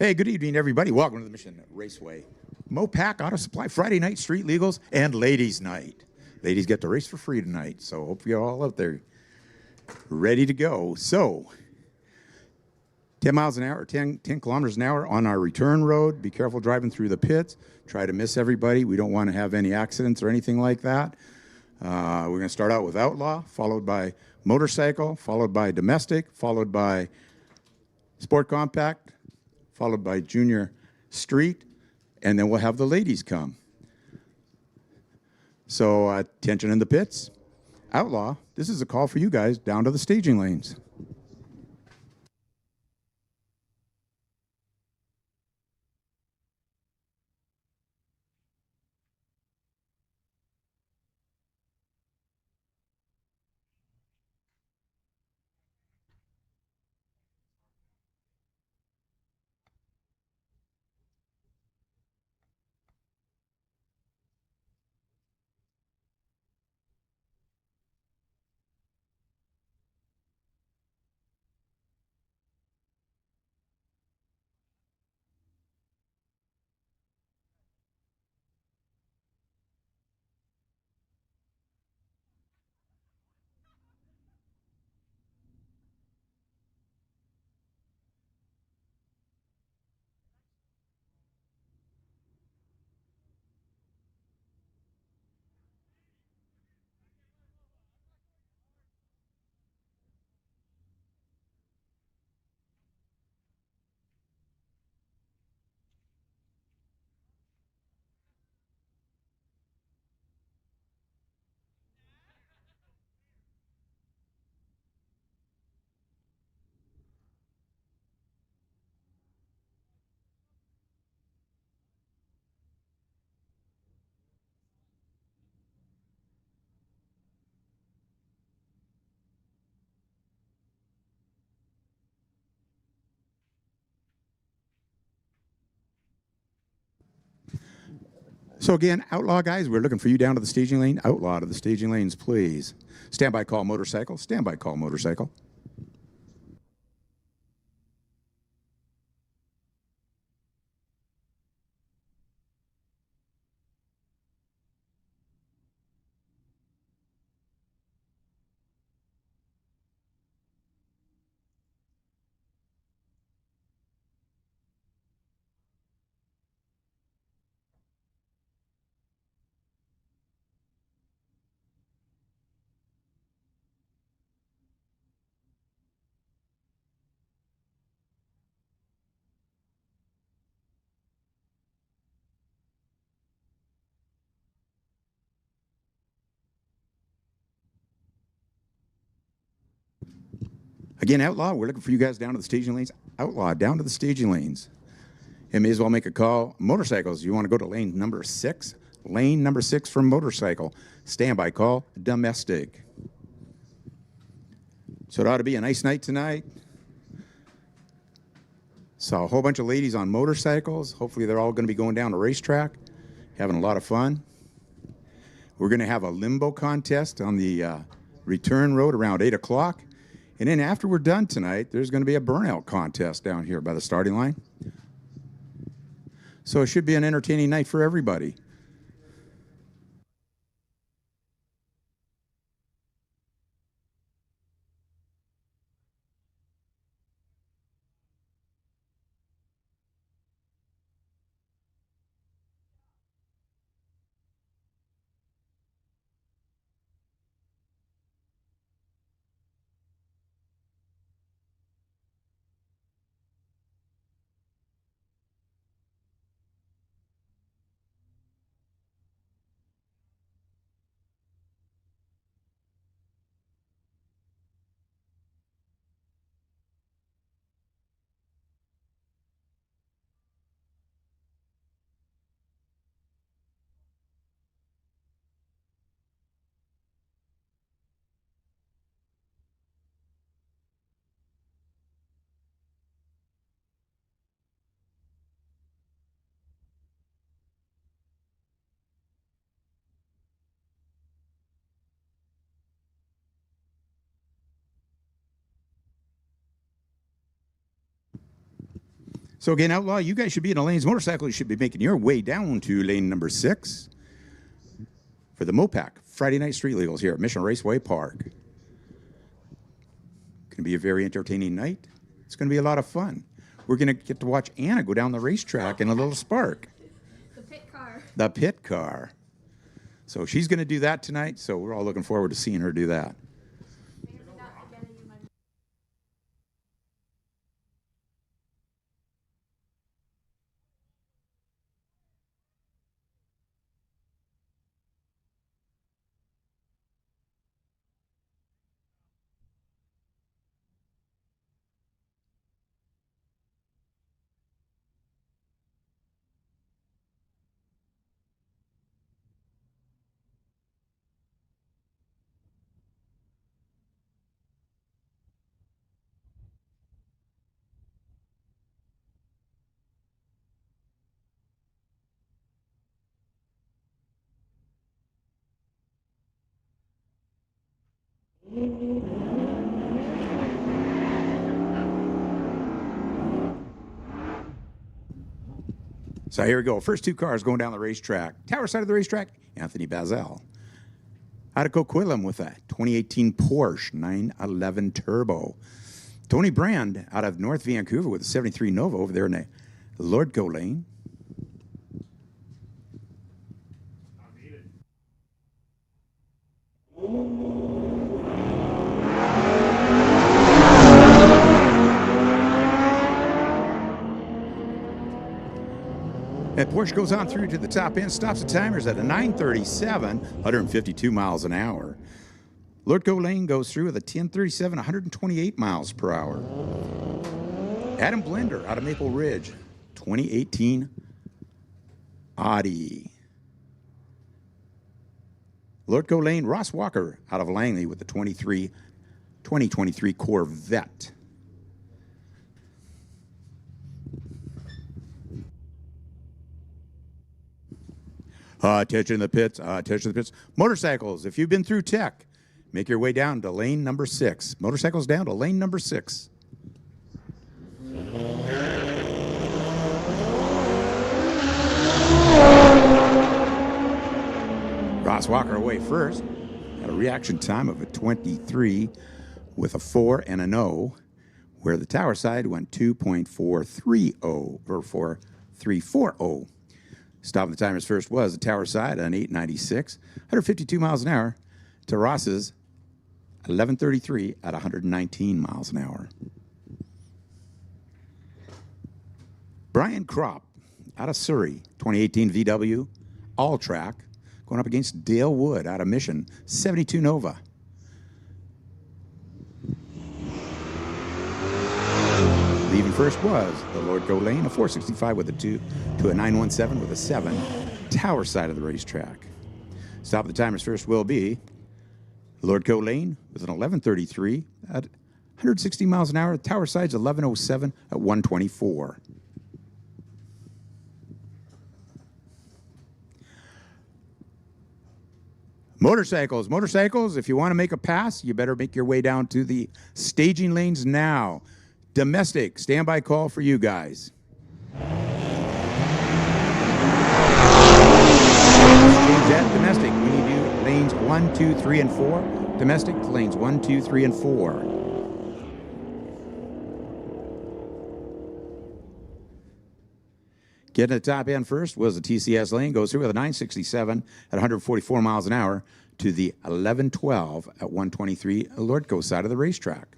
Hey, good evening, everybody. Welcome to the Mission Raceway. Mopac Auto Supply Friday night street legals and ladies' night. Ladies get to race for free tonight, so hope you're all out there ready to go. So, 10 miles an hour, 10 kilometers an hour on our return road. Be careful driving through the pits. Try to miss everybody. We don't want to have any accidents or anything like that. We're going to start out with outlaw, followed by motorcycle, followed by domestic, followed by sport compact, followed by junior street, and then we'll have the ladies come. So attention in the pits. Outlaw, this is a call for you guys down to the staging lanes. So again, outlaw guys, we're looking for you down to the staging lane. Outlaw to the staging lanes, please. Standby call motorcycle, standby call motorcycle. Again, outlaw, we're looking for you guys down to the staging lanes. Outlaw, down to the staging lanes. And may as well make a call. Motorcycles, you want to go to lane number 6? Lane number 6 for motorcycle. Standby call, domestic. So it ought to be a nice night tonight. Saw a whole bunch of ladies on motorcycles. Hopefully they're all going to be going down the racetrack, having a lot of fun. We're going to have a Limbo contest on the return road around 8 o'clock. And then after we're done tonight, there's going to be a Burnout contest down here by the starting line. So it should be an entertaining night for everybody. So again, Outlaw, you guys should be in the lanes. Motorcycles should be making your way down to lane number 6 for the Mopac Friday Night Street Legals here at Mission Raceway Park. Going to be a very entertaining night. It's going to be a lot of fun. We're going to get to watch Anna go down the racetrack in a little Spark. The pit car. The pit car. So she's going to do that tonight, so we're all looking forward to seeing her do that. So here we go. First 2 cars going down the racetrack. Tower side of the racetrack, Anthony Bazell. Out of Coquitlam with a 2018 Porsche 911 Turbo. Tony Brand out of North Vancouver with a 73 Nova over there in the Lordco lane. And Porsche goes on through to the top end, stops the timers at a 937, 152 miles an hour. Lordco Lane goes through with a 1037, 128 miles per hour. Adam Blender out of Maple Ridge, 2018 Audi. Lordco Lane, Ross Walker out of Langley with the 2023 Corvette. Attention to the pits, attention to the pits. Motorcycles, if you've been through tech, make your way down to lane number 6. Motorcycles down to lane number 6. Ross Walker away first. Had a reaction time of a 23 with a 4 and an 0, where the tower side went 2.430 or 4340. Stopping the timers first was the tower side on 896, 152 miles an hour, to Ross's 1133 at 119 miles an hour. Brian Kropp out of Surrey, 2018 VW, all track, going up against Dale Wood out of Mission, 72 Nova. Leaving first was the Lordco Lane, a 465 with a 2 to a 917 with a 7, tower side of the racetrack. Stop the timers first will be Lordco Lane with an 1133 at 160 miles an hour. Tower side's 1107 at 124. Motorcycles, if you want to make a pass, you better make your way down to the staging lanes now. Domestic, standby call for you guys. Change that domestic. We need you lanes 1, 2, 3, and 4. Domestic lanes 1, 2, 3, and 4. Getting to the top end first was the TCS lane. Goes through with a 967 at 144 miles an hour to the 1112 at 123 Lordco side of the racetrack.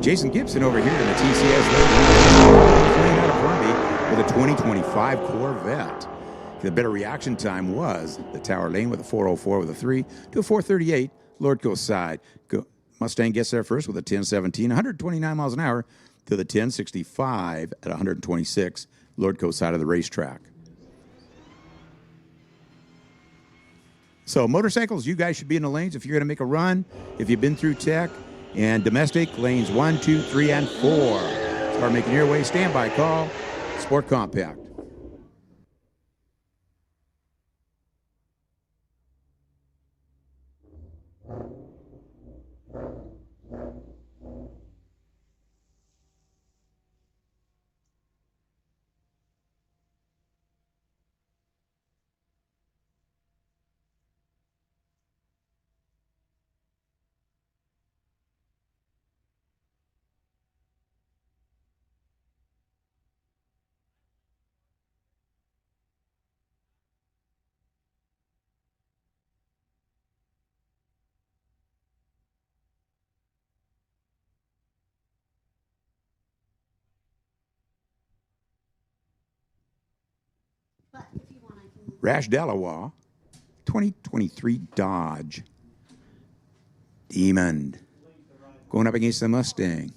Jason Gibson over here in the TCS lane out of Brumby with a 2025 Corvette. The better reaction time was the tower lane with a 404 with a 3 to a 438 Lordco side. Mustang gets there first with a 1017, 129 miles an hour to the 1065 at 126 Lordco side of the racetrack. So motorcycles, you guys should be in the lanes if you're going to make a run, if you've been through tech. And domestic, lanes 1, 2, 3, and 4. Start making your way. Standby call. Sport Compact. Rash Delawa, 2023 Dodge Demon, going up against the Mustang.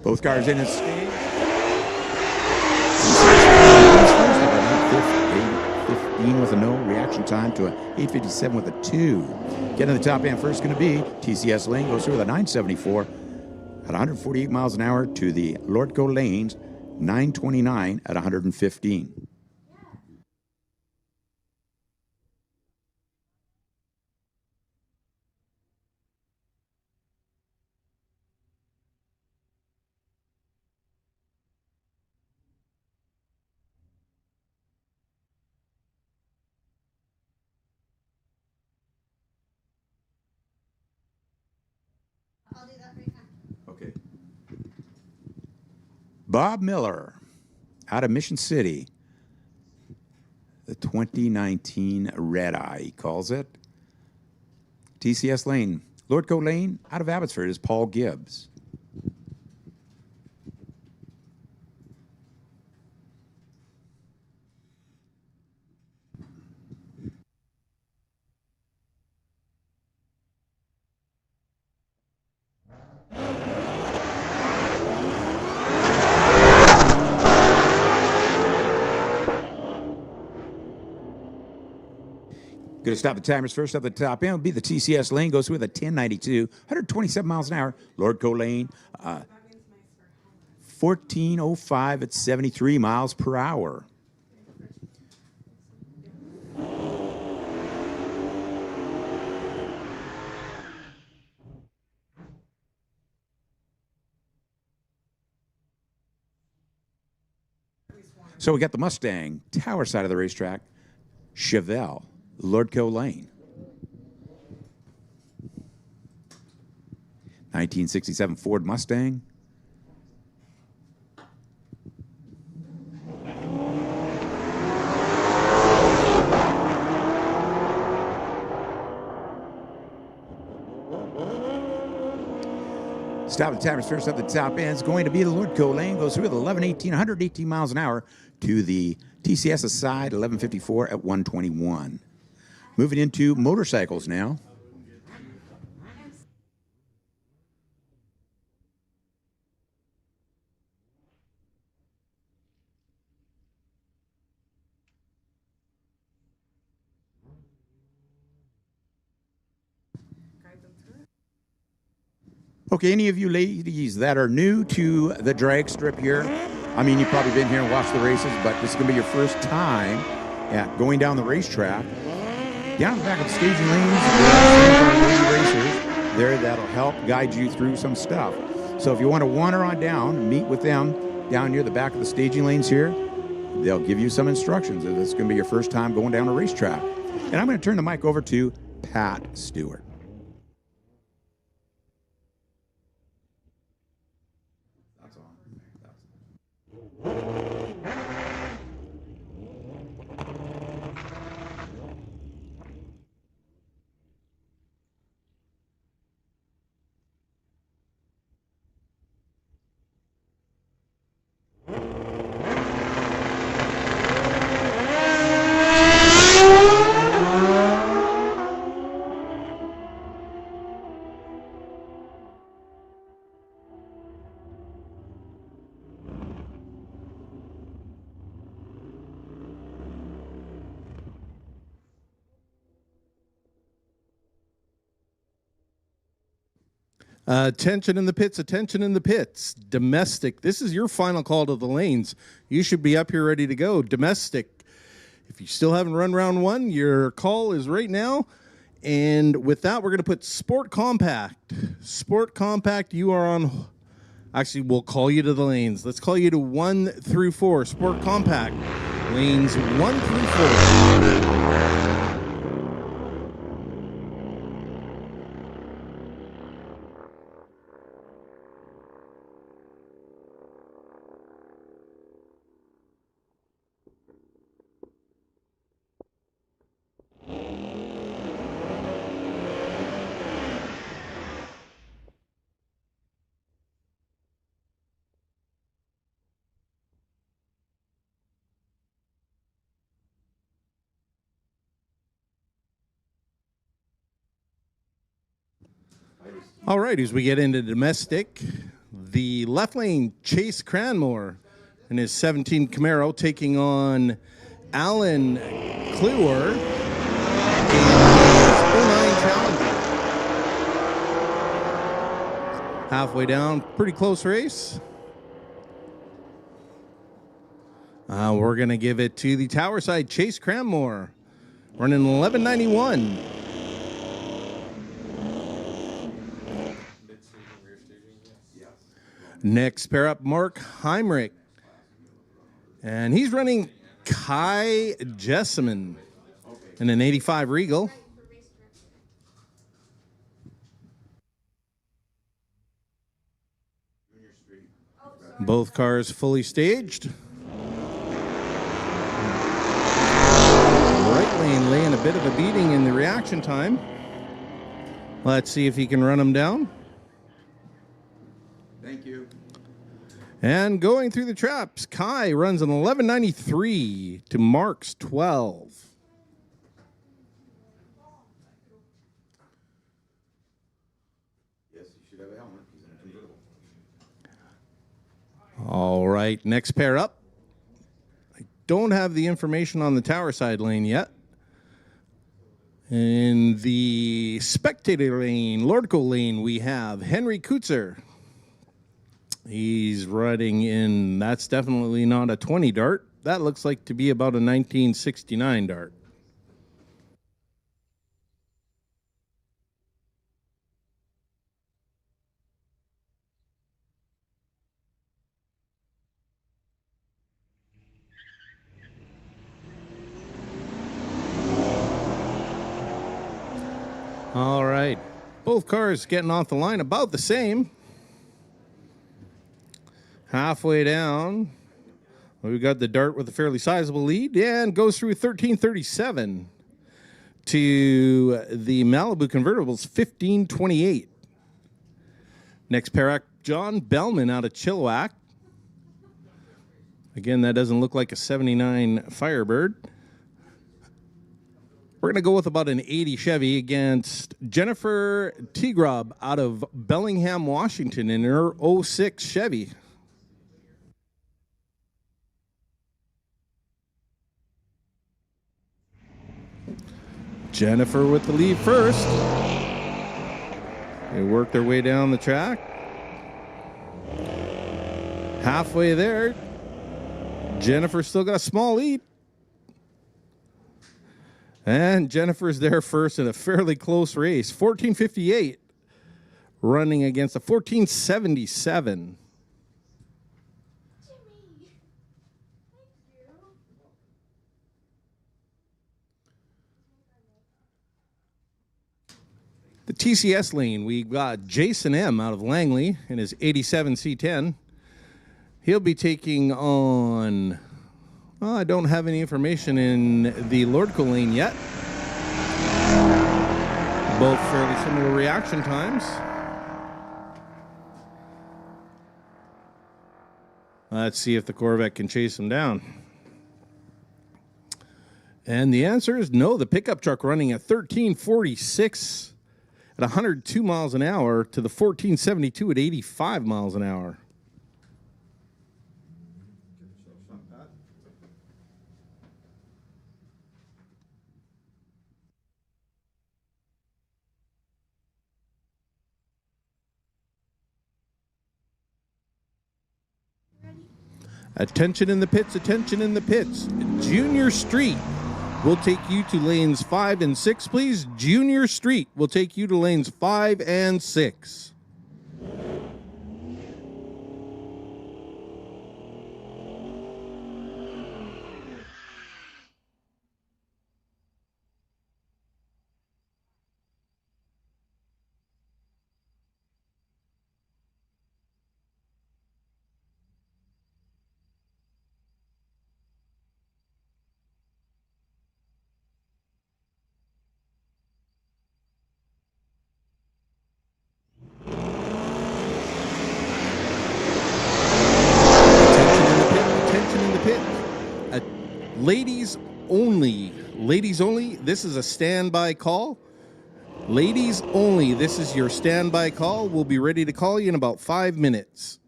Both cars in its stage. 15 with a no, reaction time to a 857 with a 2. Getting to the top end first going to be TCS Lane, goes through with a 974 at 148 miles an hour to the Lordco Lanes, 929 at 115. I'll do that right now. Okay. Bob Miller, out of Mission City. The 2019 Red Eye, he calls it. TCS Lane. Lordco Lane, out of Abbotsford, is Paul Gibbs. Going to stop the timers first up the top end. Will be the TCS Lane. Goes with a 1092, 127 miles an hour. Lordco Lane, 1405 at 73 miles per hour. So we got the Mustang, tower side of the racetrack, Chevelle, Lordco Lane. 1967 Ford Mustang. Stop the timers first up the top end. It's going to be the Lordco Lane. Goes through with 118 miles an hour to the TCS side, 1154 at 121. Moving into motorcycles now. Okay, any of you ladies that are new to the drag strip here, I mean, you've probably been here and watched the races, but this is going to be your first time at going down the racetrack. Down the back of the staging lanes, there are some lady racers there that'll help guide you through some stuff. So if you want to wander on down, meet with them down near the back of the staging lanes here. They'll give you some instructions. If it's going to be your first time going down a racetrack. And I'm going to turn the mic over to Pat Stewart. Attention in the pits, attention in the pits. Domestic, this is your final call to the lanes. You should be up here ready to go. Domestic, if you still haven't run round one, your call is right now. And with that, we're going to put Sport Compact. Sport Compact, you are on, actually, we'll call you to the lanes. Let's call you to 1 through 4. Sport Compact, lanes 1 through 4. All right, as we get into domestic, the left lane, Chase Cranmore in his 17 Camaro taking on Alan Kluwer in his 09 Challenger. Halfway down, pretty close race. We're going to give it to the tower side, Chase Cranmore, running 1191. Next pair up, Mark Heimrich. And he's running Kai Jessamine in an 85 Regal. Both cars fully staged. Right lane laying a bit of a beating in the reaction time. Let's see if he can run them down. Thank you. And going through the traps, Kai runs an 1193 to Mark's 12. Yes, you should have a helmet. He's in a convertible. All right, next pair up. I don't have the information on the tower side lane yet. In the spectator lane, Lordco lane, we have Henry Kutzer. He's running in, that's definitely not a 20 dart. That looks like to be about a 1969 dart. All right, both cars getting off the line about the same. Halfway down, we've got the dart with a fairly sizable lead and goes through 1337 to the Malibu Convertibles 1528. Next pair up, John Bellman out of Chilliwack. Again, that doesn't look like a 79 Firebird. We're going to go with about an 80 Chevy against Jennifer Teagrob out of Bellingham, Washington in her 06 Chevy. Jennifer with the lead first. They work their way down the track. Halfway there, Jennifer still got a small lead. And Jennifer's there first in a fairly close race. 1458 running against a 1477. The TCS lane, we got Jason M. out of Langley in his 87 C10. He'll be taking on, well, I don't have any information in the Lordco lane yet. Both fairly similar reaction times. Let's see if the Corvette can chase him down. And the answer is no. The pickup truck running at 1346 at 102 miles an hour to the 1472 at 85 miles an hour. Attention in the pits, attention in the pits. Junior Street will take you to lanes 5 and 6, please. Junior Street will take you to lanes 5 and 6. Ladies only. Ladies only. This is a standby call. Ladies only. This is your standby call. We'll be ready to call you in about 5 minutes.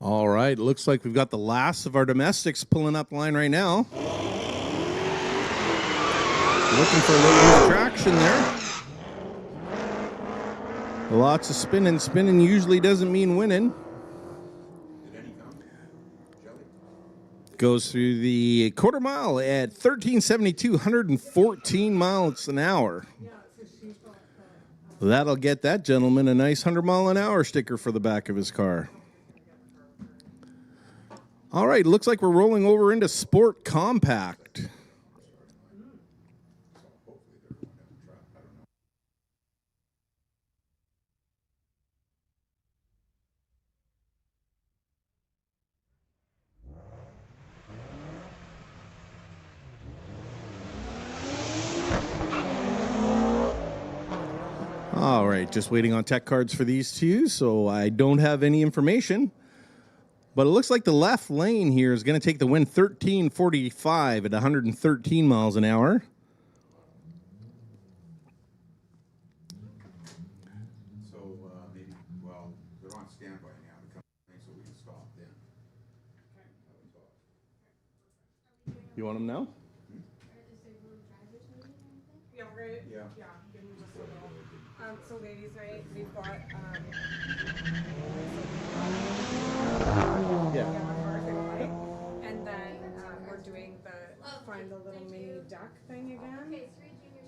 All right, looks like we've got the last of our domestics pulling up line right now. Looking for a little bit of traction there. Lots of spinning. Spinning usually doesn't mean winning. Goes through the quarter mile at 1372, 114 miles an hour. That'll get that gentleman a nice 100-mile-an-hour sticker for the back of his car. All right, looks like we're rolling over into Sport Compact. All right, just waiting on tech cards for these two, so I don't have any information. But it looks like the left lane here is going to take the win 13:45 at 113 miles an hour. So maybe, well, they're on standby now to come in so we can stop then. You want them now? Yeah, right. Yeah. Yeah, give me just a little. So ladies' night, we've got and then we're doing the find the little mini duck thing again.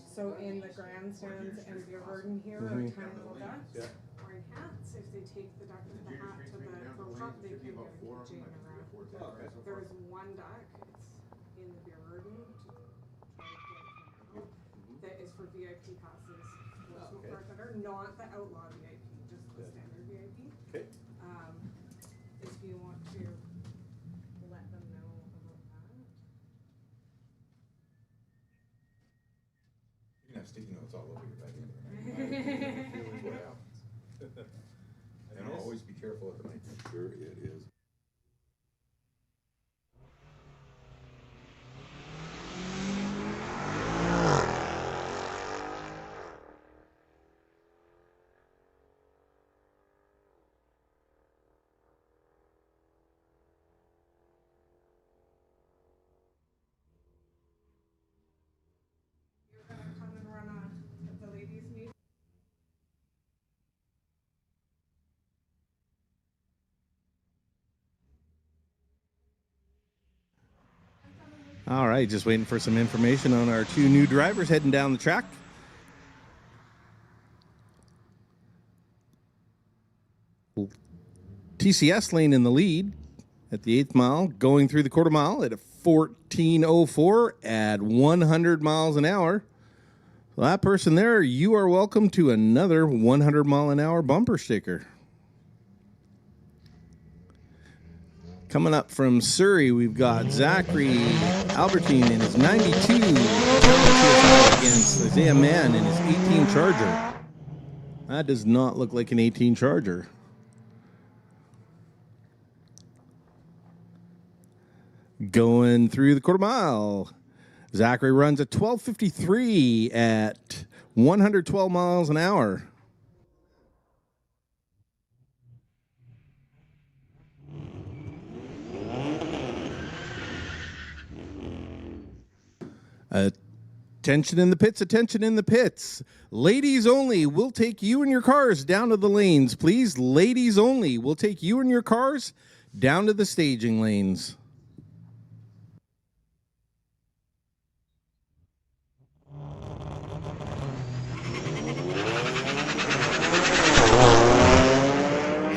So in the grandstands and beer garden here are tiny little ducks wearing hats. If they take the duck with the hat to the pro shop, they can get a keychain around. There's one duck. It's in the beer garden to try to get it that is for VIP passes. Not the outlaw VIP, just the standard VIP. Okay. If you want to let them know about that. You can have sticky notes all over your bag anyway. What happens. And always be careful at the night. Sure it is. Come and run the ladies' meeting. All right, just waiting for some information on our two new drivers heading down the track. TCS lane in the lead at the 8th mile, going through the quarter mile at a 14:04 at 100 miles an hour. So that person there, you are welcome to another 100-mile-an-hour bumper sticker. Coming up from Surrey, we've got Zachary Albertine in his 92 against Isaiah Mann in his 18 Charger. That does not look like an 18 Charger. Going through the quarter mile, Zachary runs a 12:53 at 112 miles an hour. Attention in the pits, attention in the pits. Ladies only, we'll take you and your cars down to the lanes, please. Ladies only, we'll take you and your cars down to the staging lanes.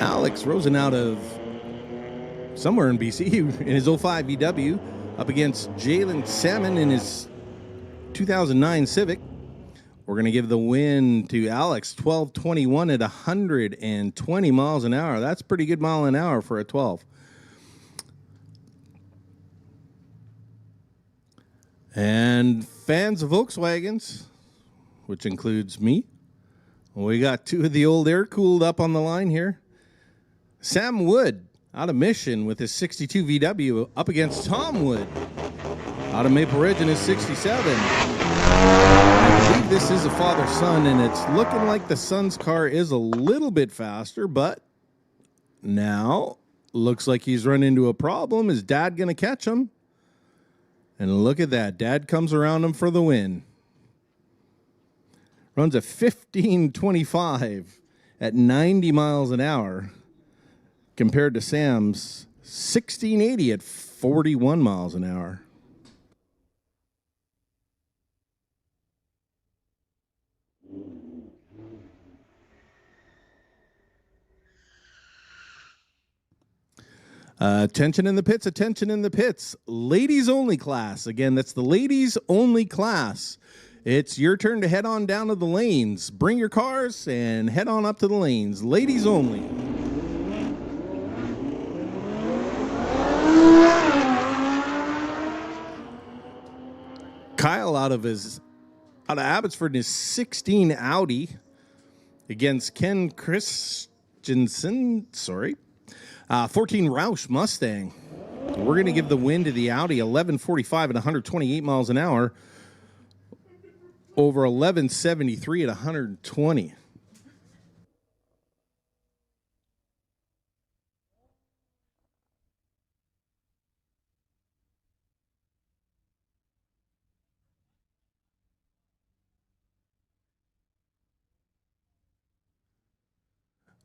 Alex Rosen out of somewhere in BC in his 05 VW up against Jalen Salmon in his 2009 Civic. We're going to give the win to Alex, 12:21 at 120 miles an hour. That's pretty good mile an hour for a 12. And fans of Volkswagens, which includes me, We got two of the old air-cooled up on the line here. Sam Wood out of Mission with his 62 VW up against Tom Wood out of Maple Ridge in his 67. I believe this is a father-son, and it's looking like the son's car is a little bit faster, but now looks like he's run into a problem. Is Dad going to catch him? And look at that. Dad comes around him for the win. Runs a 15.25 at 90 miles an hour compared to Sam's 16.80 at 41 miles an hour. Attention in the pits, attention in the pits. Ladies only class. Again, that's the ladies only class. It's your turn to head on down to the lanes. Bring your cars and head on up to the lanes. Ladies only. Kyle out of Abbotsford in his 16 Audi against Ken Christensen. 14 Roush Mustang. We're going to give the win to the Audi 1145 at 128 miles an hour over 1173 at 120.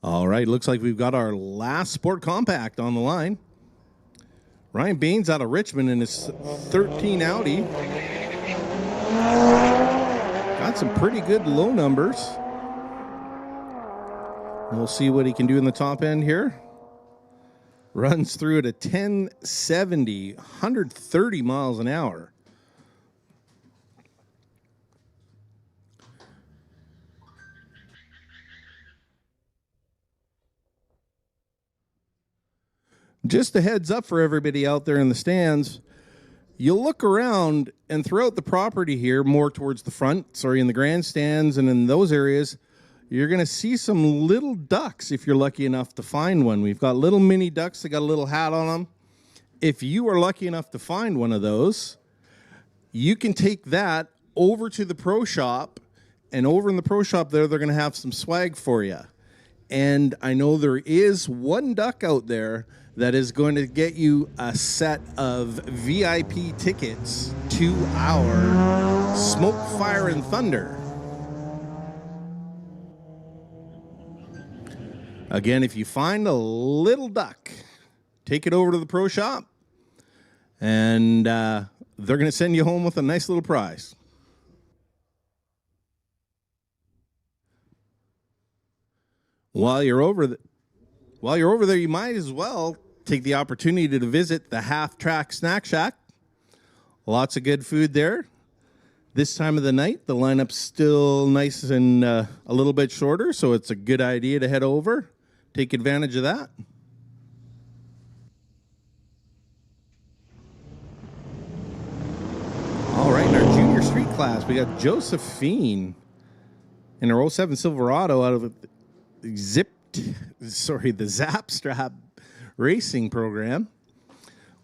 All right, looks like we've got our last Sport Compact on the line. Ryan Baines out of Richmond in his 13 Audi. Got some pretty good low numbers. We'll see what he can do in the top end here. Runs through at a 1070, 130 miles an hour. Just a heads up for everybody out there in the stands, you'll look around and throughout the property here, more towards the front, in the grandstands and in those areas, you're going to see some little ducks if you're lucky enough to find one. We've got little mini ducks that got a little hat on them. If you are lucky enough to find one of those, you can take that over to the pro shop, and over in the pro shop there, they're going to have some swag for you. And I know there is one duck out there that is going to get you a set of VIP tickets to our Smoke, Fire, and Thunder. Again, if you find a little duck, take it over to the pro shop, and they're going to send you home with a nice little prize. While you're over there, you might as well take the opportunity to visit the Half Track Snack Shack. Lots of good food there. This time of the night, the lineup's still nice and a little bit shorter, so it's a good idea to head over. Take advantage of that. All right, in our junior street class, we got Josephine in her 07 Silverado out of the Zapstrap racing program.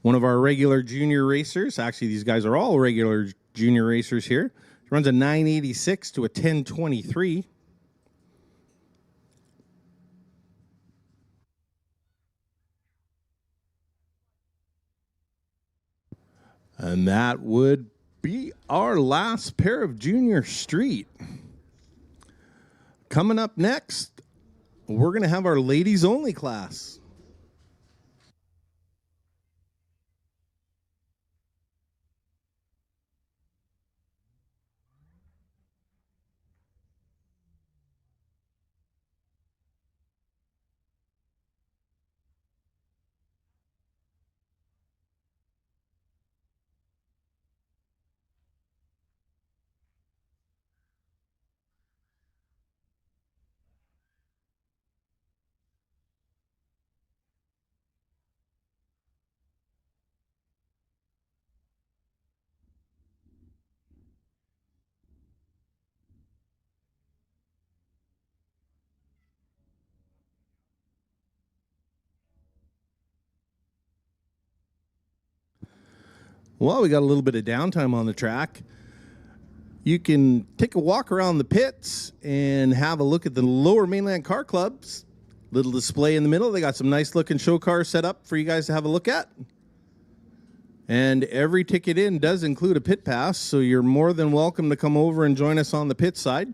One of our regular junior racers. Actually, these guys are all regular junior racers here. Runs a 986 to a 1023. And that would be our last pair of junior street. Coming up next, we're going to have our ladies only class. Well, we got a little bit of downtime on the track. You can take a walk around the pits and have a look at the Lower Mainland Car Club's little display in the middle. They got some nice looking show cars set up for you guys to have a look at. And every ticket in does include a pit pass, so you're more than welcome to come over and join us on the pit side.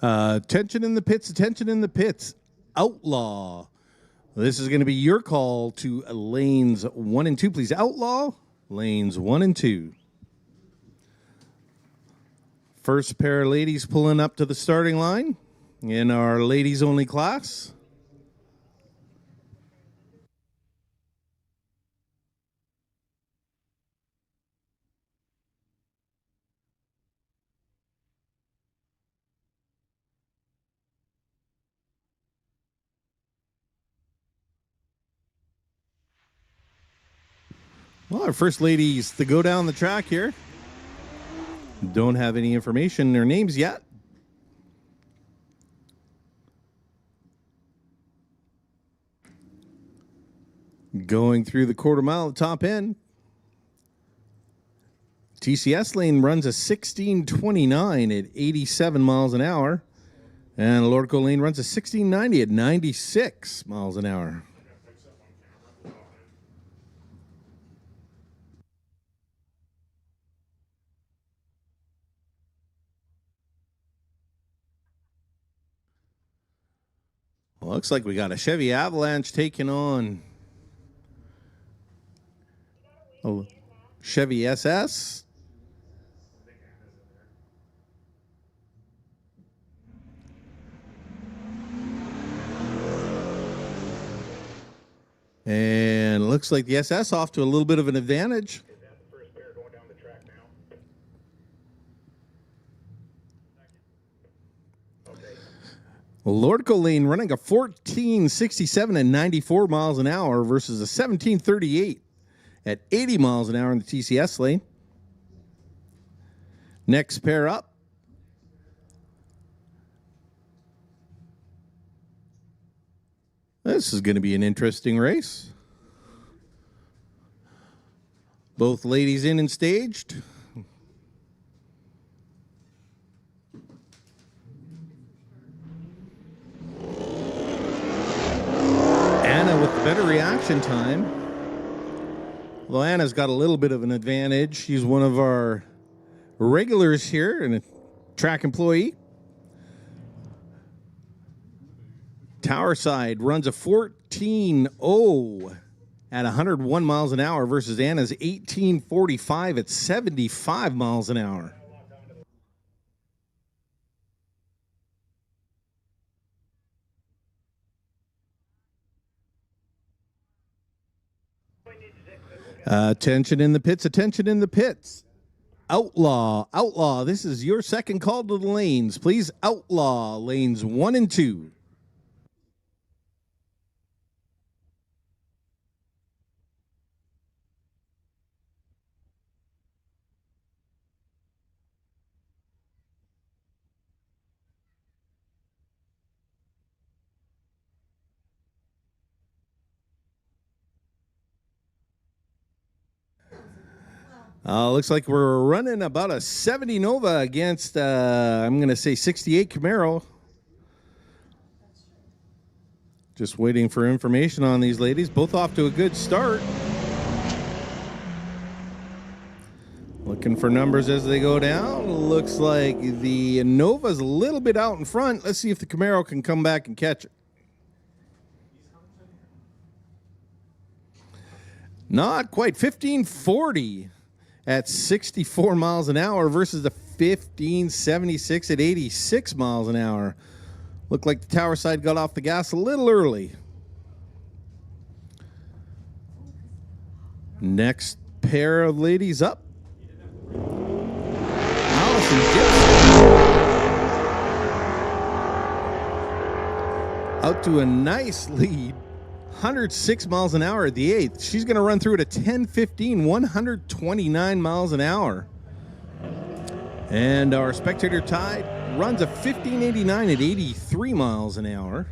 Attention in the pits, attention in the pits. Outlaw. This is going to be your call to lanes 1 and 2, please. Outlaw, lanes 1 and 2. First pair of ladies pulling up to the starting line in our ladies only class. Well, our first ladies to go down the track here. Don't have any information or names yet. Going through the quarter mile at the top end. TCS lane runs a 16:29 at 87 miles an hour. And Lorco lane runs a 16:90 at 96 miles an hour. Looks like we got a Chevy Avalanche taking on a Chevy SS. And it looks like the SS off to a little bit of an advantage. Lordco Lane running a 1467 and 94 miles an hour versus a 1738 at 80 miles an hour in the TCS lane. Next pair up. This is going to be an interesting race. Both ladies in and staged. Anna with the better reaction time. Although Anna's got a little bit of an advantage. She's one of our regulars here and a track employee. Tower Side runs a 14.0 at 101 miles an hour versus Anna's 18.45 at 75 miles an hour. Attention in the pits, attention in the pits. Outlaw, this is your second call to the lanes. Please outlaw lanes 1 and 2. Looks like we're running about a 70 Nova against, I'm going to say 68 Camaro. Just waiting for information on these ladies. Both off to a good start. Looking for numbers as they go down. Looks like the Nova's a little bit out in front. Let's see if the Camaro can come back and catch it. Not quite. 1540 at 64 miles an hour versus the 1576 at 86 miles an hour. Looked like the Tower Side got off the gas a little early. Next pair of ladies up. Allison Gibson out to a nice lead. 106 miles an hour at the 8th. She's going to run through at a 10:15, 129 miles an hour. And our spectator tide runs a 1589 at 83 miles an hour.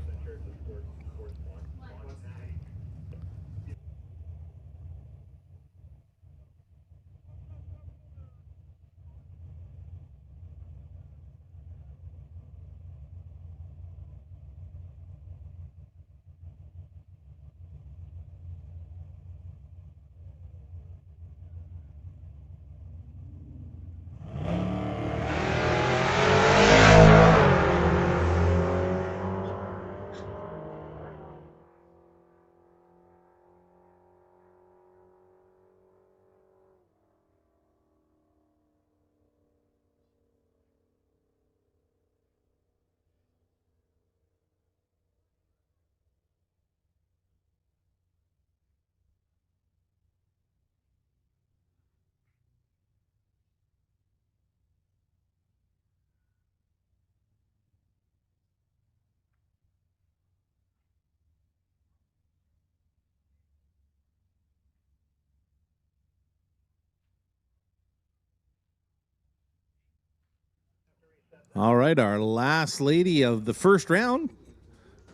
All right, our last lady of the first round,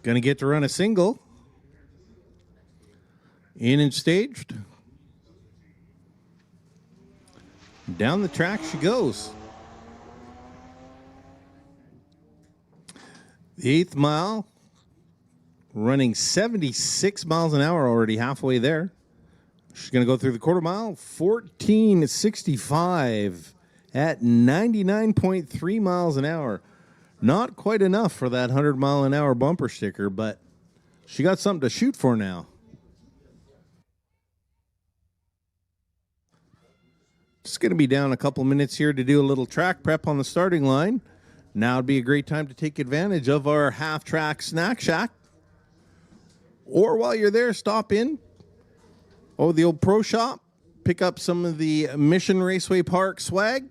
going to get to run a single. In and staged. Down the track she goes. The 8th mile, running 76 miles an hour already, halfway there. She's going to go through the quarter mile, 1465 at 99.3 miles an hour. Not quite enough for that 100 mile an hour bumper sticker, but She got something to shoot for now. Just going to be down a couple minutes here to do a little track prep on the starting line. Now would be a great time to take advantage of our half-track snack shack. Or while you're there, stop in. Oh, the old pro shop. Pick up some of the Mission Raceway Park swag.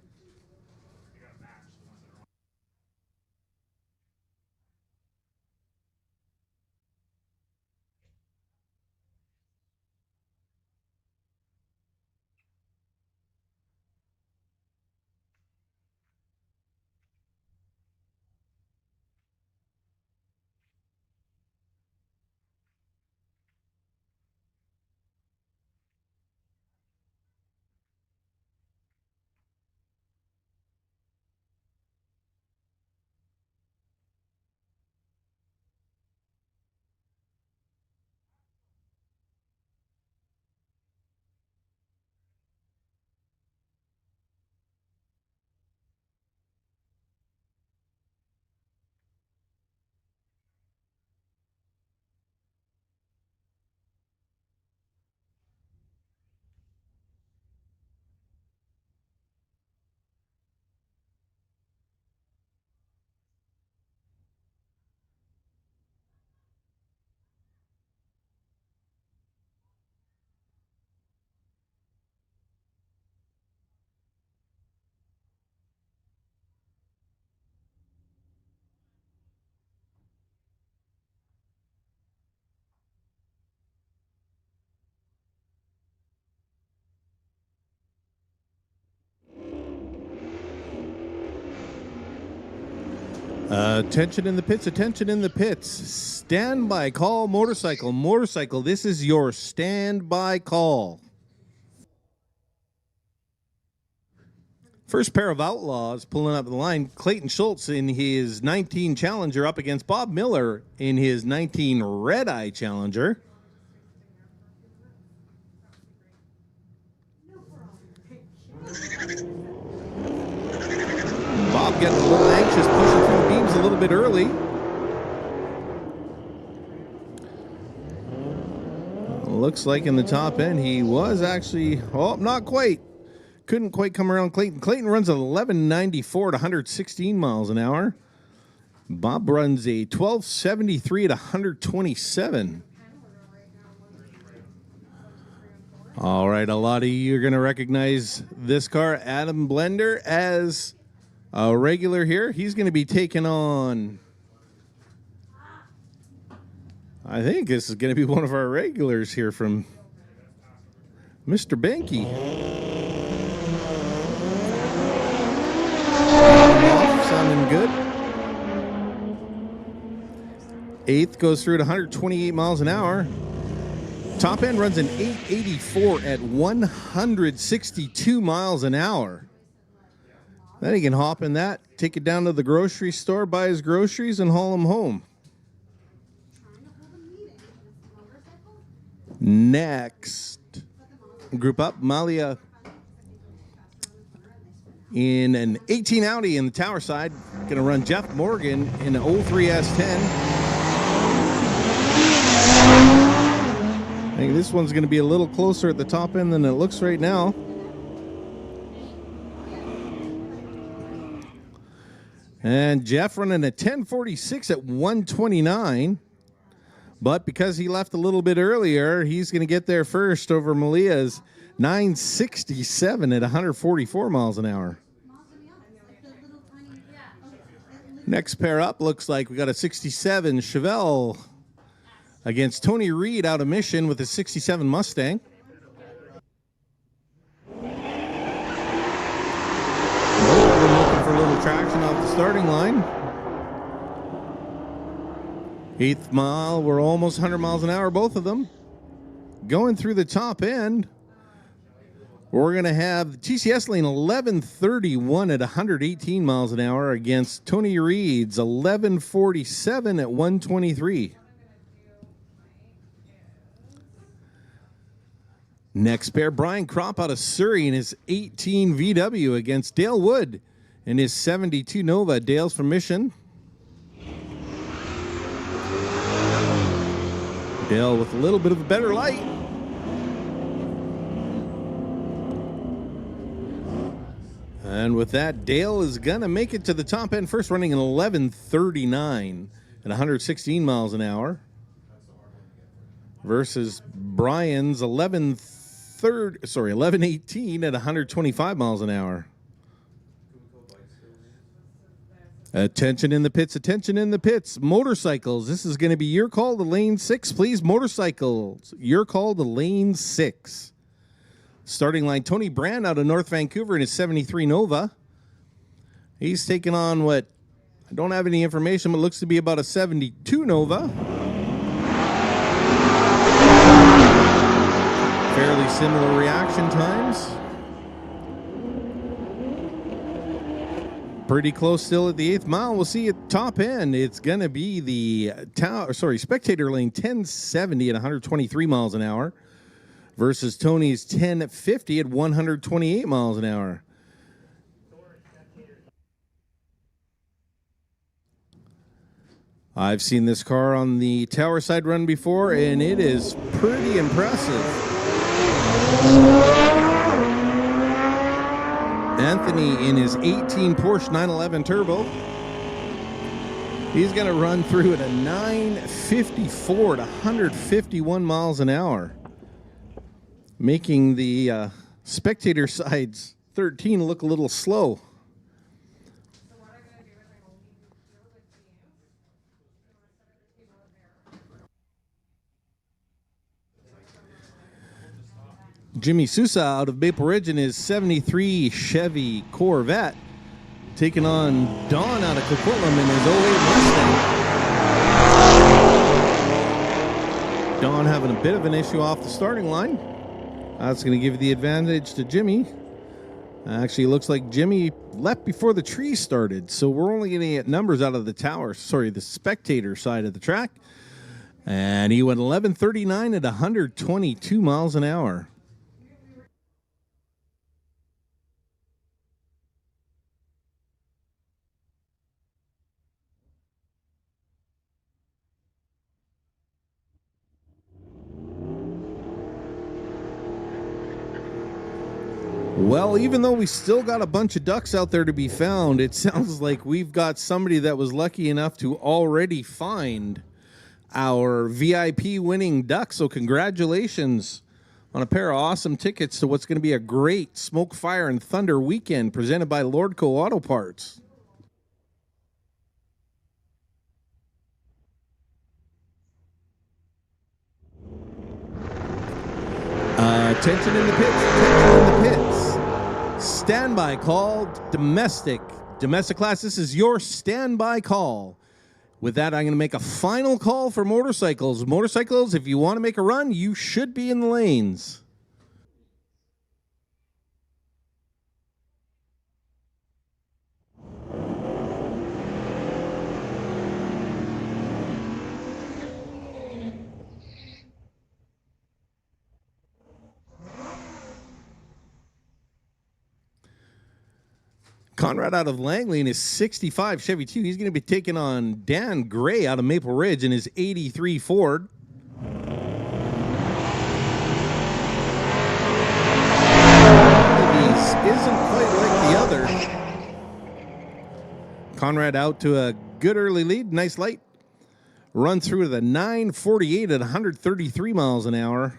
Attention in the pits, attention in the pits. Standby call, motorcycle. Motorcycle, this is your standby call. First pair of outlaws pulling up the line. Clayton Schultz in his 19 Challenger up against Bob Miller in his 19 Red Eye Challenger. Bob getting a little anxious, pushing through the beams a little bit early. Looks like in the top end he was actually, oh, not quite. Couldn't quite come around Clayton. Clayton runs an 1194 at 116 miles an hour. Bob runs a 1273 at 127. All right, a lot of you are going to recognize this car, Adam Blender, as a regular here. He's going to be taking on, I think this is going to be one of our regulars here from Mr. Benke. Sounding good. Eighth goes through at 128 miles an hour. Top end runs an 884 at 162 miles an hour. Then he can hop in that, take it down to the grocery store, buy his groceries, and haul them home. Next, group up, Malia in an 18 Audi in the tower side. Going to run Jeff Morgan in an 03 S10. I think this one's going to be a little closer at the top end than it looks right now. And Jeff running a 1046 at 129. But because he left a little bit earlier, he's going to get there first over Malia's 967 at 144 miles an hour. Next pair up looks like we got a 67 Chevelle against Tony Reed out of Mission with a 67 Mustang. Looking for a little traction off the starting line. Eighth mile, we're almost 100 miles an hour, both of them. Going through the top end, we're going to have the TCS lane 1131 at 118 miles an hour against Tony Reed's 1147 at 123. Next pair, Brian Kropp out of Surrey in his 18 VW against Dale Wood in his 72 Nova. Dale's from Mission. Dale with a little bit of a better light. And with that, Dale is going to make it to the top end first, running an 11:39 at 116 miles an hour versus Brian's 11:18 at 125 miles an hour. Attention in the pits, attention in the pits. Motorcycles, this is going to be your call to lane 6, please. Motorcycles, your call to lane 6. Starting line, Tony Brand out of North Vancouver in his 73 Nova. He's taking on what, I don't have any information, but looks to be about a 72 Nova. Fairly similar reaction times. Pretty close still at the 8th mile. We'll see at top end. It's going to be the spectator lane 1070 at 123 miles an hour. Versus Tony's 1050 at 128 miles an hour. I've seen this car on the Tower Side run before, and it is pretty impressive. Anthony in his 18 Porsche 911 Turbo. He's going to run through at a 954 at 151 miles an hour. Making the spectator sides 13 look a little slow. Jimmy Sousa out of Maple Ridge in his 73 Chevy Corvette, taking on Don out of Coquitlam in his 08 Mustang. Don having a bit of an issue off the starting line. That's going to give the advantage to Jimmy. Actually, it looks like Jimmy left before the tree started, so we're only going to get numbers out of the spectator side of the track. And he went 11:39 at 122 miles an hour. Well, even though we still got a bunch of ducks out there to be found, it sounds like we've got somebody that was lucky enough to already find our VIP winning duck. So congratulations on a pair of awesome tickets to what's going to be a great Smoke, Fire, and Thunder weekend presented by Lordco Auto Parts. Attention in the pits, attention in the pits. Standby call, domestic. Domestic class, this is your standby call. With that, I'm going to make a final call for motorcycles. Motorcycles, if you want to make a run, you should be in the lanes. Conrad out of Langley in his 65 Chevy 2. He's going to be taking on Dan Gray out of Maple Ridge in his 83 Ford. One of these isn't quite like the other. Conrad out to a good early lead. Nice light. Run through to the 948 at 133 miles an hour.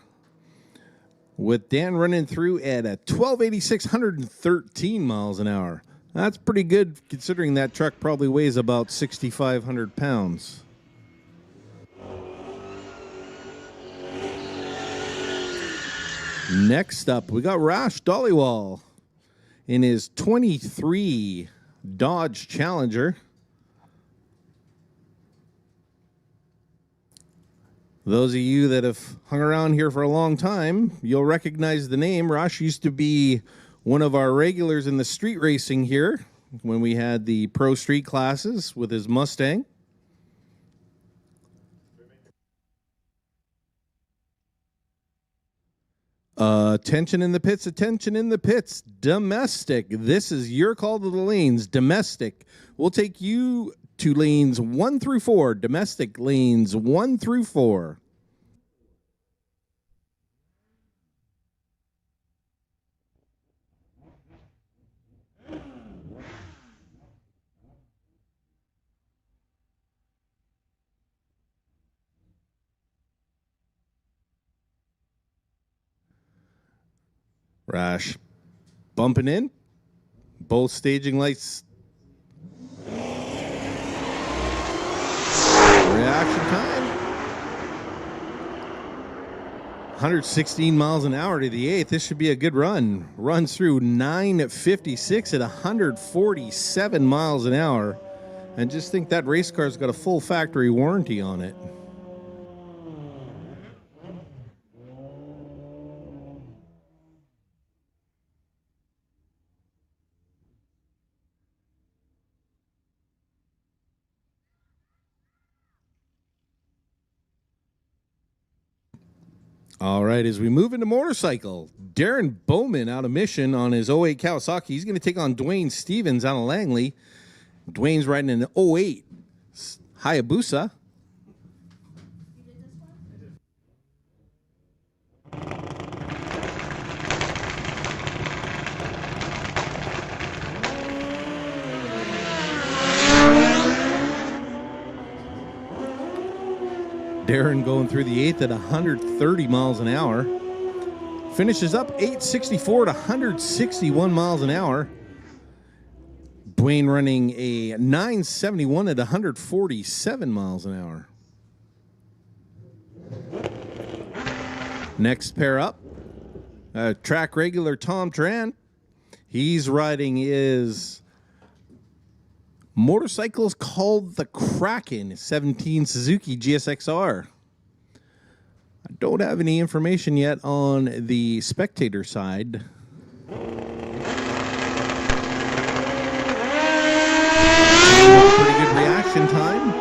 With Dan running through at a 1286, 113 miles an hour. That's pretty good considering that truck probably weighs about 6,500 pounds. Next up, we got Rash Dollywall in his 23 Dodge Challenger. Those of you that have hung around here for a long time, you'll recognize the name. Rash used to be one of our regulars in the street racing here when we had the pro street classes with his Mustang. Attention in the pits, attention in the pits. Domestic, this is your call to the lanes. Domestic, we'll take you to lanes 1 through 4. Domestic, lanes 1 through 4. Rash bumping in. Both staging lights. Reaction time. 116 miles an hour to the 8th. This should be a good run. Runs through 9:56 at 147 miles an hour. And just think that race car's got a full factory warranty on it. All right, as we move into motorcycle, Darren Bowman out of Mission on his '08 Kawasaki. He's going to take on Dwayne Stevens out of Langley. Dwayne's riding an '08 Hayabusa. Darren going through the 8th at 130 miles an hour. Finishes up 864 at 161 miles an hour. Dwayne running a 971 at 147 miles an hour. Next pair up, track regular Tom Tran. He's riding his motorcycles called the Kraken 17 Suzuki GSXR. I don't have any information yet on the spectator side. Pretty good reaction time.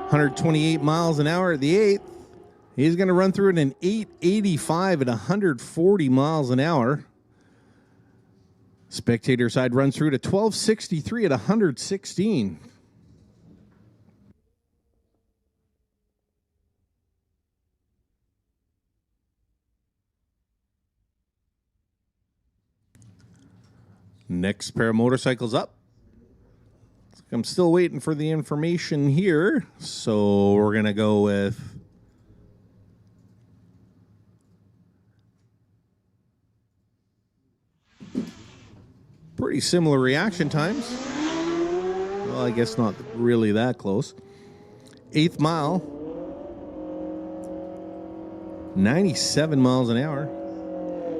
128 miles an hour at the 8th. He's going to run through it in 885 at 140 miles an hour. Spectator side runs through to 1263 at 116. Next pair of motorcycles up. I'm still waiting for the information here, so we're going to go with pretty similar reaction times. Well, I guess not really that close. 8th mile, 97 miles an hour.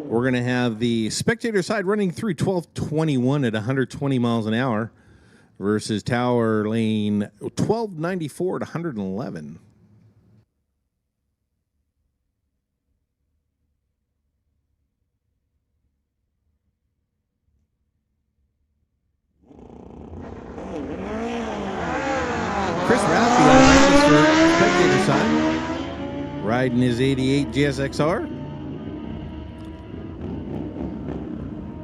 We're going to have the spectator side running through 1221 at 120 miles an hour versus tower lane 1294 at 111. Chris Raffi on the spectator side, riding his '88 GSXR.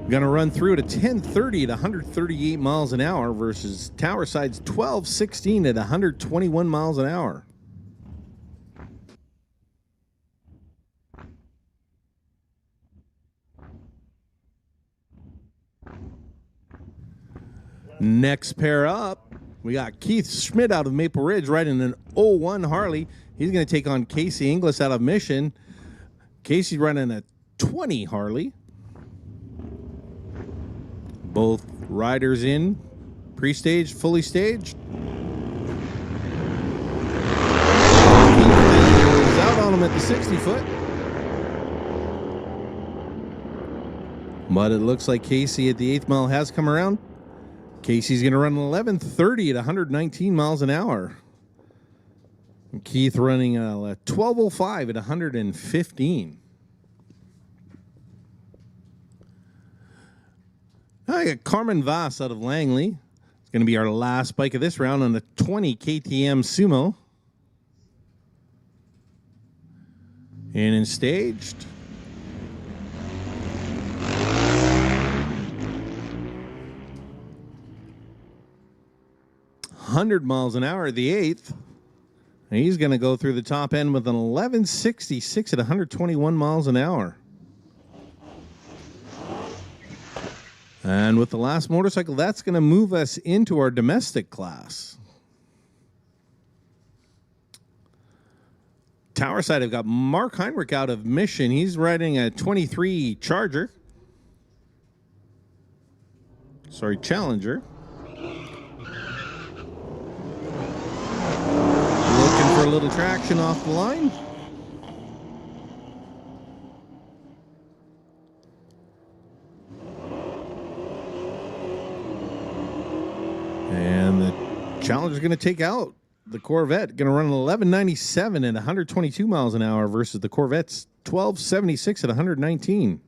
Going to run through at a 1030 at 138 miles an hour versus tower side's 1216 at 121 miles an hour. Next pair up, we got Keith Schmidt out of Maple Ridge riding an 01 Harley. He's going to take on Casey Inglis out of Mission. Casey's running a 20 Harley. Both riders in, pre-staged, fully staged. He's out on him at the 60-foot. But it looks like Casey at the 8th mile has come around. Casey's going to run an 11:30 at 119 miles an hour. And Keith running a 12:05 at 115. I got Carmen Vass out of Langley. It's going to be our last bike of this round on the 20 KTM Sumo. In staged. .100 miles an hour at the 8th. And he's going to go through the top end with an 1166 at 121 miles an hour. And with the last motorcycle, that's going to move us into our domestic class. Tower side, I've got Mark Heinrich out of Mission. He's riding a 23 Charger. Sorry, Challenger. Looking for a little traction off the line. And the Challenger's going to take out the Corvette. Going to run an 1197 at 122 miles an hour versus the Corvette's 1276 at 119.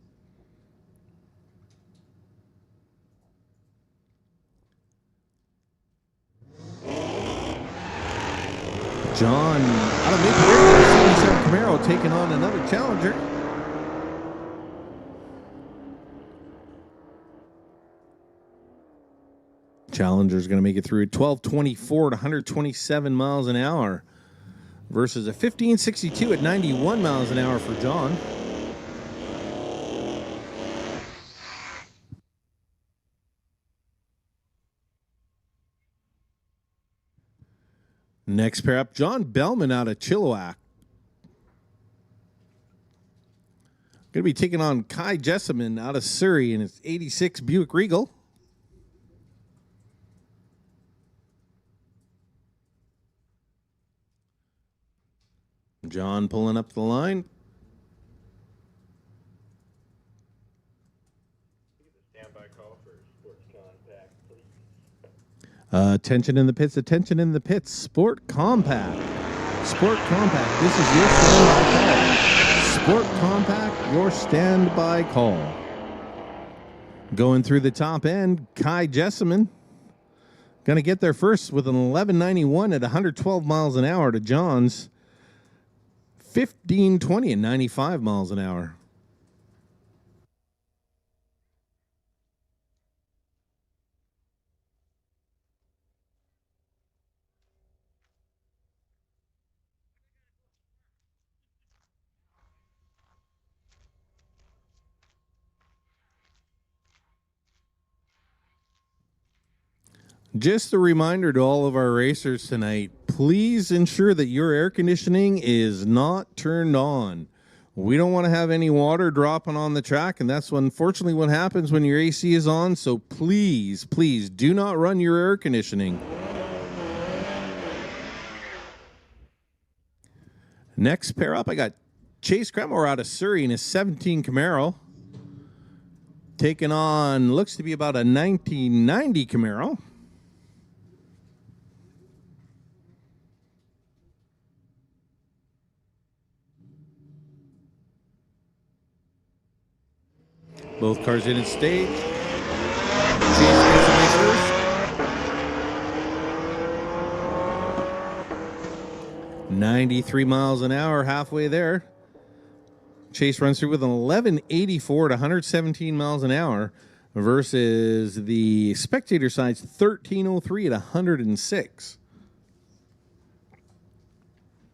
John out of Maple Ridge, 77 Camaro taking on another Challenger. Challenger's going to make it through 1224 at 127 miles an hour versus a 1562 at 91 miles an hour for John. Next pair up, John Bellman out of Chilliwack. Going to be taking on Kai Jessamine out of Surrey in his 86 Buick Regal. John pulling up the line. Standby call for sports contact, please. Attention in the pits, attention in the pits. Sport Compact. Sport Compact, this is your standby call. Sport Compact, your standby call. Going through the top end, Kai Jessamine. Going to get there first with an 1191 at 112 miles an hour to John's 1520 and 95 miles an hour. Just a reminder to all of our racers tonight, please ensure that your air conditioning is not turned on. We don't want to have any water dropping on the track, and that's unfortunately what happens when your AC is on, so please, please do not run your air conditioning. Next pair up, I got Chase Cremore out of Surrey in his 17 Camaro. Taking on, looks to be about a 1990 Camaro. Both cars in its stage. Chase gets away first. 93 miles an hour, halfway there. Chase runs through with an 1184 at 117 miles an hour versus the spectator side's 1303 at 106.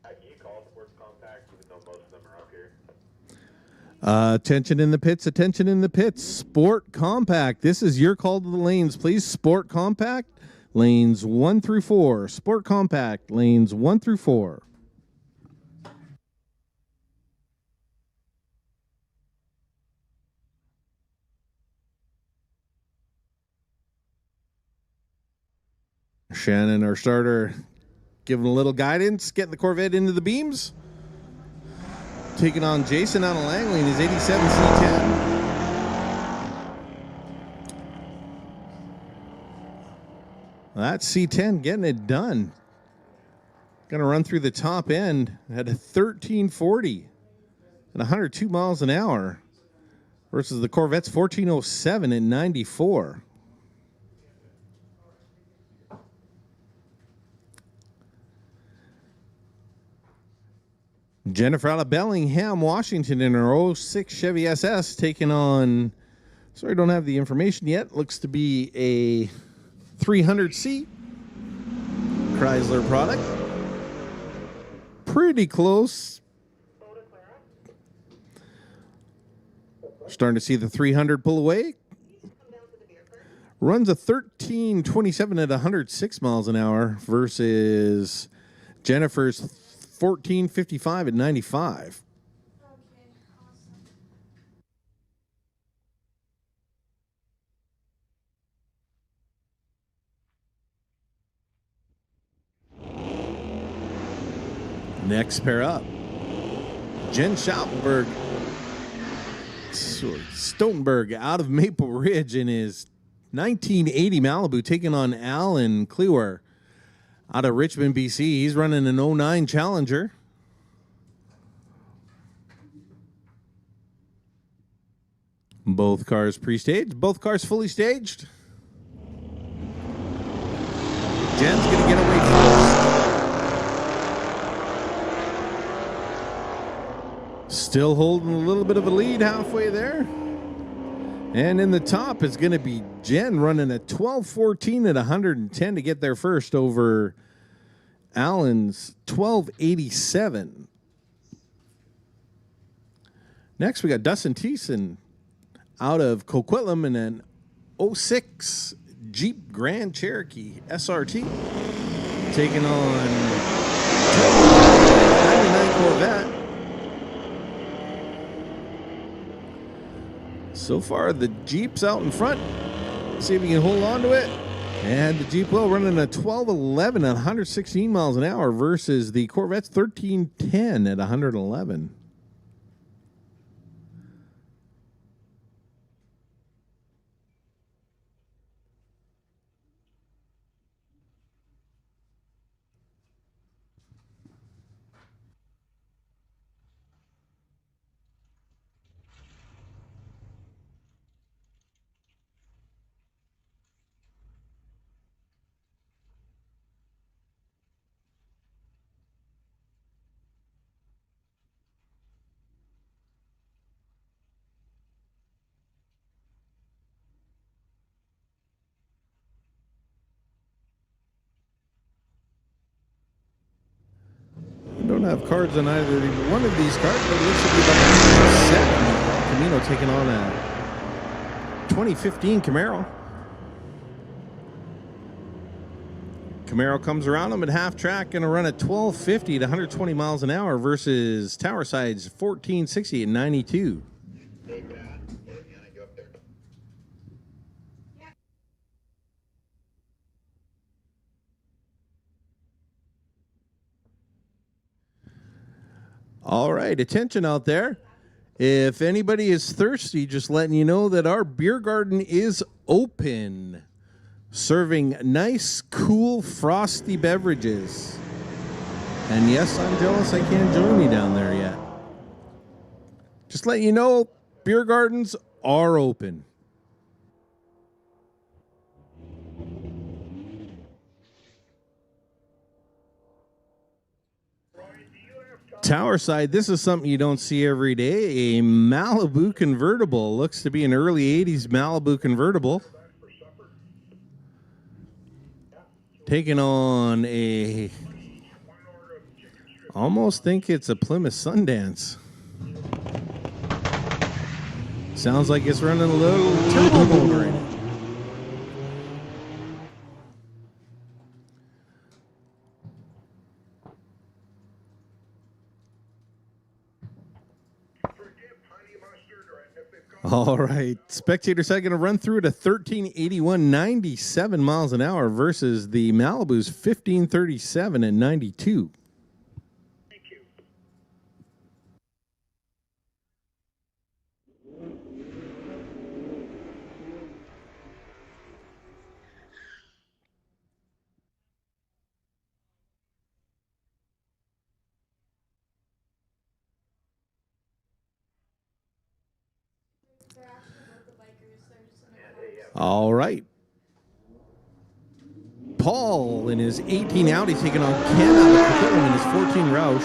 You call sports contact, even though most of them are up here. Attention in the pits, attention in the pits. Sport Compact. This is your call to the lanes, please. Sport Compact, lanes 1 through 4. Sport Compact, lanes 1 through 4. Shannon, our starter, giving a little guidance, getting the Corvette into the beams. Taking on Jason out of Langley in his 87 C10. That's C10 getting it done. Going to run through the top end at a 1340 and 102 miles an hour versus the Corvette's 1407 and 94. Jennifer out of Bellingham, Washington in her 06 Chevy SS taking on, sorry, I don't have the information yet. Looks to be a 300C Chrysler product. Pretty close. Starting to see the 300 pull away. Runs a 1327 at 106 miles an hour versus Jennifer's 14:55 at 95. Okay, awesome. Next pair up, Jen Stoutenberg out of Maple Ridge in his 1980 Malibu, taking on Alan Clewer out of Richmond, BC. He's running an 09 Challenger. Both cars pre-staged, both cars fully staged. Jen's going to get away first. Still holding a little bit of a lead halfway there. And in the top is going to be Jen running a 12:14 at 110 to get there first over Allen's 12:87. Next, we got Dustin Thiessen out of Coquitlam in an 06 Jeep Grand Cherokee SRT, taking on 99 Corvette. So far, the Jeep's out in front. See if he can hold on to it. And the Jeep will running a 12:11 at 116 miles an hour versus the Corvette's 13:10 at 111. Don't have cards on either one of these cards, but it looks to be about 7. Camino taking on a 2015 Camaro. Camaro comes around him at half track, going to run at 12:50 to 120 miles an hour versus Towerside's 14:60 at 92. All right, attention out there. If anybody is thirsty, just letting you know that our beer garden is open, serving nice, cool, frosty beverages. And yes, I'm jealous I can't join me down there yet. Just letting you know, beer gardens are open. Towerside, this is something you don't see every day. A Malibu convertible. Looks to be an early 80s Malibu convertible. Taking on a... almost think it's a Plymouth Sundance. Sounds like it's running a little turbo motor in it. All right, spectator side going to run through at a 1381, 97 miles an hour versus the Malibu's 1537 and 92. Thank you. They're actually both the bikers. They're just in a All right. Paul in his 18 Audi taking on Ken out of Coquitlam in his 14 Roush.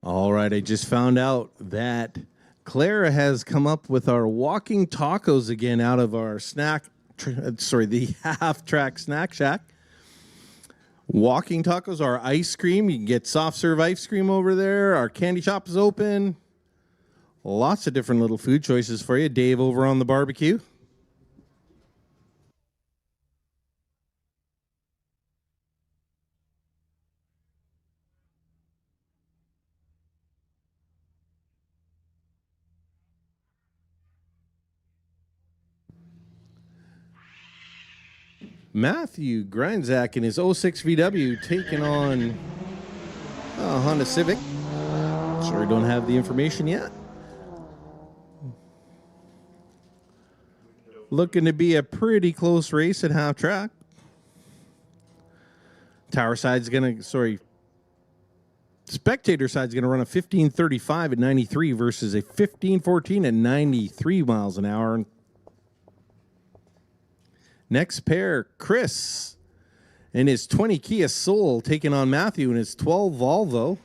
All right, I just found out that Clara has come up with our walking tacos again out of our the half-track snack shack. Walking tacos, our ice cream. You can get soft serve ice cream over there. Our candy shop is open. Lots of different little food choices for you. Dave over on the barbecue. Matthew Grindzack in his 06 VW taking on a Honda Civic. Sorry, don't have the information yet. Looking to be a pretty close race at half track. Spectator side's gonna run a 15:35 at 93 versus a 15:14 at 93 miles an hour. Next pair, Chris in his 20 Kia Soul taking on Matthew in his 12 Volvo.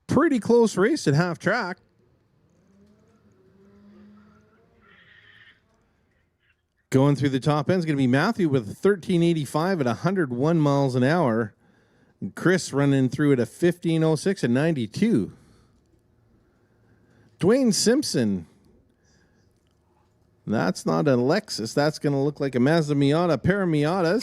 Pretty close race at half track. Going through the top end is going to be Matthew with a 1385 at 101 miles an hour. And Chris running through at a 1506 at 92. Dwayne Simpson. That's not a Lexus. That's going to look like a Mazda Miata, pair of Miatas.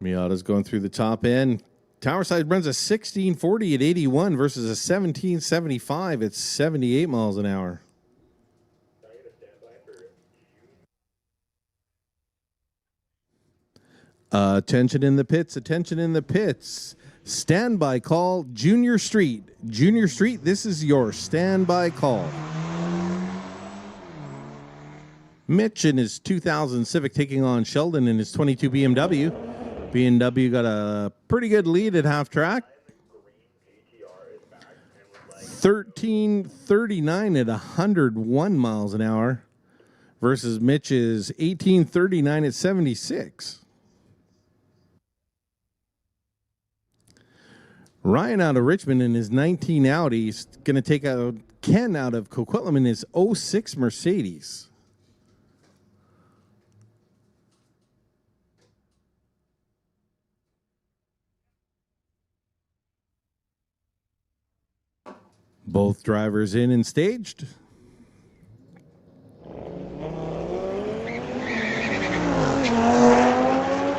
Miata's going through the top end. Towerside runs a 1640 at 81 versus a 1775 at 78 miles an hour. Attention in the pits, attention in the pits. Standby call, Junior Street. Junior Street, this is your standby call. Mitch in his 2000 Civic taking on Sheldon in his 22 BMW. BMW got a pretty good lead at half track. 1339 at 101 miles an hour versus Mitch's 1839 at 76. Ryan out of Richmond in his 19 Audi is going to take out Ken out of Coquitlam in his 06 Mercedes. Both drivers in and staged.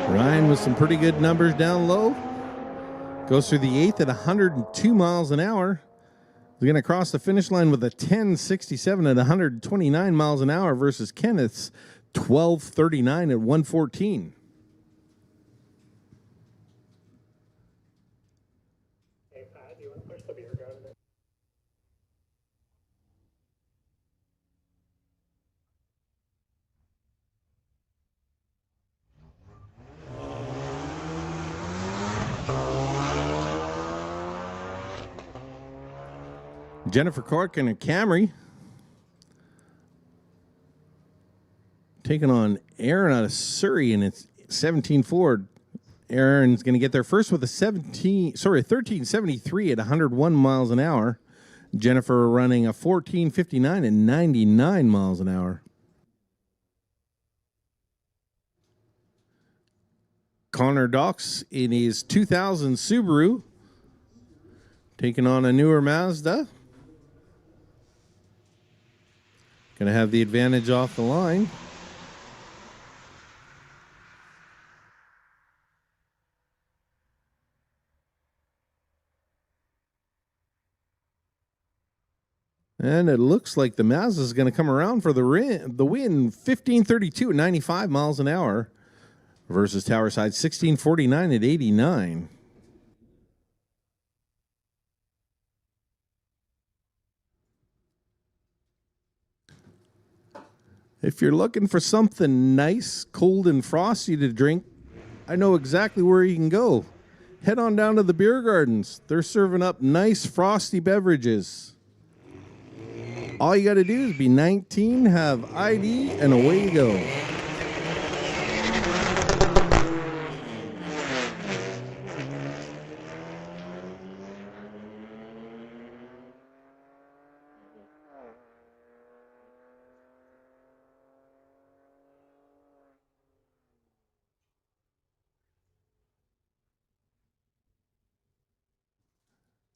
Ryan with some pretty good numbers down low. Goes through the 8th at 102 miles an hour. He's going to cross the finish line with a 1067 at 129 miles an hour versus Kenneth's 1239 at 114. Hey, Pat, do you want to push the beer garden? Jennifer Cork in a Camry. Taking on Aaron out of Surrey in its 17 Ford. Aaron's going to get there first with a 1373 at 101 miles an hour. Jennifer running a 1459 at 99 miles an hour. Connor Docks in his 2000 Subaru. Taking on a newer Mazda. Going to have the advantage off the line. And it looks like the Mazda is going to come around for the win. 1532 at 95 miles an hour versus Towerside 1649 at 89. If you're looking for something nice, cold, and frosty to drink, I know exactly where you can go. Head on down to the beer gardens. They're serving up nice, frosty beverages. All you got to do is be 19, have ID, and away you go.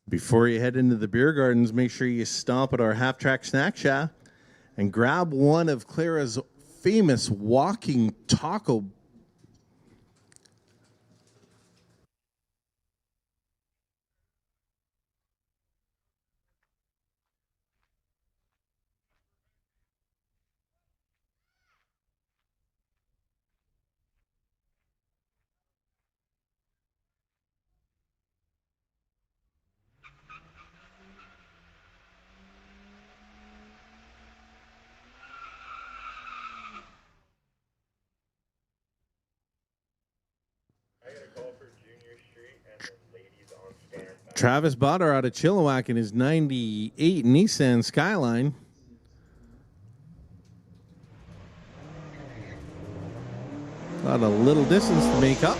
Before you head into the beer gardens, make sure you stop at our half-track snack shack and grab one of Clara's famous walking taco. I got a call for Junior Street and the ladies on standby. Travis Botter out of Chilliwack in his 98 Nissan Skyline. Got a little distance to make up.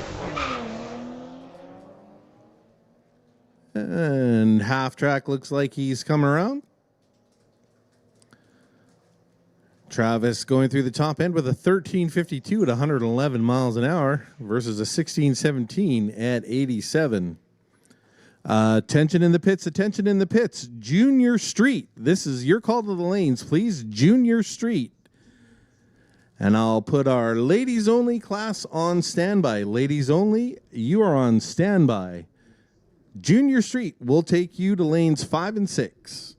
And half track looks like he's coming around. Travis going through the top end with a 1352 at 111 miles an hour versus a 1617 at 87. Attention in the pits, attention in the pits. Junior Street. This is your call to the lanes, please. Junior Street. And I'll put our ladies only class on standby. Ladies only, you are on standby. Junior Street will take you to lanes 5 and 6.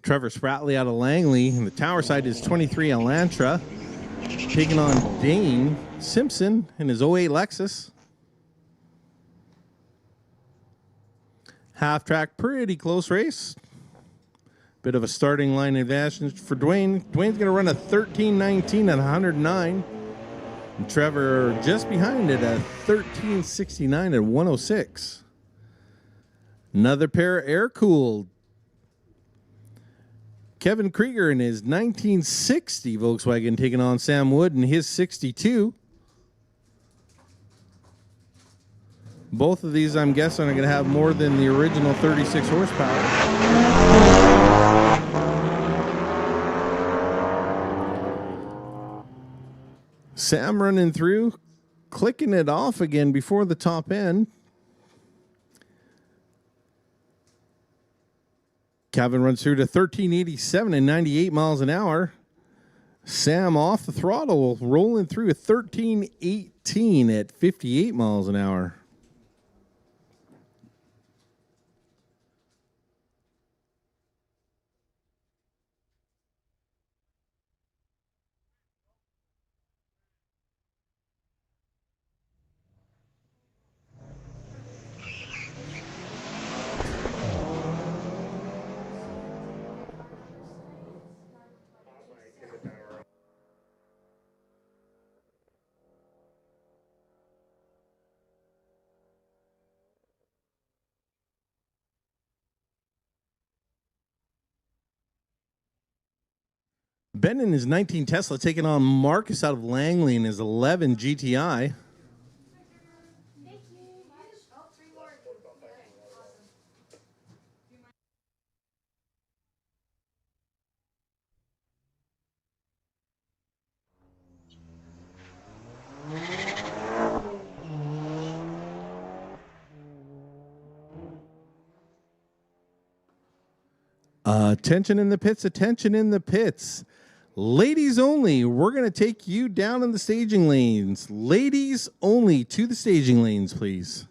Trevor Spratley out of Langley. And the tower side is 23 Elantra. Taking on Dane Simpson in his 08 Lexus. Half track, pretty close race. Bit of a starting line advantage for Dwayne. Dwayne's going to run a 13:19 at 109. And Trevor just behind it at 13:69 at 106. Another pair air-cooled. Kevin Krieger in his 1960 Volkswagen taking on Sam Wood in his 62. Both of these, I'm guessing, are going to have more than the original 36 horsepower. Sam running through, clicking it off again before the top end. Kevin runs through to 1387 and 98 miles an hour. Sam off the throttle, rolling through a 1318 at 58 miles an hour. Ben in his 19 Tesla taking on Marcus out of Langley in his 11 GTI. Thank you. Oh, 3 more. Okay, awesome. Attention in the pits, attention in the pits. Ladies only, we're going to take you down in the staging lanes. Ladies only to the staging lanes, please.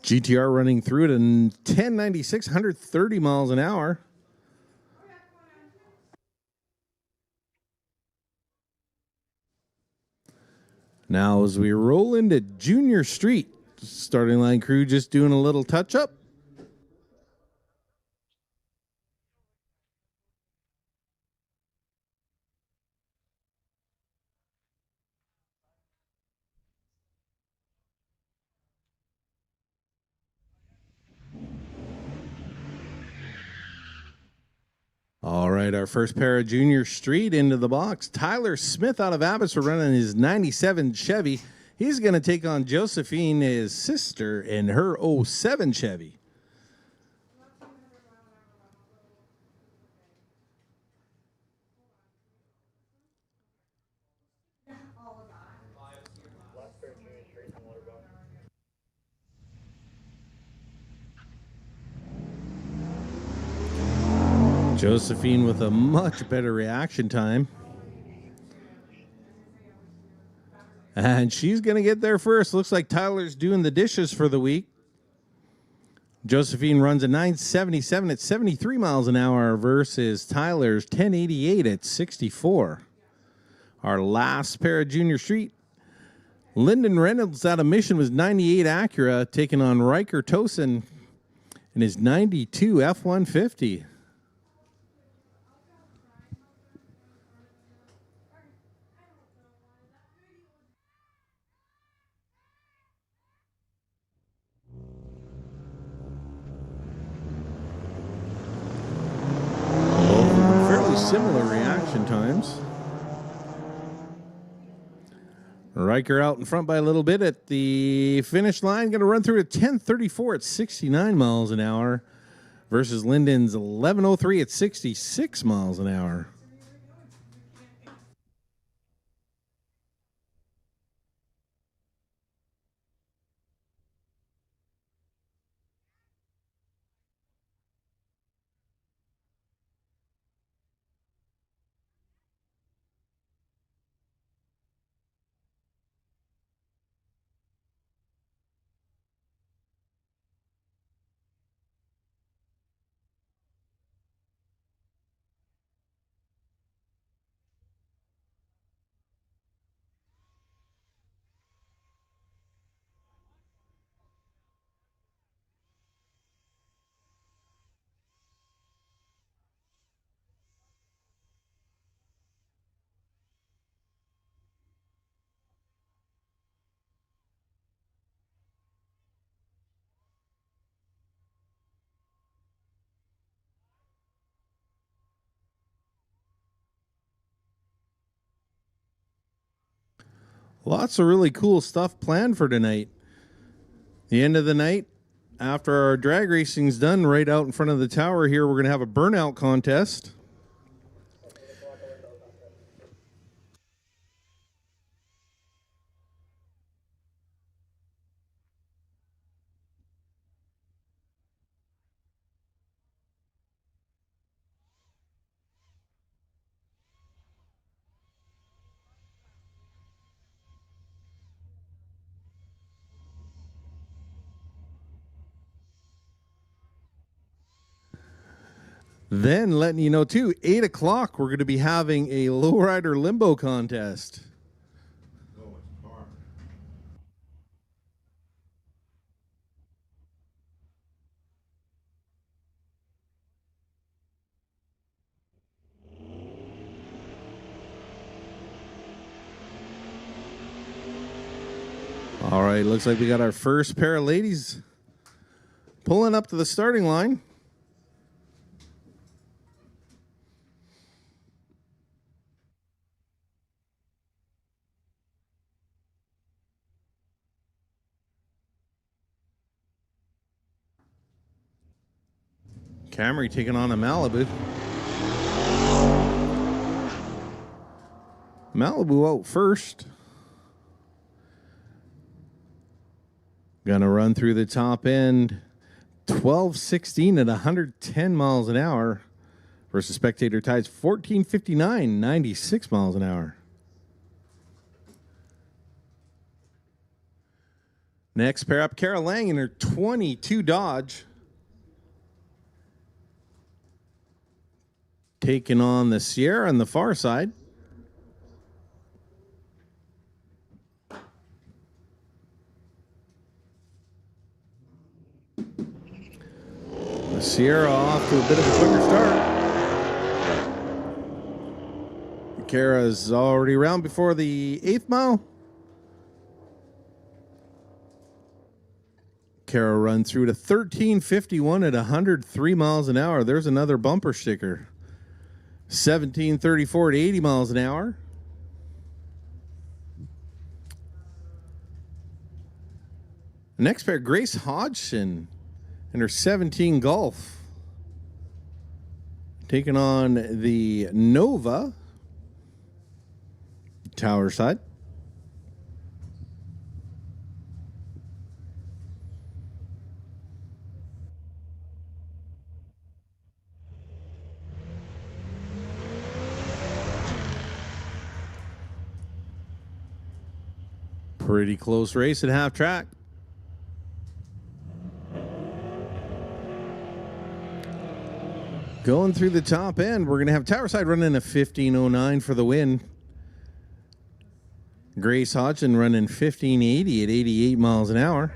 GTR running through it in 1096, 130 miles an hour. Now, as we roll into Junior Street, starting line crew just doing a little touch up. All right, our first pair of Junior Street into the box. Tyler Smith out of Abbotsford running his 97 Chevy. He's going to take on Josephine, his sister, in her 07 Chevy. Josephine with a much better reaction time. And she's going to get there first. Looks like Tyler's doing the dishes for the week. Josephine runs a 977 at 73 miles an hour versus Tyler's 1088 at 64. Our last pair of Junior Street. Lyndon Reynolds out of Mission was 98 Acura, taking on Riker Tosin in his 92 F-150. Similar reaction times. Riker out in front by a little bit at the finish line. Going to run through at 10:34 at 69 miles an hour versus Lyndon's 11:03 at 66 miles an hour. Lots of really cool stuff planned for tonight. The end of the night, after our drag racing's done, right out in front of the tower here, we're going to have a burnout contest. Then letting you know too, 8 o'clock, we're going to be having a lowrider limbo contest. All right, looks like we got our first pair of ladies pulling up to the starting line. Camry taking on a Malibu. Malibu out first. Gonna run through the top end. 12:16 at 110 miles an hour versus Spectator Tides 14:59, 96 miles an hour. Next pair up, Kara Lang in her 22 Dodge. Taking on the Sierra on the far side. The Sierra off to a bit of a quicker start. Kara's already around before the 8th mile. Kara run through to 13:51 at 103 miles an hour. There's another bumper sticker. 1734 at 80 miles an hour. Next pair, Grace Hodgson and her 17 Golf. Taking on the Nova. Tower side. Pretty close race at half track. Going through the top end, we're going to have Tower side running a 15:09 for the win. Grace Hodgson running 15:80 at 88 miles an hour.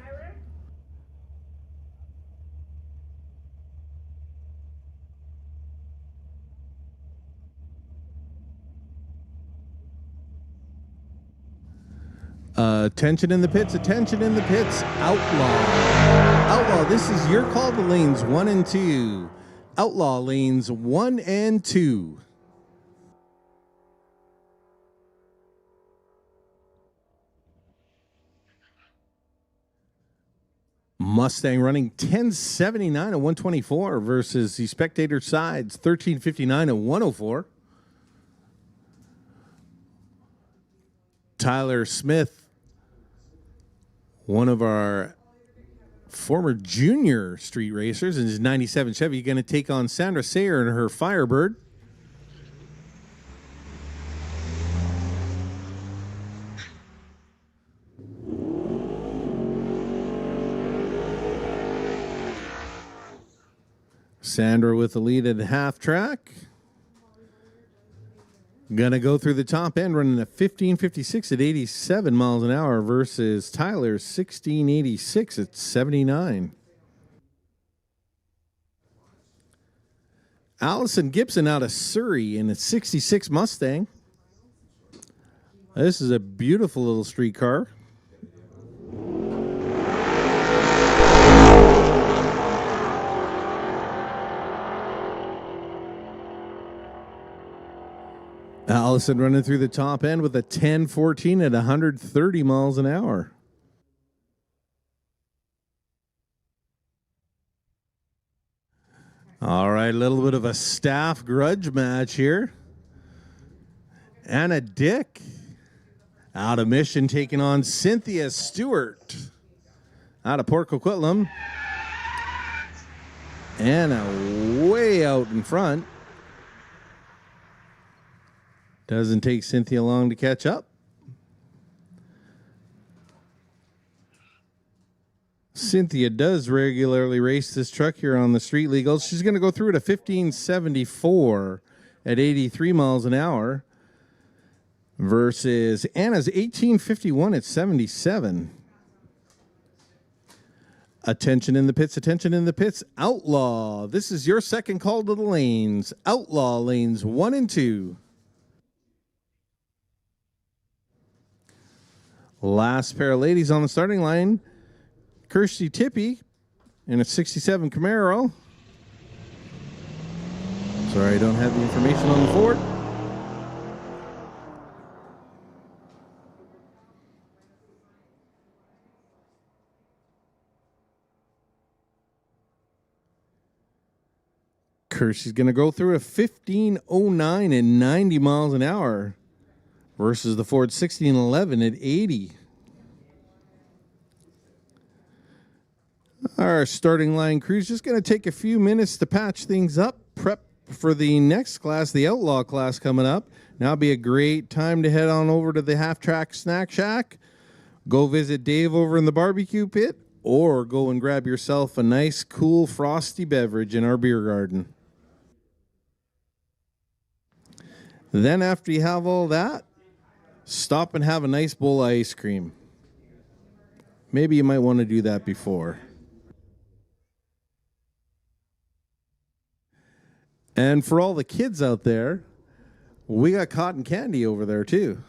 Attention in the pits, attention in the pits. Outlaw. Outlaw, this is your call to lanes 1 and 2. Outlaw lanes 1 and 2. Mustang running 1079 at 124 versus the Spectator sides 1359 at 104. Tyler Smith, one of our former junior street racers in his 97 Chevy, going to take on Sandra Sayer and her Firebird. Sandra with the lead at half track. Gonna go through the top end, running a 15:56 at 87 miles an hour versus Tyler's 16:86 at 79. Allison Gibson out of Surrey in a 66 Mustang. This is a beautiful little street car. Allison running through the top end with a 10:14 at 130 miles an hour. All right, a little bit of a staff grudge match here. Anna Dick out of Mission taking on Cynthia Stewart out of Port Coquitlam. Anna way out in front. Doesn't take Cynthia long to catch up. Cynthia does regularly race this truck here on the street legals. She's going to go through at a 15:74 at 83 miles an hour versus Anna's 18:51 at 77. Attention in the pits, attention in the pits. Outlaw, this is your second call to the lanes. Outlaw lanes 1 and 2. Last pair of ladies on the starting line. Kirsty Tippy in a 67 Camaro. Sorry, I don't have the information on the Ford. Kirsty's going to go through a 15:09 at 90 miles an hour versus the Ford 1611 at 80. Our starting line crew's just going to take a few minutes to patch things up, prep for the next class, the Outlaw class coming up. Now would be a great time to head on over to the half-track snack shack, go visit Dave over in the barbecue pit, or go and grab yourself a nice, cool, frosty beverage in our beer garden. Then after you have all that, stop and have a nice bowl of ice cream. Maybe you might want to do that before. And for all the kids out there, we got cotton candy over there too.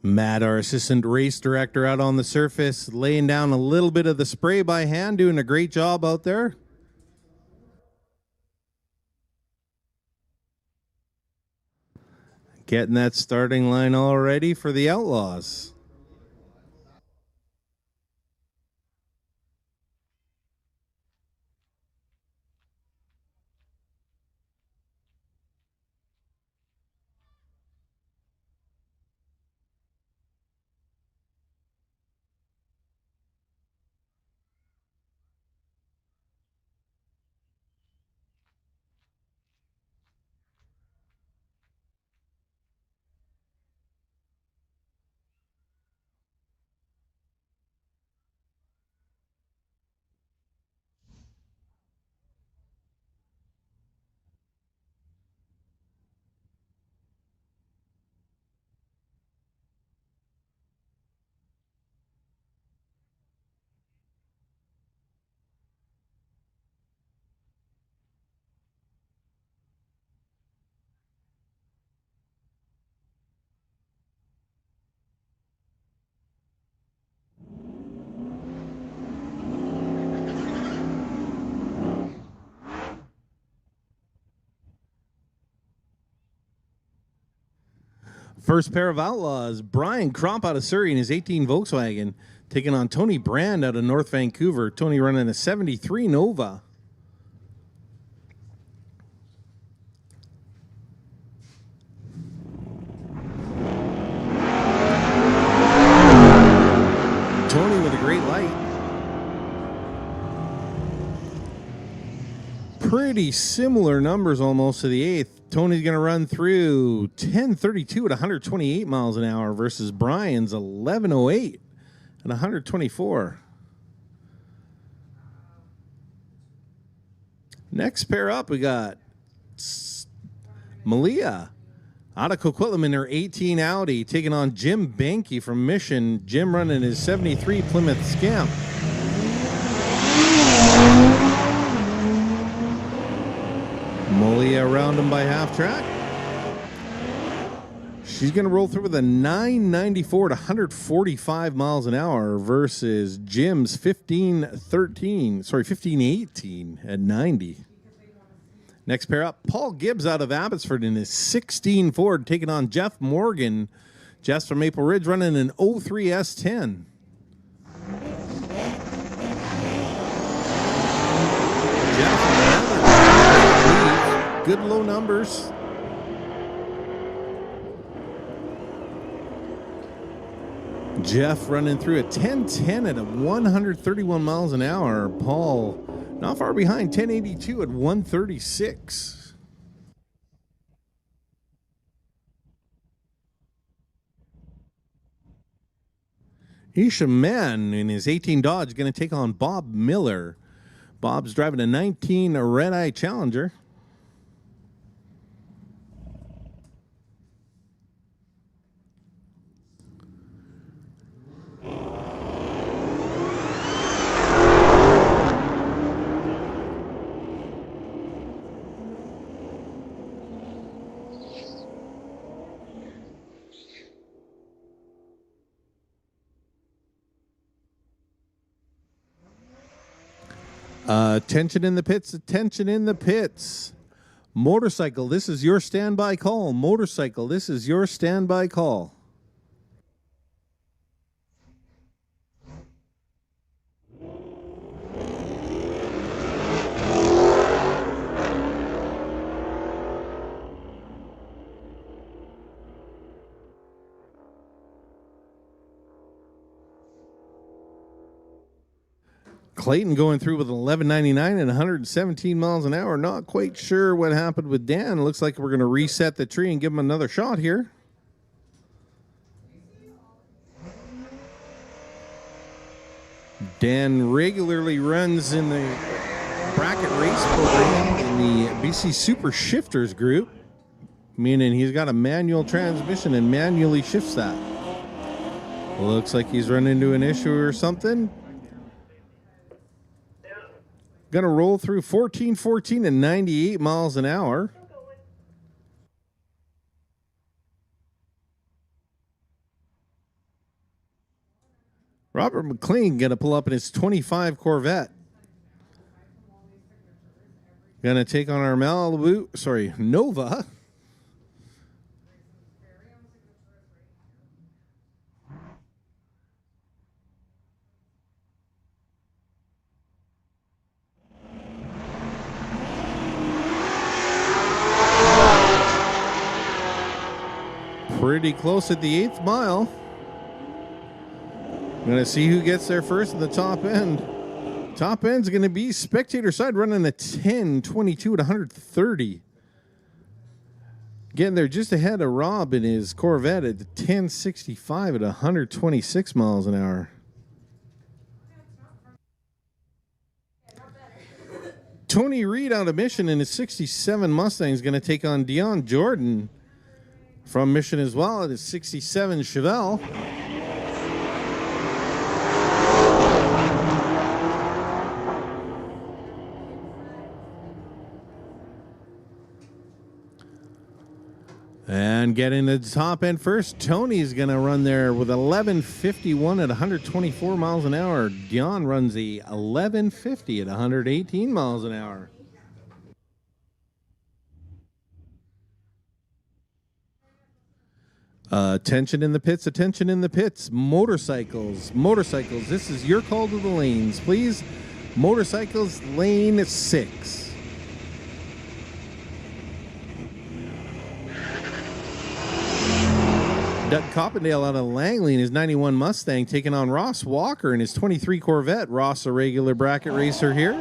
Matt, our assistant race director, out on the surface, laying down a little bit of the spray by hand, doing a great job out there. Getting that starting line all ready for the Outlaws. First pair of Outlaws, Brian Cromp out of Surrey in his 18 Volkswagen, taking on Tony Brand out of North Vancouver. Tony running a 73 Nova. Tony with a great light. Pretty similar numbers almost to the 8th. Tony's going to run through 10:32 at 128 miles an hour versus Brian's 11:08 at 124. Next pair up, we got Malia out of Coquitlam in her 18 Audi, taking on Jim Banky from Mission. Jim running his 73 Plymouth Scamp. Malia around him by half track. She's going to roll through with a 994 at 145 miles an hour versus Jim's 1518 at 90. Next pair up, Paul Gibbs out of Abbotsford in his 16 Ford, taking on Jeff Morgan. Jeff's from Maple Ridge running an 03 S10. Good low numbers. Jeff running through a 10:10 at 131 miles an hour. Paul not far behind, 10:82 at 136. Isha Mann in his 18 Dodge going to take on Bob Miller. Bob's driving a 19 Red Eye Challenger. Attention in the pits, attention in the pits. Motorcycle, this is your standby call. Motorcycle, this is your standby call. Clayton going through with an 1199 and 117 miles an hour. Not quite sure what happened with Dan. Looks like we're going to reset the tree and give him another shot here. Dan regularly runs in the bracket race program in the BC Super Shifters group, meaning he's got a manual transmission and manually shifts that. Looks like he's run into an issue or something. Going to roll through 14:14 and 98 miles an hour. Robert McLean going to pull up in his 25 Corvette. Going to take on our Nova. Pretty close at the 8th mile. I'm going to see who gets there first in the top end. Top end's going to be spectator side running a 10:22 at 130. Getting there just ahead of Rob in his Corvette at 10:65 at 126 miles an hour. Tony Reed out of Mission in his 67 Mustang is going to take on Dion Jordan from Mission as well at his 67 Chevelle. And getting the top end first, Tony's going to run there with 11:51 at 124 miles an hour. Dion runs the 11:50 at 118 miles an hour. Attention in the pits, attention in the pits. Motorcycles, this is your call to the lanes, please. Motorcycles, lane 6. Doug Coppendale out of Langley in his 91 Mustang taking on Ross Walker in his 23 Corvette. Ross, a regular bracket racer here.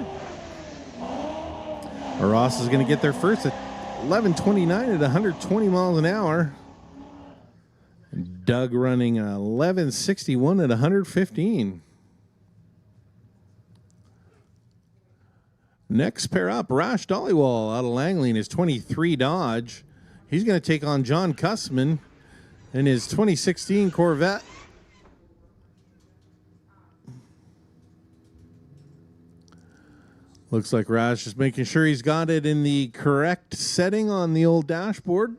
Ross is going to get there first at 11:29 at 120 miles an hour. Doug running 11:61 at 115. Next pair up, Rash Dollywall out of Langley in his 23 Dodge. He's going to take on John Cussman in his 2016 Corvette. Looks like Rash is making sure he's got it in the correct setting on the old dashboard.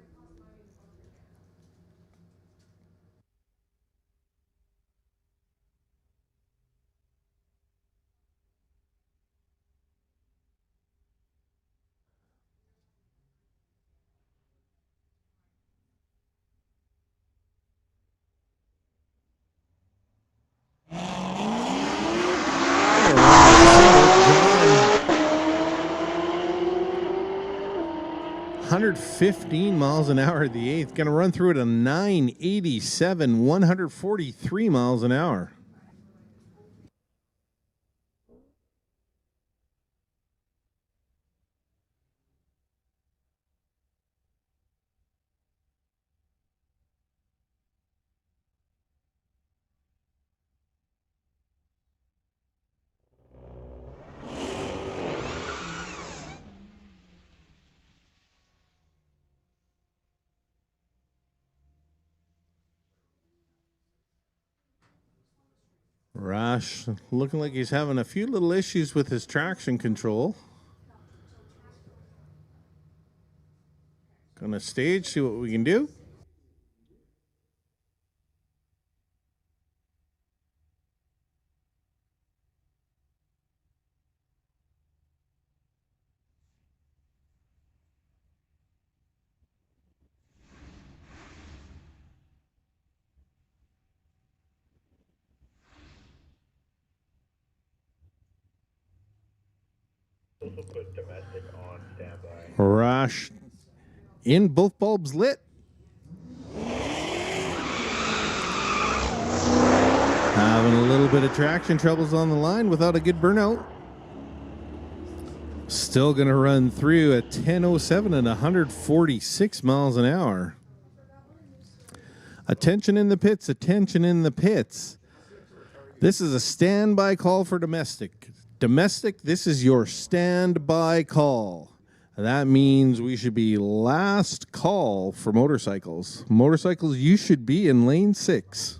$115 miles an hour at the 8th. Going to run through at a 9:87, 143 miles an hour. Rash looking like he's having a few little issues with his traction control. Gonna stage, see what we can do. Also put domestic on standby. Rash in, both bulbs lit. Having a little bit of traction troubles on the line without a good burnout. Still going to run through at 10:07 and 146 miles an hour. Attention in the pits, attention in the pits. This is a standby call for domestic. Domestic, this is your standby call. That means we should be last call for motorcycles. Motorcycles, you should be in lane 6.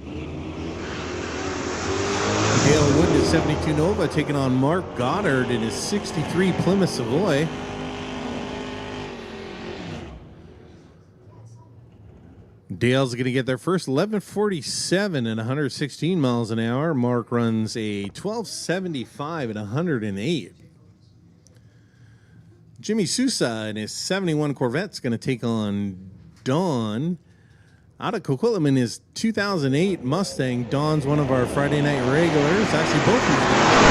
Dale Wood is 72 Nova taking on Mark Goddard in his 63 Plymouth Savoy. Dale's going to get their first 11:47 at 116 miles an hour. Mark runs a 12:75 at 108. Jimmy Sousa in his 71 Corvette's going to take on Don. Out of Coquitlam in his 2008 Mustang. Don's one of our Friday night regulars. Actually, both of these guys.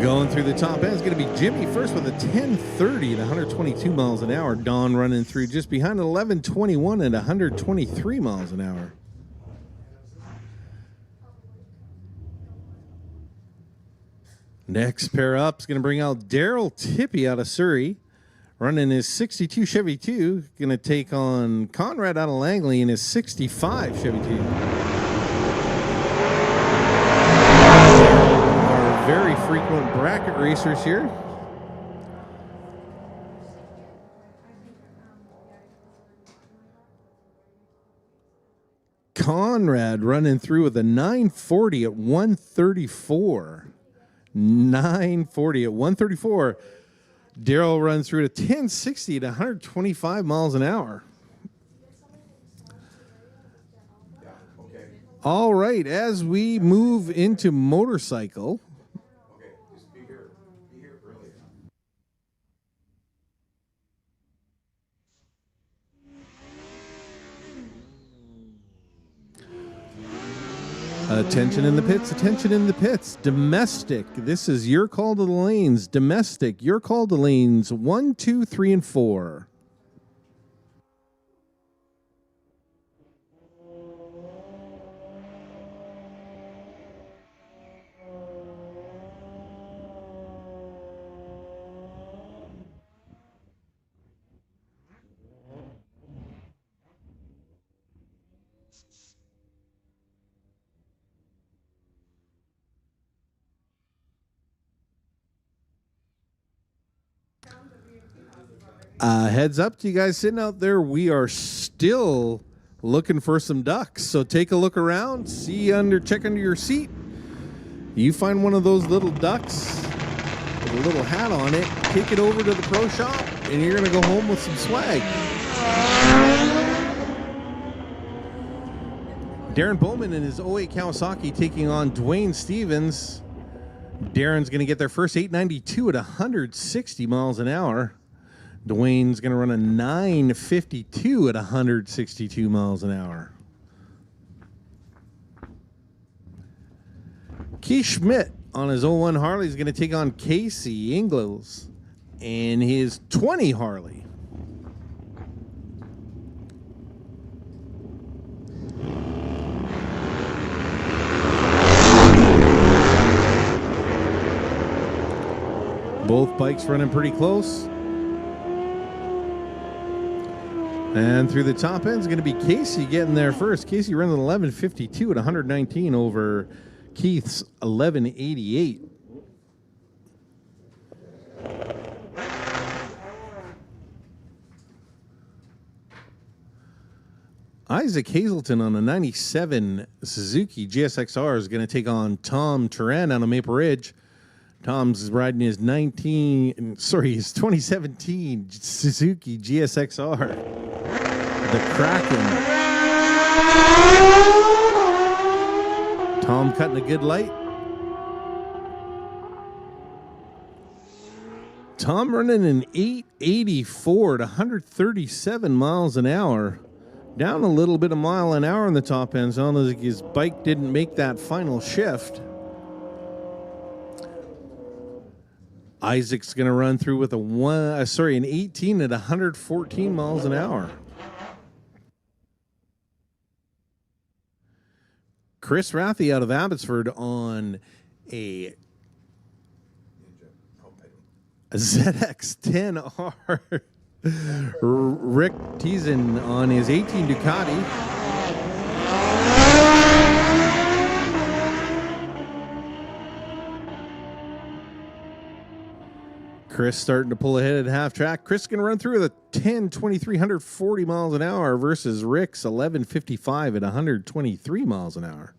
Going through the top end is going to be Jimmy first with a 10:30 at 122 miles an hour. Don running through just behind 11:21 at 123 miles an hour. Next pair up is going to bring out Daryl Tippy out of Surrey. Running his 62 Chevy 2. Going to take on Conrad out of Langley in his 65 Chevy 2. Our very frequent bracket racers here. Conrad running through with a 940 at 134. 940 at 134. Daryl runs through at 1060 at 125 miles an hour. All right, as we move into motorcycle. Okay, just be here early. Attention in the pits, attention in the pits. Domestic, this is your call to the lanes. Domestic, your call to lanes 1, 2, 3, and 4. Heads up to you guys sitting out there, we are still looking for some ducks. So take a look around, check under your seat. You find one of those little ducks with a little hat on it, take it over to the pro shop, and you're going to go home with some swag. Darren Bowman in his 08 Kawasaki taking on Dwayne Stevens. Darren's going to get their first 892 at 160 miles an hour. Dwayne's going to run a 952 at 162 miles an hour. Keith Schmidt on his 01 Harley is going to take on Casey Ingles in his 20 Harley. Both bikes running pretty close. And through the top end is going to be Casey getting there first. Casey running an 1152 at 119 over Keith's 1188. Isaac Hazelton on a 97 Suzuki GSXR is going to take on Tom Turan out of Maple Ridge. Tom's riding his 2017 Suzuki GSXR. The Kraken. Tom cutting a good light. Tom running an 884 at 137 miles an hour. Down a little bit a mile an hour on the top end. Sounds like his bike didn't make that final shift. Isaac's going to run through with an 18 at 114 miles an hour. Chris Rathie out of Abbotsford on a ZX10R. Rick Teason on his 18 Ducati. Chris starting to pull ahead at half track. Chris can run through with a 10-2340 miles an hour versus Rick's 1155 at 123 miles an hour.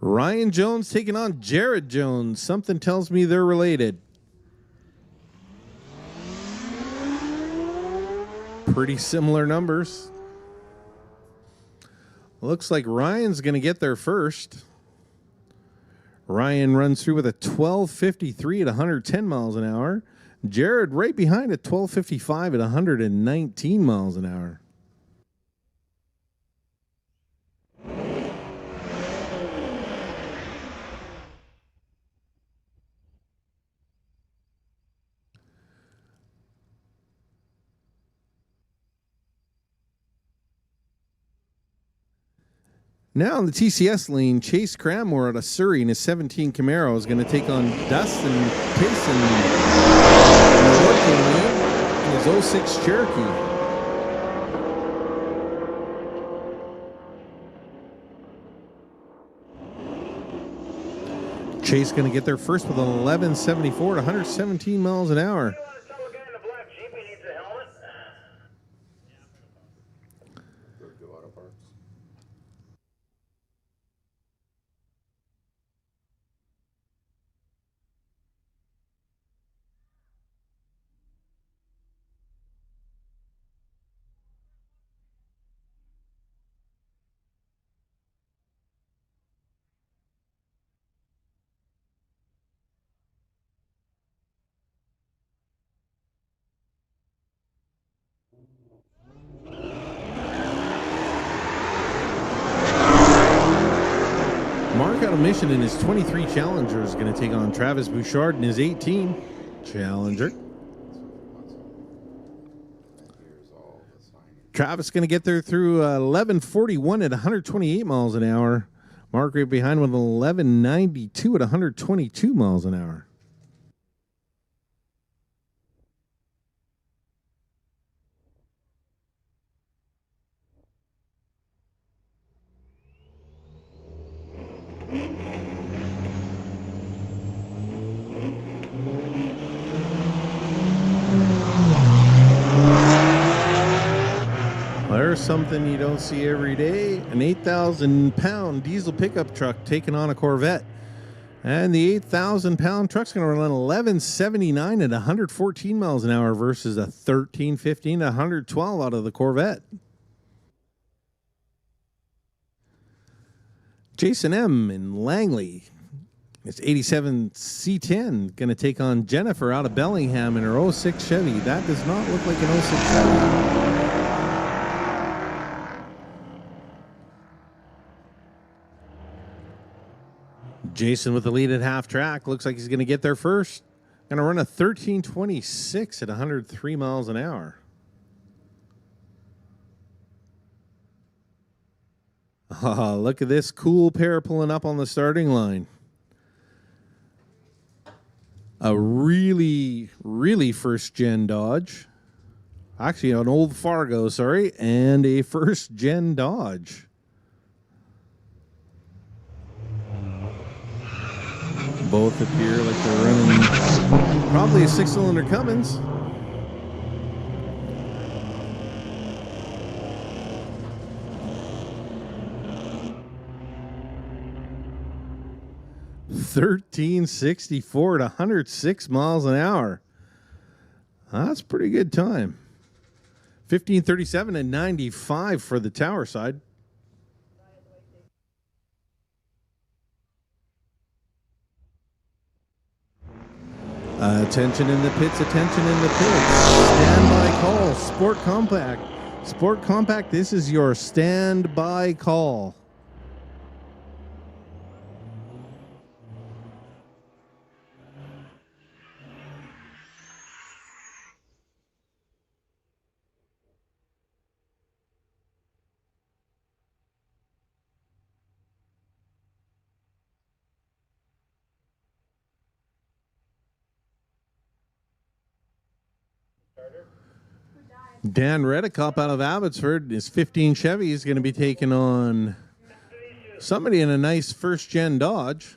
Ryan Jones taking on Jared Jones. Something tells me they're related. Pretty similar numbers. Looks like Ryan's going to get there first. Ryan runs through with a 12:53 at 110 miles an hour. Jared right behind at 12:55 at 119 miles an hour. Now in the TCS lane, Chase Cranmore out of Surrey in his 17 Camaro is going to take on Dustin Payson in the working lane in his 06 Cherokee. Chase going to get there first with an 11:74 at 117 miles an hour. Mark out of Mission in his 23 Challenger is going to take on Travis Bouchard in his 18 Challenger. Travis going to get there through 11:41 at 128 miles an hour. Mark right behind with 11:92 at 122 miles an hour. There's something you don't see every day. An 8,000-pound diesel pickup truck taking on a Corvette. And the 8,000-pound truck's going to run 11:79 at 114 miles an hour versus a 13:15 at 112 out of the Corvette. Jason M. in Langley. It's 87 C10 going to take on Jennifer out of Bellingham in her 06 Chevy. That does not look like an 06 Chevy. Jason with the lead at half track. Looks like he's going to get there first. Going to run a 13:26 at 103 miles an hour. Oh, look at this cool pair pulling up on the starting line. A really, really first-gen Dodge. Actually, an old Fargo, sorry, and a first-gen Dodge. Both appear like they're running probably a 6-cylinder Cummins. $13.64 at 106 miles an hour. That's a pretty good time. 15:37 and 95 for the tower side. Attention in the pits, attention in the pits. Standby call, Sport Compact. Sport Compact, this is your standby call. Dan Redicop out of Abbotsford, his 15 Chevy is going to be taking on somebody in a nice first-gen Dodge.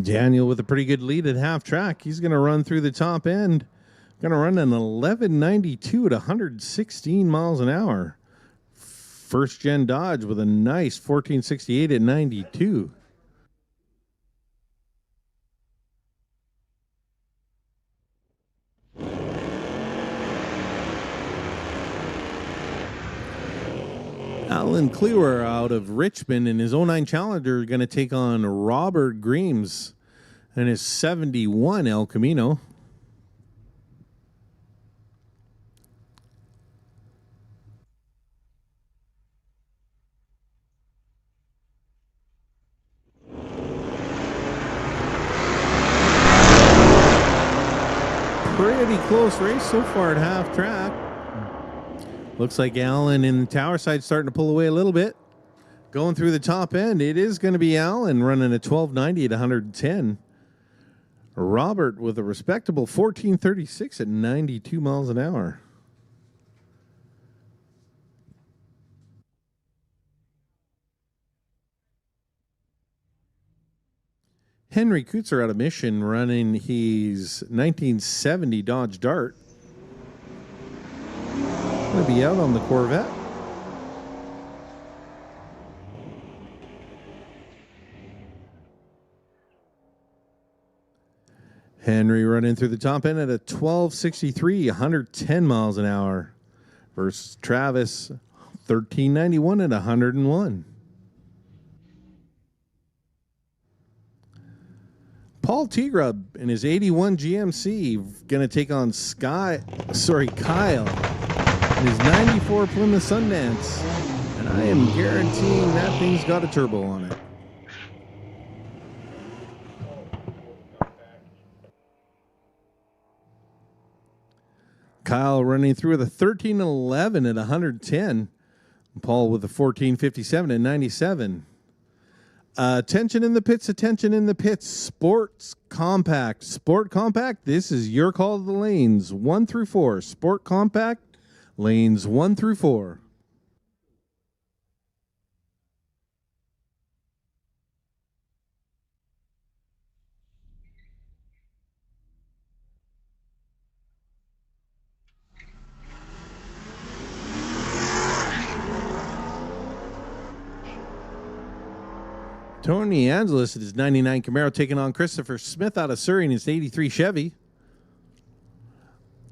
Daniel with a pretty good lead at half track. He's going to run through the top end. Going to run an 1192 at 116 miles an hour. First gen Dodge with a nice 1468 at 92. Alan Clewer out of Richmond in his 09 Challenger going to take on Robert Greames and his 71 El Camino. Pretty close race so far at half track. Looks like Allen in the tower side starting to pull away a little bit. Going through the top end, it is going to be Allen running a 1290 at 110. Robert with a respectable 1436 at 92 miles an hour. Henry Kutzer out of Mission running his 1970 Dodge Dart. Going to be out on the Corvette. Henry running through the top end at a 1263, 110 miles an hour. Versus Travis, 1391 at 101. Paul Teagrub in his 81 GMC going to take on Kyle in his 94 Plymouth Sundance. And I am guaranteeing that thing's got a turbo on it. Kyle running through with a 1311 at 110. Paul with a 1457 at 97. Attention in the pits, attention in the pits. Sport Compact. This is your call to the lanes 1 through 4. Sport Compact, lanes 1 through 4. Tony Angelis at his 99 Camaro taking on Christopher Smith out of Surrey in his 83 Chevy.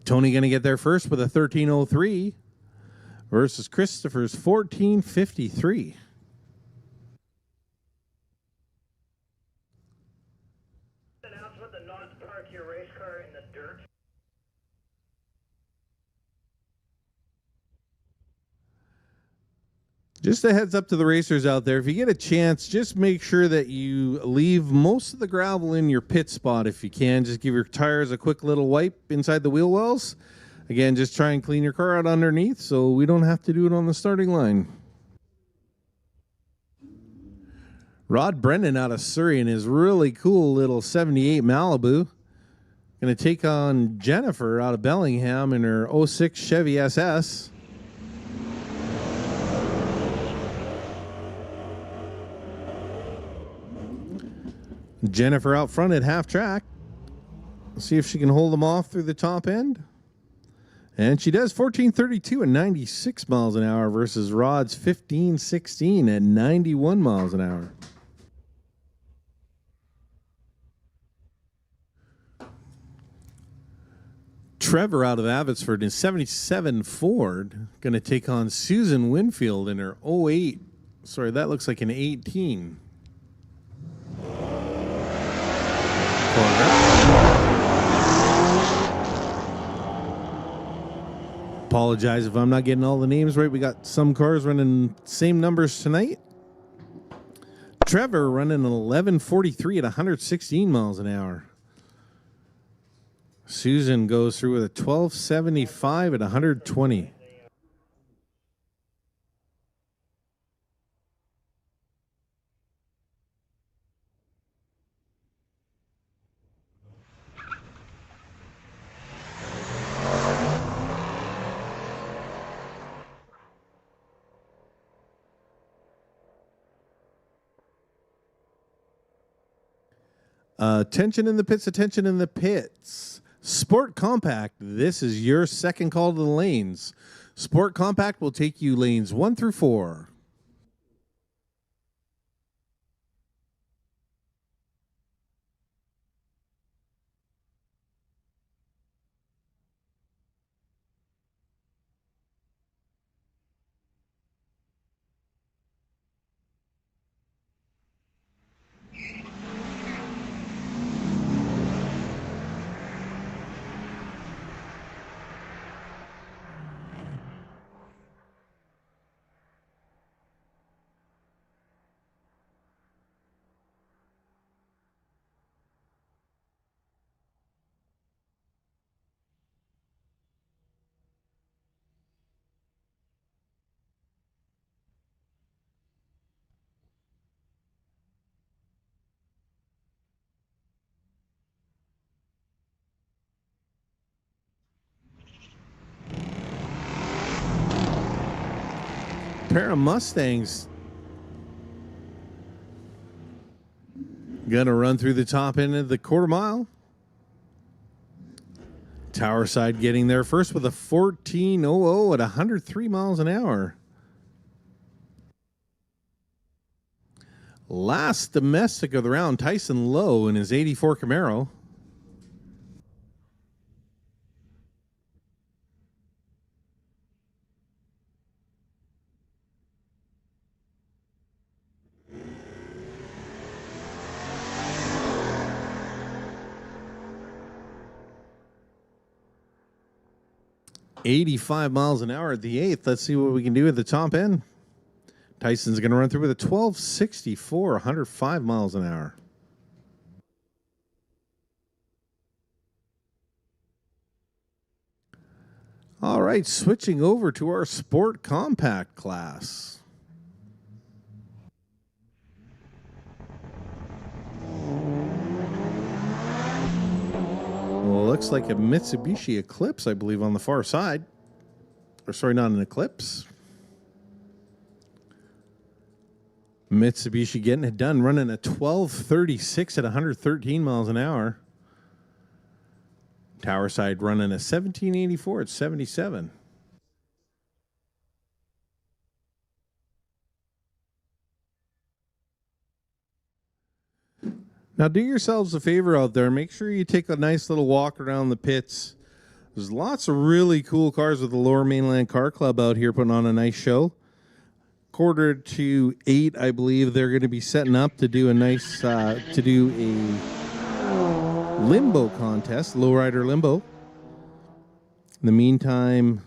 Tony going to get there first with a 1303 versus Christopher's 1453. Announcement that not to park your race car in the dirt. Just a heads up to the racers out there. If you get a chance, just make sure that you leave most of the gravel in your pit spot if you can. Just give your tires a quick little wipe inside the wheel wells. Again, just try and clean your car out underneath so we don't have to do it on the starting line. Rod Brennan out of Surrey in his really cool little 78 Malibu. Going to take on Jennifer out of Bellingham in her 06 Chevy SS. Jennifer out front at half track. See if she can hold them off through the top end. And she does. 1432 at 96 miles an hour versus Rod's 1516 at 91 miles an hour. Trevor out of Abbotsford in 77 Ford going to take on Susan Winfield in her 08. Sorry, that looks like an 18. Apologize if I'm not getting all the names right. We got some cars running same numbers tonight. Trevor running an 1143 at 116 miles an hour. Susan goes through with a 1275 at 120. Attention in the pits, attention in the pits. Sport Compact, this is your second call to the lanes. Sport Compact will take you lanes 1 through 4. Pair of Mustangs gonna run through the top end of the quarter mile. Tower Side getting there first with a 14.00 at 103 miles an hour. Last domestic of the round, Tyson Lowe in his 84 Camaro. .85 miles an hour at the 8th. Let's see what we can do at the top end. Tyson's going to run through with a 12.64, 105 miles an hour. All right, switching over to our Sport Compact class. Well, it looks like a Mitsubishi Eclipse, I believe, on the far side. Or sorry, not an Eclipse. Mitsubishi getting it done, running a 12.36 at 113 miles an hour. Tower Side running a 17.84 at 77. Now, do yourselves a favor out there. Make sure you take a nice little walk around the pits. There's lots of really cool cars with the Lower Mainland Car Club out here putting on a nice show. 7:45, I believe they're going to be setting up to do a nice, to do a Limbo contest, Lowrider Limbo. In the meantime,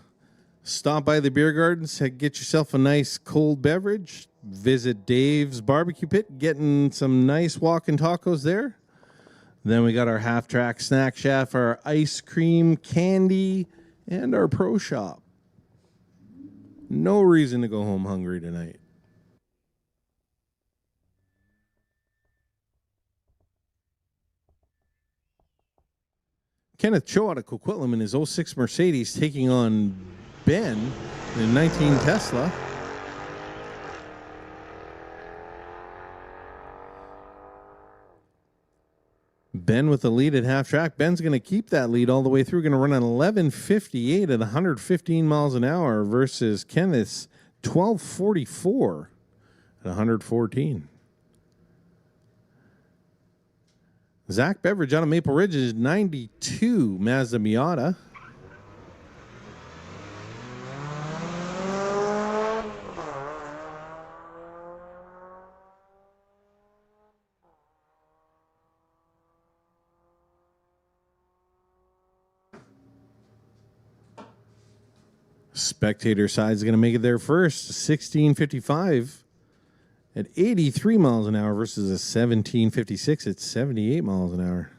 stop by the beer gardens, get yourself a nice cold beverage. Visit Dave's Barbecue Pit, getting some nice walking tacos there. Then we got our half-track snack chef, our ice cream, candy, and our pro shop. No reason to go home hungry tonight. Kenneth Cho out of Coquitlam in his 06 Mercedes taking on Ben in a 19 Tesla. Ben with the lead at half track. Ben's going to keep that lead all the way through. Going to run an 11.58 at 115 miles an hour versus Kenneth's 12.44 at 114. Zach Beveridge out of Maple Ridge is 92 Mazda Miata. Spectator side is going to make it there first. 16.55 at 83 miles an hour versus a 17.56 at 78 miles an hour.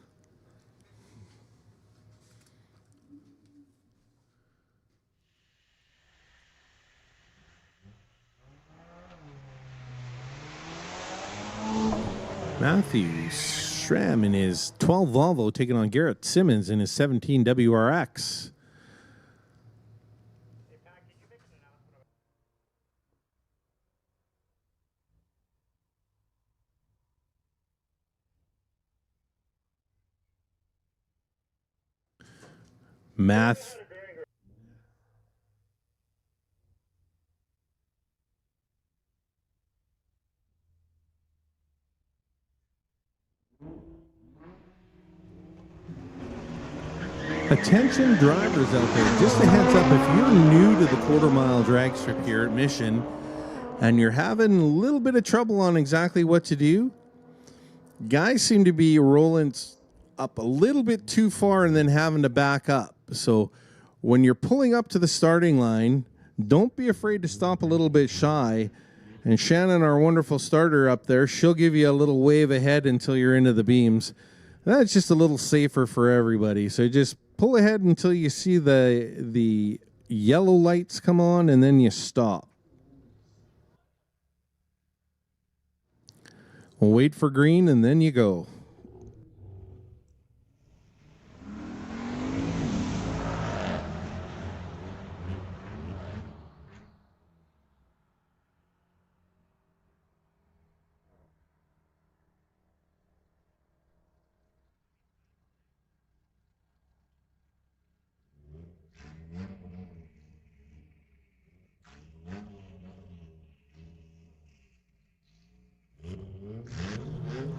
Matthew Schramm in his 12 Volvo taking on Garrett Simmons in his 17 WRX. Math. Attention drivers out there, just a heads up, if you're new to the quarter-mile drag strip here at Mission and you're having a little bit of trouble on exactly what to do, guys seem to be rolling up a little bit too far and then having to back up. So when you're pulling up to the starting line, don't be afraid to stop a little bit shy. And Shannon, our wonderful starter up there, she'll give you a little wave ahead until you're into the beams. That's just a little safer for everybody. So just pull ahead until you see the yellow lights come on, and then you stop. We'll wait for green, and then you go.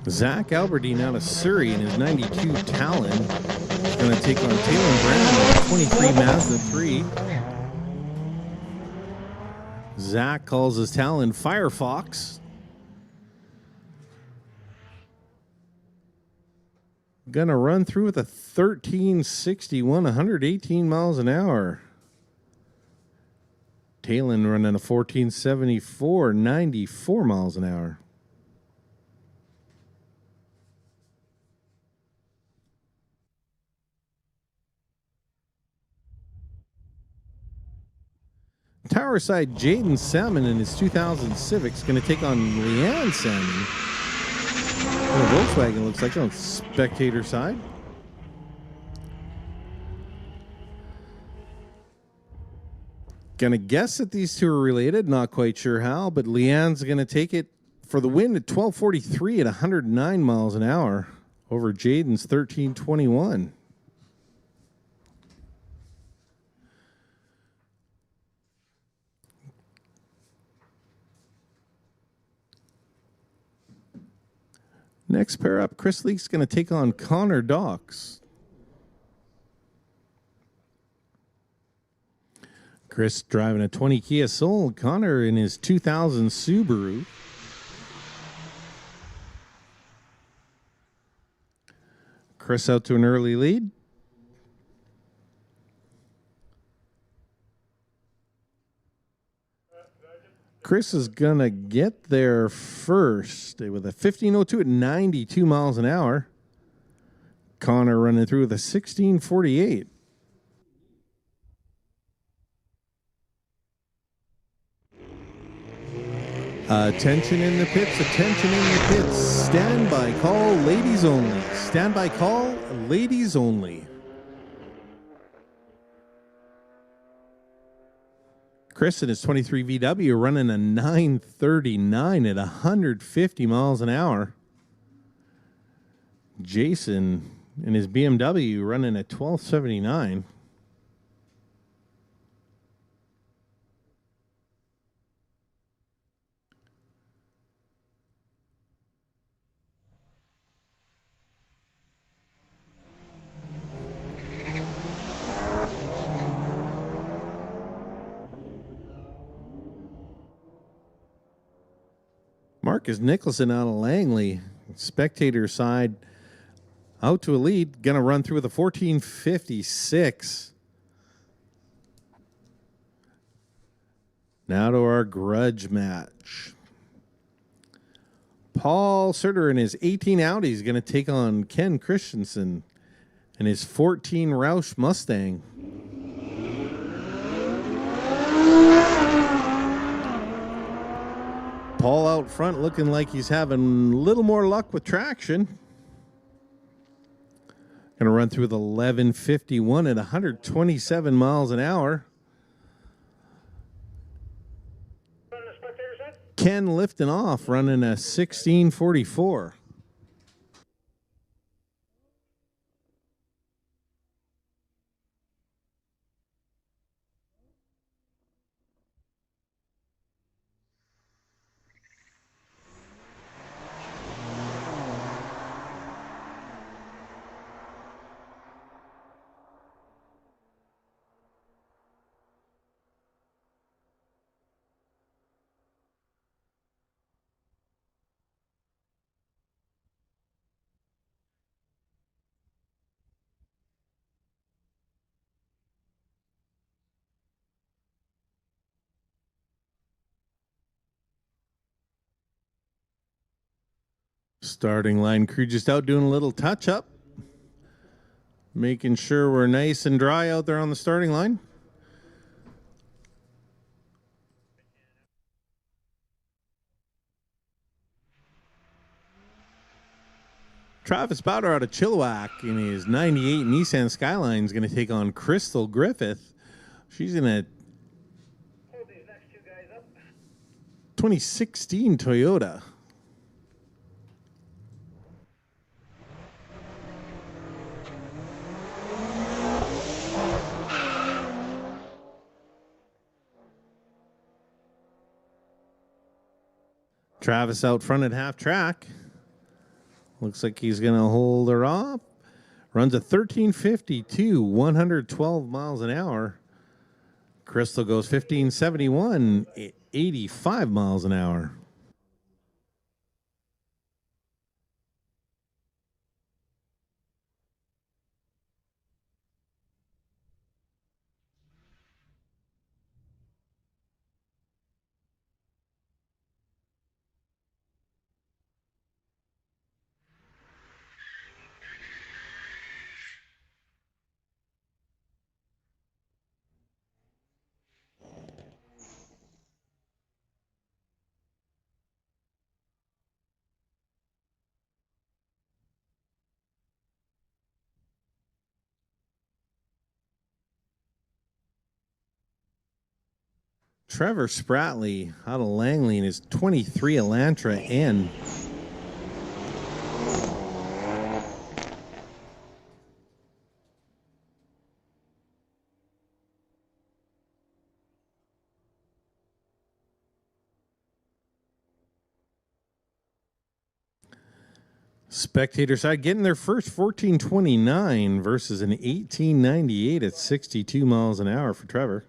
Zach Albertine out of Surrey in his 92 Talon is going to take on Taylor Brown in 23 Mazda 3. Zach calls his Talon Firefox. Going to run through with a 1361, 118 miles an hour. Talon running a 1474, 94 miles an hour. Towerside Jaden Salmon in his 2000 Civic's going to take on Leanne Salmon. And a Volkswagen looks like on spectator side. Gonna guess that these two are related, not quite sure how, but Leanne's gonna take it for the win at 12:43 at 109 miles an hour over Jaden's 13:21. Next pair up, Chris Leake's going to take on Connor Docks. Chris driving a 20 Kia Soul. Connor in his 2000 Subaru. Chris out to an early lead. Chris is going to get there first with a 15:02 at 92 miles an hour. Connor running through with a 16:48. Attention in the pits, attention in the pits. Standby call, ladies only. Standby call, ladies only. Chris in his 23 VW running a 939 at 150 miles an hour. Jason in his BMW running at 1279. Marcus Nicholson out of Langley, spectator side, out to a lead, going to run through with a 14:56. Now to our grudge match. Paul Surter in his 18 Audi is going to take on Ken Christensen in his 14 Roush Mustang. Paul out front looking like he's having a little more luck with traction. Going to run through with 11:51 at 127 miles an hour. Ken lifting off, running a 16:44. Starting line crew just out doing a little touch up, making sure we're nice and dry out there on the starting line. Travis Bowder out of Chilliwack in his 98 Nissan Skyline is going to take on Crystal Griffith. She's in a 2016 Toyota. Travis out front at half track. Looks like he's going to hold her off. Runs a 1352, 112 miles an hour. Crystal goes 1571, 85 miles an hour. Trevor Spratley out of Langley in his 23 Elantra N. Spectator side getting their first 1429 versus an 1898 at 62 miles an hour for Trevor.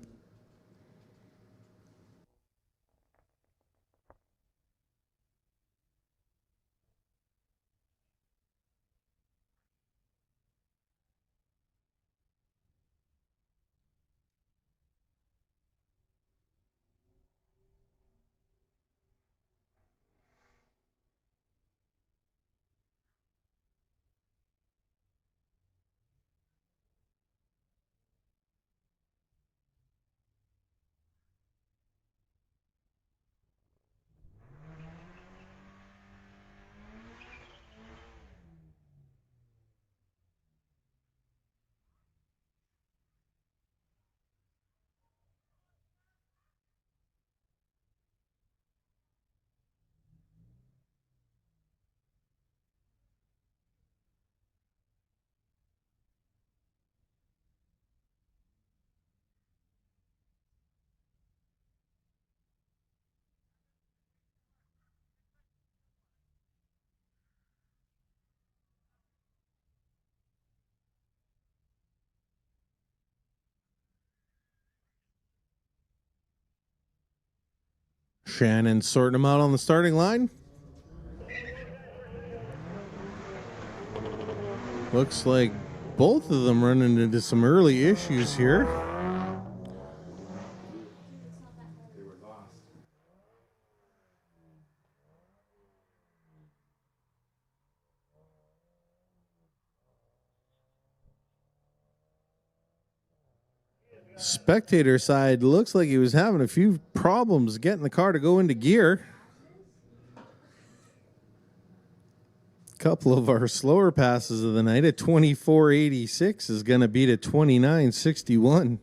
Shannon sorting them out on the starting line. Looks like both of them running into some early issues here. Spectator side looks like he was having a few problems getting the car to go into gear. Couple of our slower passes of the night at 24.86 is going to beat a 29.61.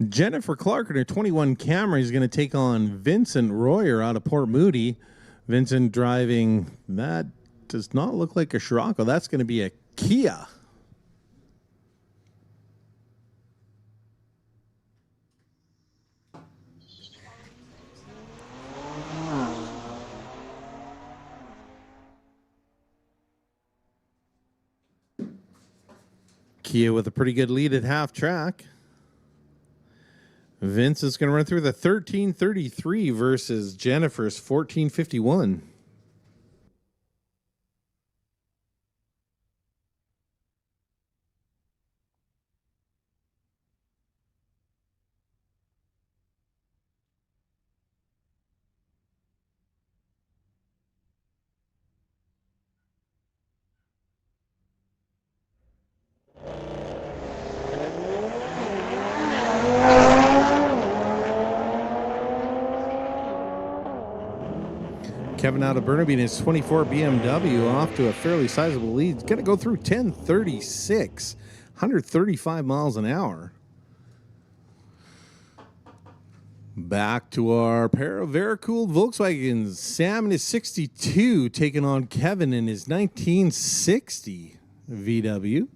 Jennifer Clark in her 21 Camry is going to take on Vincent Royer out of Port Moody. Vincent driving, that does not look like a Scirocco. That's going to be a Kia. Kia with a pretty good lead at half track. Vince is going to run through the 13:33 versus Jennifer's 14:51. Kevin out of Burnaby in his 24 BMW off to a fairly sizable lead. He's going to go through 10:36, 135 miles an hour. Back to our pair of very cool Volkswagens. Sam in his 62 taking on Kevin in his 1960 VW.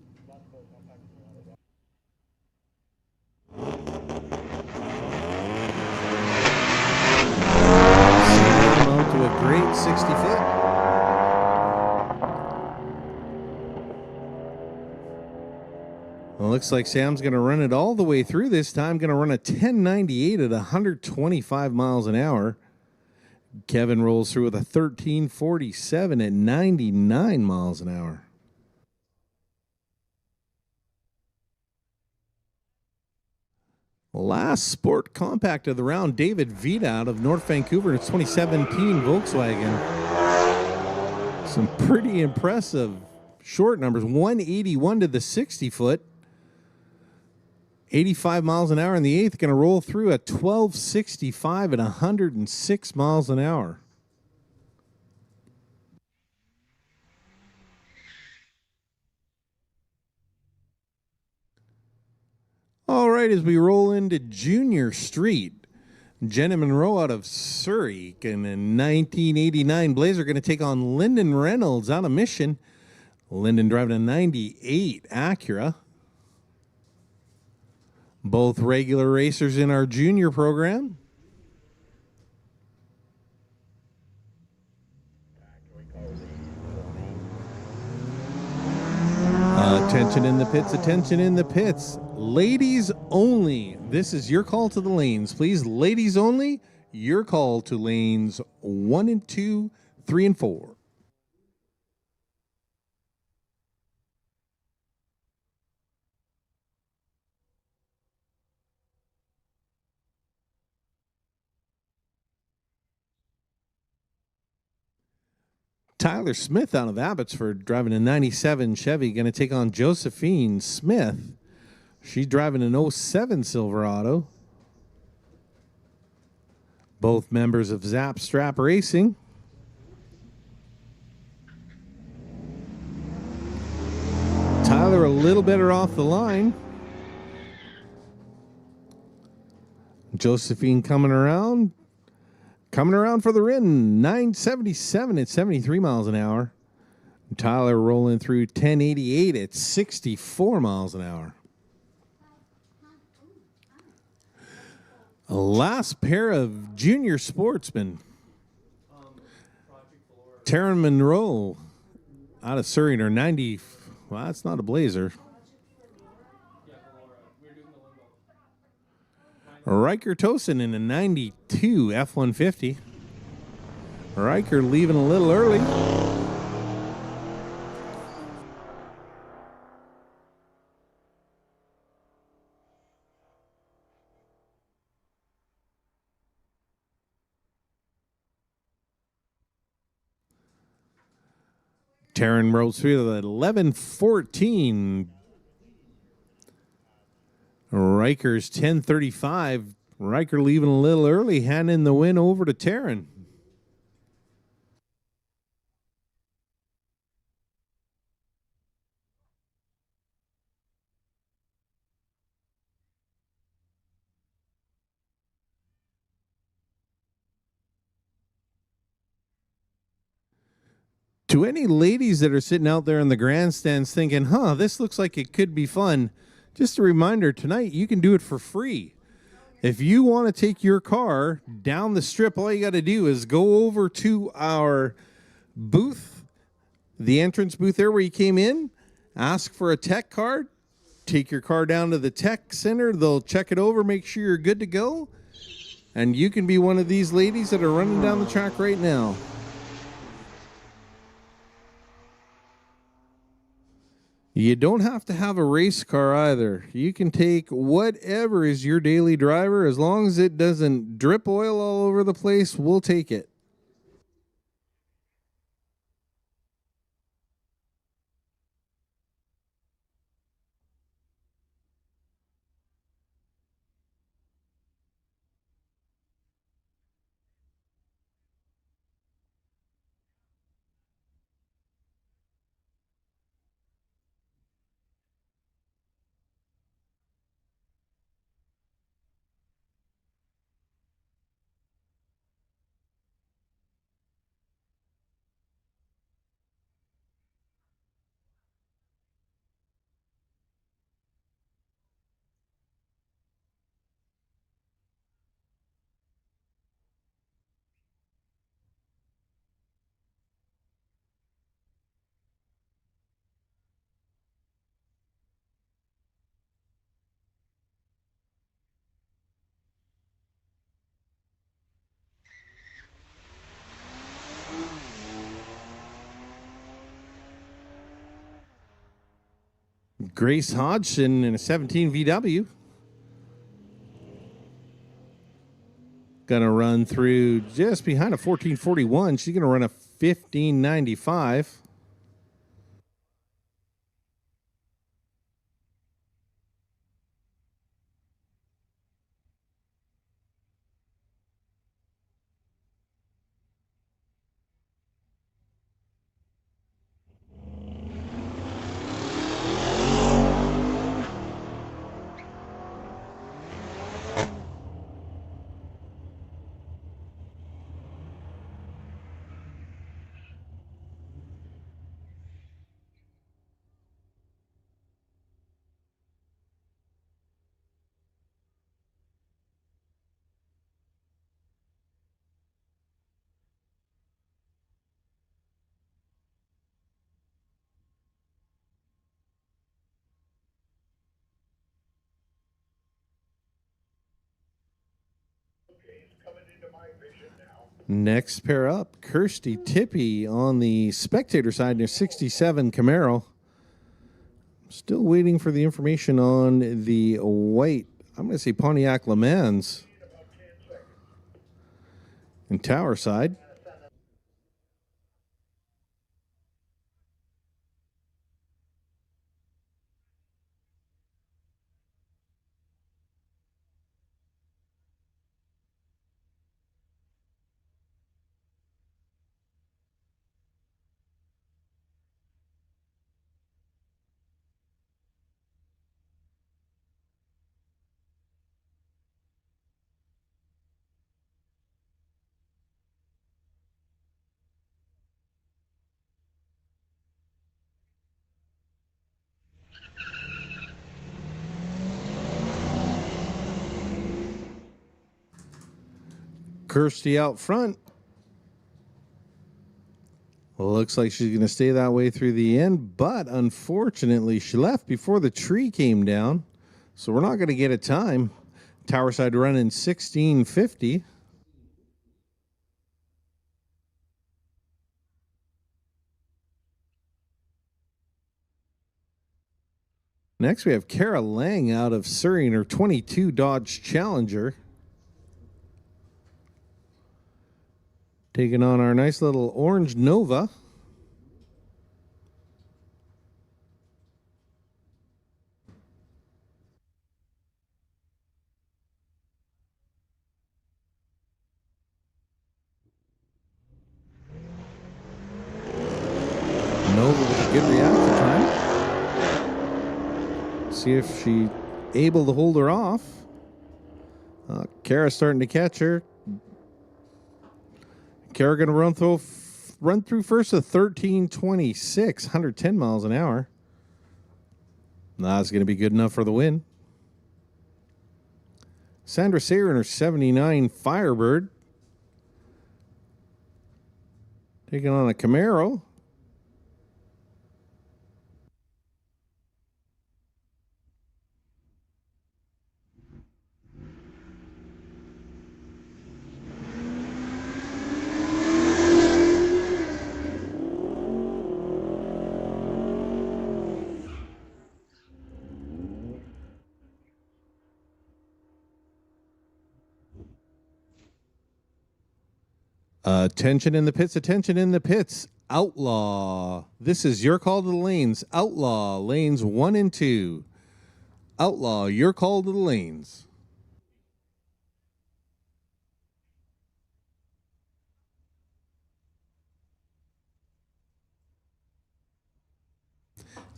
To a great 60 foot. Well, looks like Sam's going to run it all the way through this time. Going to run a 1098 at 125 miles an hour. Kevin rolls through with a 1347 at 99 miles an hour. Last sport compact of the round, David Vita out of North Vancouver. It's 2017 Volkswagen. Some pretty impressive short numbers. 181 to the 60 foot. 85 miles an hour in the eighth. Going to roll through at 1265 at 106 miles an hour. All right, as we roll into Junior Street, Jenna Monroe out of Surrey in a 1989 Blazer going to take on Lyndon Reynolds out of Mission. Lyndon driving a 98 Acura. Both regular racers in our junior program. Attention in the pits, attention in the pits. Ladies only. This is your call to the lanes. Please, ladies only, your call to lanes 1 and 2, 3 and 4. Tyler Smith out of Abbotsford driving a 97 Chevy, going to take on Josephine Smith. She's driving an 07 Silverado. Both members of Zap Strap Racing. Tyler a little better off the line. Josephine coming around. Coming around for the win, 977 at 73 miles an hour. Tyler rolling through 1088 at 64 miles an hour. Last pair of junior sportsmen. Taryn Monroe out of Surrey in her 90. Well, that's not a Blazer. Riker Tosin in a 92 F-150. Riker leaving a little early. Taryn rolls through the 11-14. Riker's 10:35. Riker leaving a little early, handing the win over to Taryn. To any ladies that are sitting out there in the grandstands thinking, this looks like it could be fun, just a reminder, tonight you can do it for free. If you want to take your car down the strip, all you got to do is go over to our booth, the entrance booth there where you came in, ask for a tech card, take your car down to the tech center. They'll check it over, make sure you're good to go. And you can be one of these ladies that are running down the track right now. You don't have to have a race car either. You can take whatever is your daily driver. As long as it doesn't drip oil all over the place, we'll take it. Grace Hodgson in a 17 VW. Gonna run through just behind a 1441. She's gonna run a 1595. Next pair up, Kirsty Tippy on the spectator side in her 67 Camaro. Still waiting for the information on the white, I'm going to say Pontiac Le Mans. And Tower side. Kirsty out front. Looks like she's going to stay that way through the end, but unfortunately she left before the tree came down, so we're not going to get a time. Tower side running 1650. Next we have Kara Lang out of Surrey in her 22 Dodge Challenger. Taking on our nice little orange Nova. Nova with a good reaction time. See if she's able to hold her off. Kara's starting to catch her. Kara going to run through first at 13:26, 110 miles an hour. That's going to be good enough for the win. Sandra Sayer in her 79 Firebird. Taking on a Camaro. Attention in the pits, attention in the pits. Outlaw. This is your call to the lanes. Outlaw, lanes 1 and 2. Outlaw, your call to the lanes.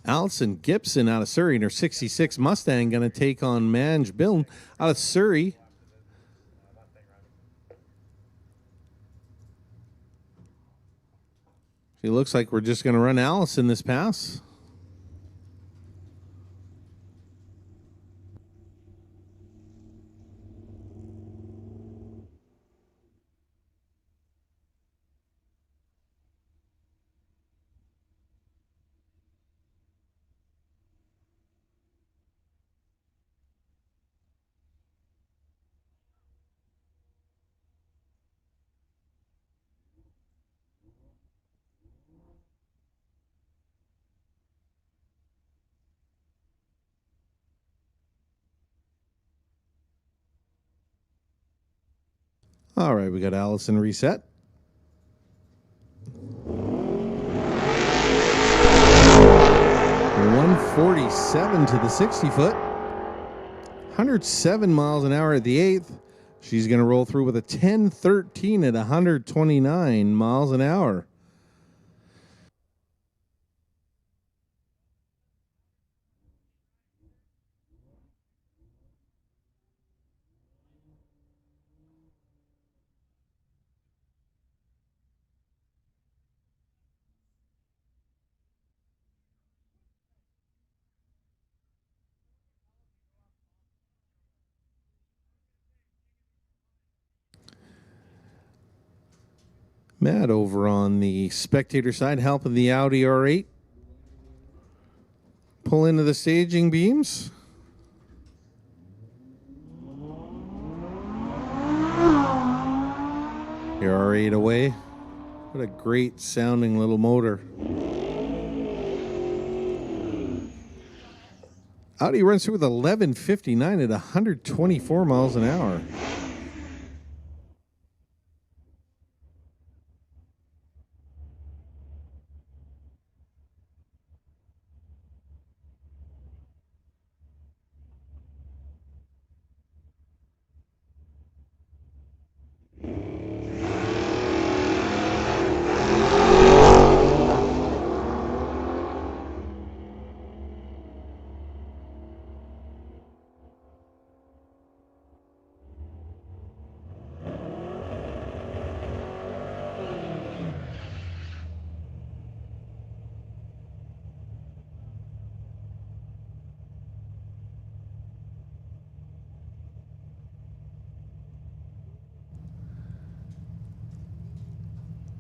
Allison Gibson out of Surrey in her 66 Mustang going to take on Mange Bill out of Surrey. It looks like we're just going to run Allison this pass. All right, we got Allison reset. .147 to the 60-foot. 107 miles an hour at the 8th. She's going to roll through with a 10:13 at 129 miles an hour. Matt over on the spectator side helping the Audi R8 pull into the staging beams. The R8 away. What a great sounding little motor. Audi runs through with 11:59 at 124 miles an hour.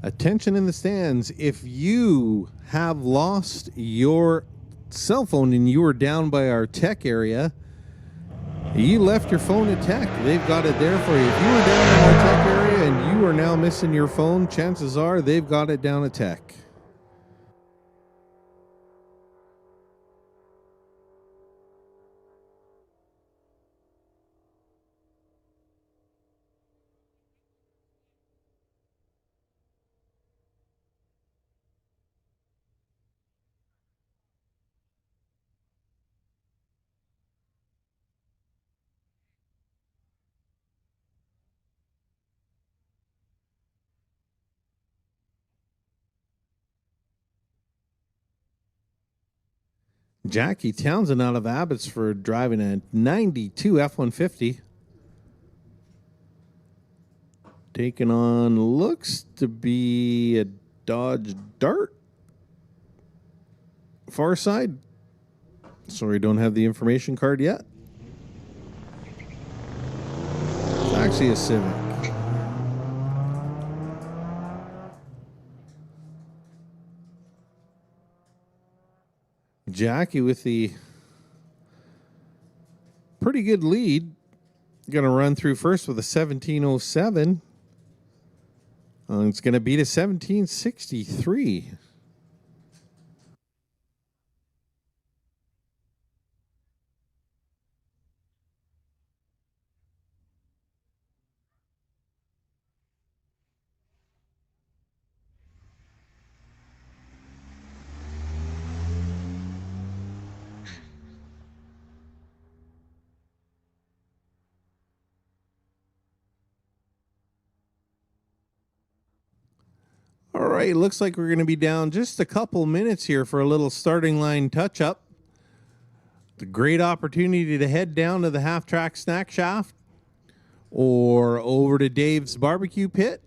Attention in the stands. If you have lost your cell phone and you were down by our tech area, you left your phone at tech. They've got it there for you. If you were down in our tech area and you are now missing your phone, chances are they've got it down at tech. Jackie Townsend out of Abbotsford driving a 92 F-150. Taking on, looks to be a Dodge Dart. Far side. Sorry, don't have the information card yet. It's actually a Civic. Jackie with the pretty good lead. Going to run through first with a 1707. It's going to beat a 1763. All right, looks like we're going to be down just a couple minutes here for a little starting line touch-up. The great opportunity to head down to the half-track snack shaft or over to Dave's barbecue pit.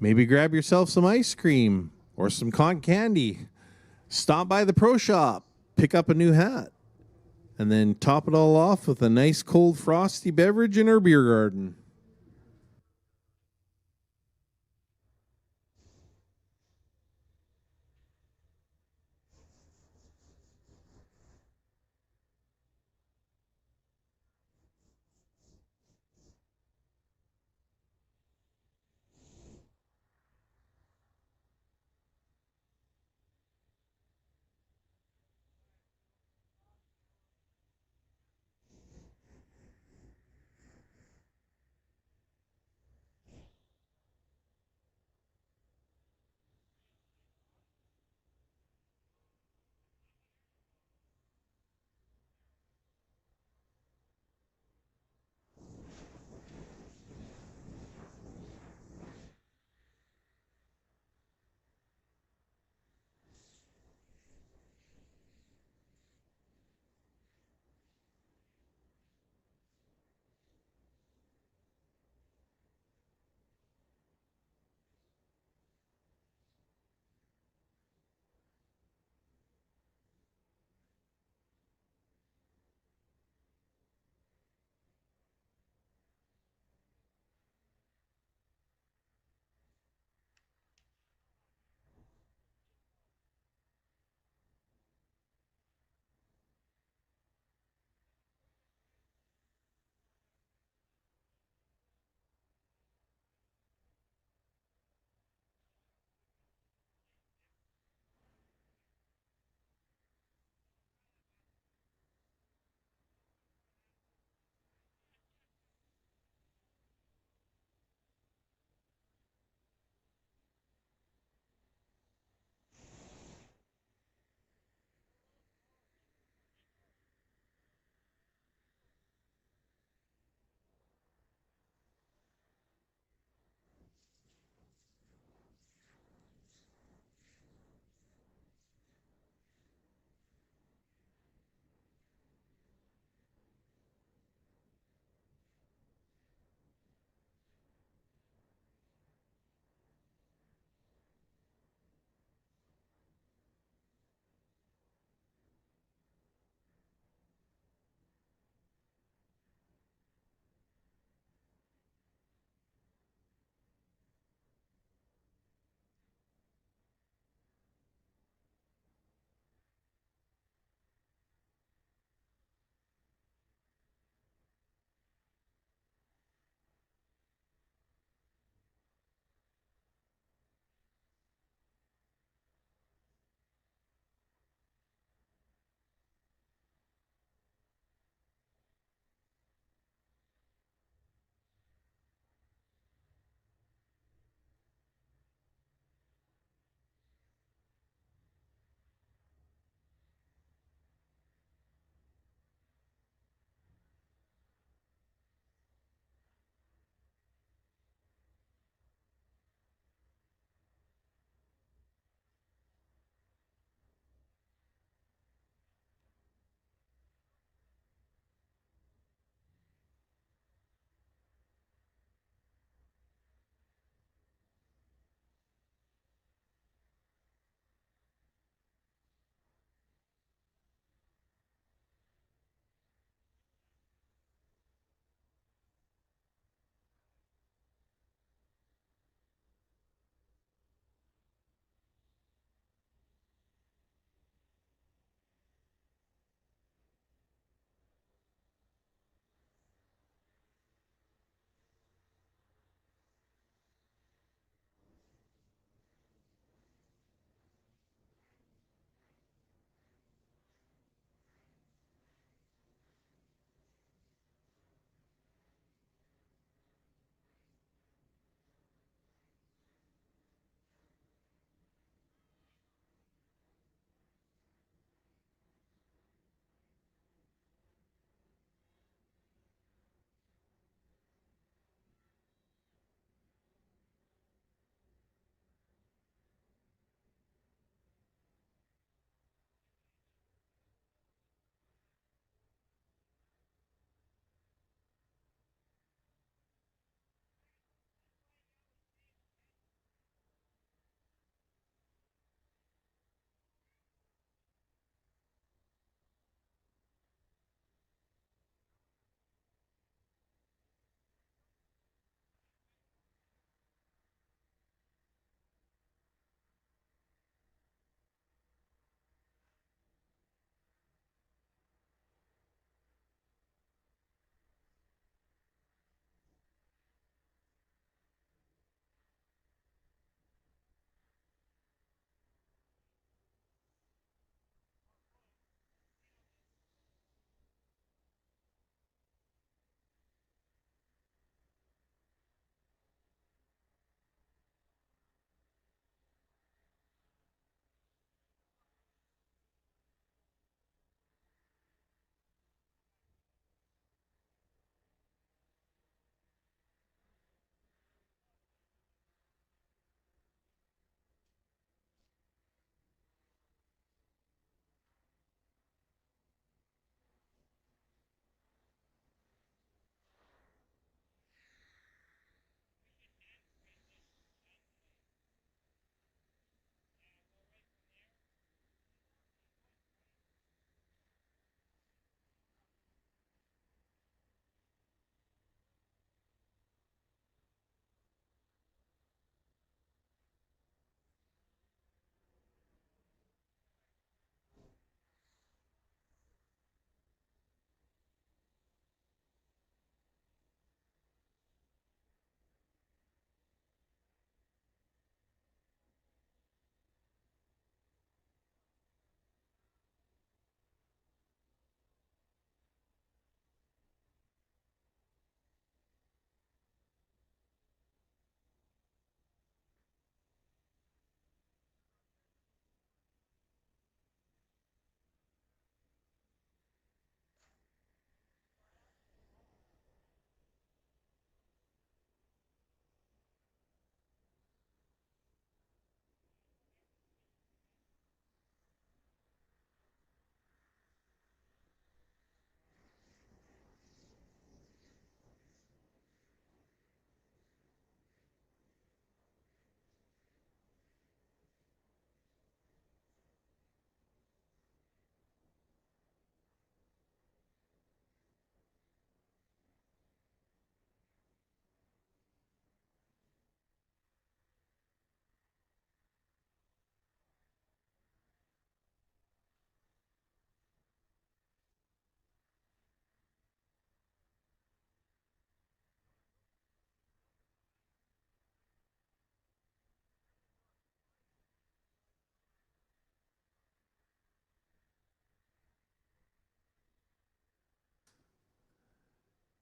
Maybe grab yourself some ice cream or some cotton candy. Stop by the pro shop, pick up a new hat, and then top it all off with a nice cold frosty beverage in our beer garden.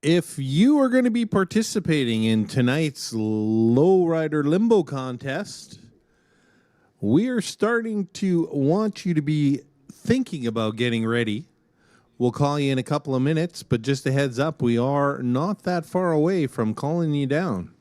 If you are going to be participating in tonight's Lowrider Limbo contest, we are starting to want you to be thinking about getting ready. We'll call you in a couple of minutes, but just a heads up, we are not that far away from calling you down.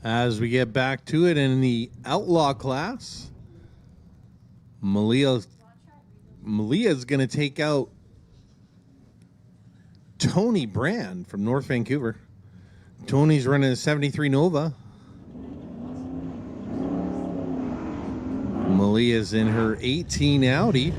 As we get back to it in the outlaw class, Malia's going to take out Tony Brand from North Vancouver. Tony's running a 73 Nova. Malia's in her 18 Audi.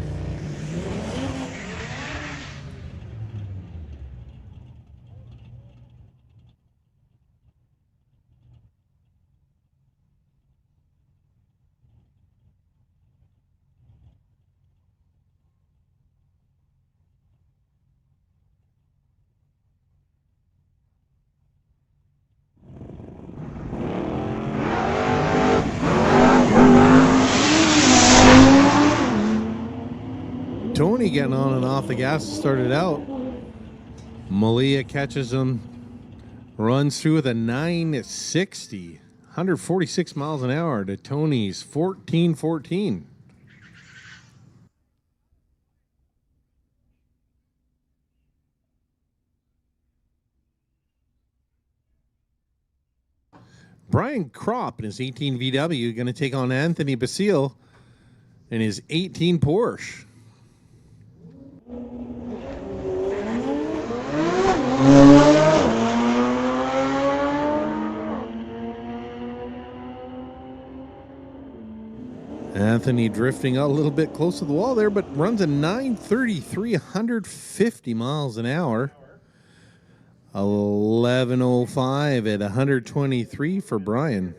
Tony getting on and off the gas started out. Malia catches him, runs through with a 960, 146 miles an hour to Tony's 1414. Brian Kropp in his 18 VW going to take on Anthony Basile in his 18 Porsche. Anthony drifting out a little bit close to the wall there, but runs a 933, 150 miles an hour. 1105 at 123 for Brian.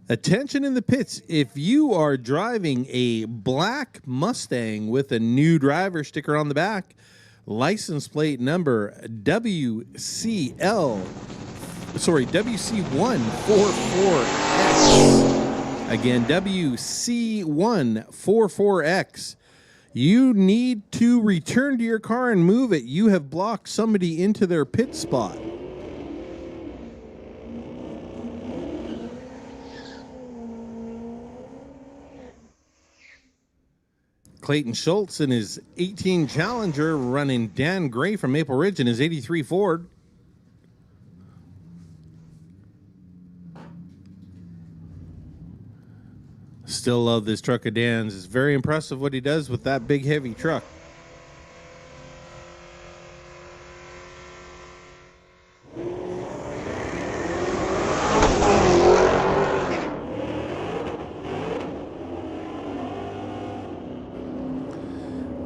Attention in the pits. If you are driving a black Mustang with a new driver sticker on the back, license plate number WC144X. Again, WC144X. You need to return to your car and move it. You have blocked somebody into their pit spot. Clayton Schultz in his 18 Challenger running Dan Gray from Maple Ridge in his 83 Ford. Still love this truck of Dan's. It's very impressive what he does with that big heavy truck.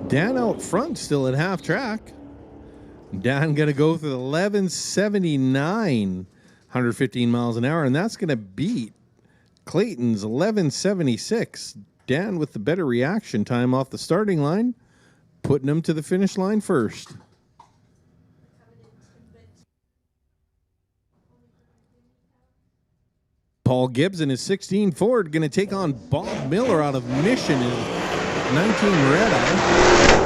Dan out front still at half track. Dan going to go through 1179, 115 miles an hour, and that's going to beat Clayton's 1176. Dan with the better reaction time off the starting line, putting him to the finish line first. Paul Gibbs in his 16 Ford going to take on Bob Miller out of Mission in 19 Red Eye.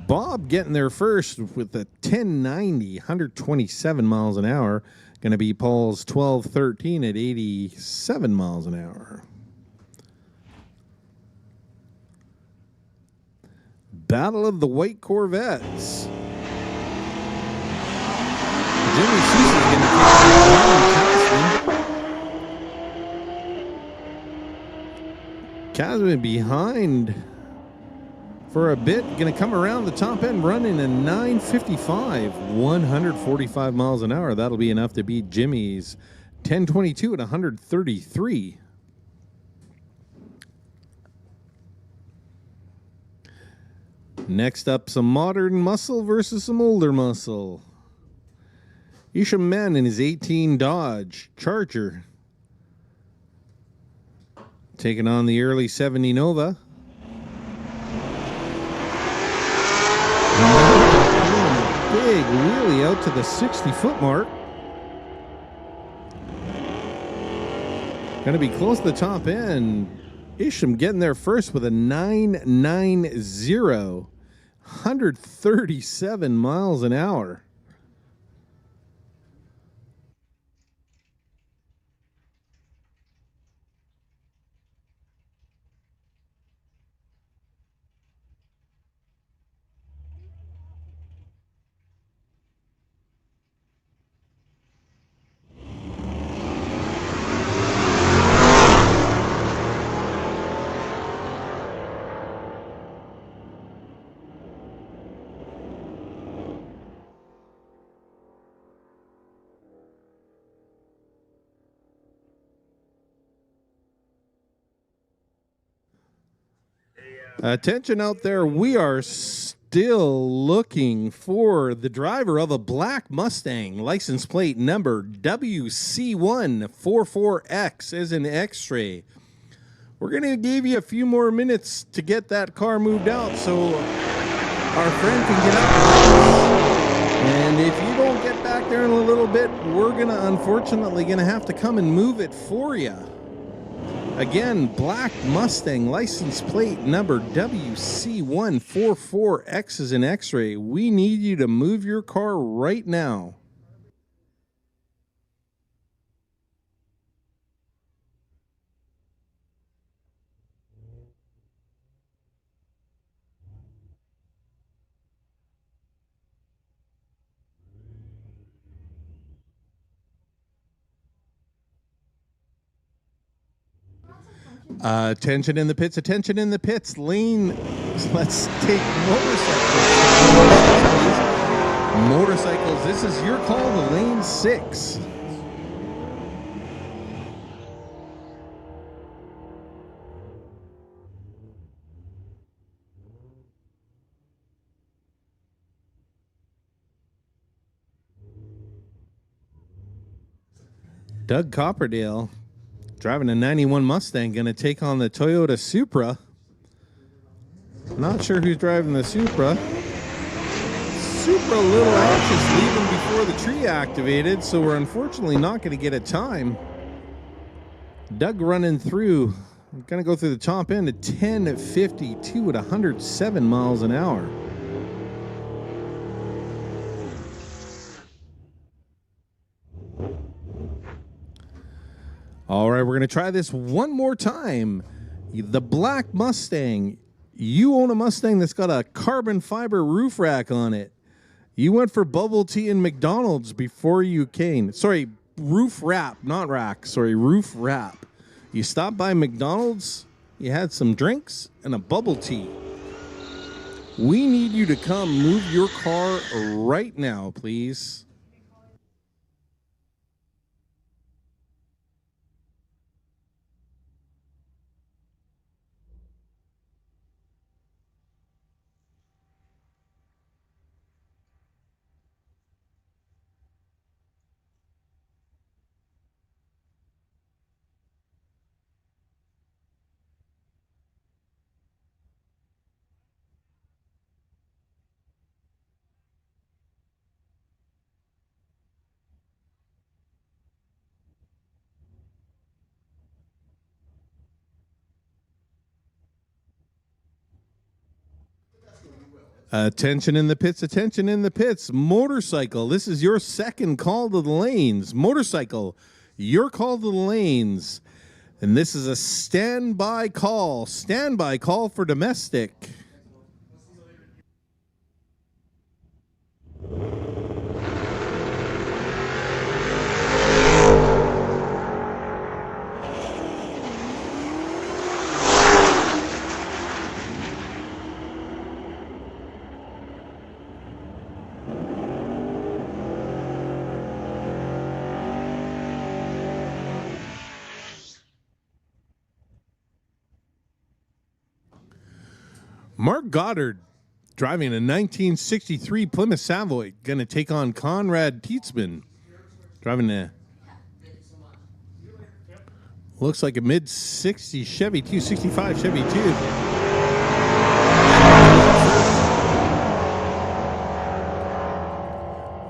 Bob getting there first with a 1090, 127 miles an hour. Going to be Paul's 1213 at 87 miles an hour. Battle of the White Corvettes. Jimmy Cease is going to take Casman. Casman behind for a bit. Going to come around the top end running a 955, 145 miles an hour. That'll be enough to beat Jimmy's 1022 at 133. Next up, some modern muscle versus some older muscle. Isham Men in his 18 Dodge Charger taking on the early 70 Nova. Big wheelie out to the 60-foot mark. Going to be close to the top end. Isham getting there first with a 990, 137 miles an hour. Attention out there, we are still looking for the driver of a black Mustang, license plate number WC144X as in X-ray. We're going to give you a few more minutes to get that car moved out so our friend can get up. And if you don't get back there in a little bit, we're unfortunately going to have to come and move it for you. Again, black Mustang, license plate number WC144X is an X-ray. We need you to move your car right now. Attention in the pits, attention in the pits. Lane, let's take motorcycles. Motorcycles, this is your call to lane 6. Doug Copperdale driving a 91 Mustang, going to take on the Toyota Supra. Not sure who's driving the Supra. Supra a little anxious leaving before the tree activated, so we're unfortunately not going to get a time. Doug running through, going to go through the top end at 10:52 at 107 miles an hour. All right, we're going to try this one more time. The black Mustang. You own a Mustang that's got a carbon fiber roof rack on it. You went for bubble tea and McDonald's before you came. Sorry, roof wrap, not rack. Sorry, roof wrap. You stopped by McDonald's, you had some drinks and a bubble tea. We need you to come move your car right now, please. Attention in the pits, attention in the pits. Motorcycle, this is your second call to the lanes. Motorcycle, your call to the lanes. And this is a standby call for domestic. Mark Goddard driving a 1963 Plymouth Savoy, going to take on Conrad Tietzman, driving a, looks like a mid-60 Chevy 265 Chevy 2.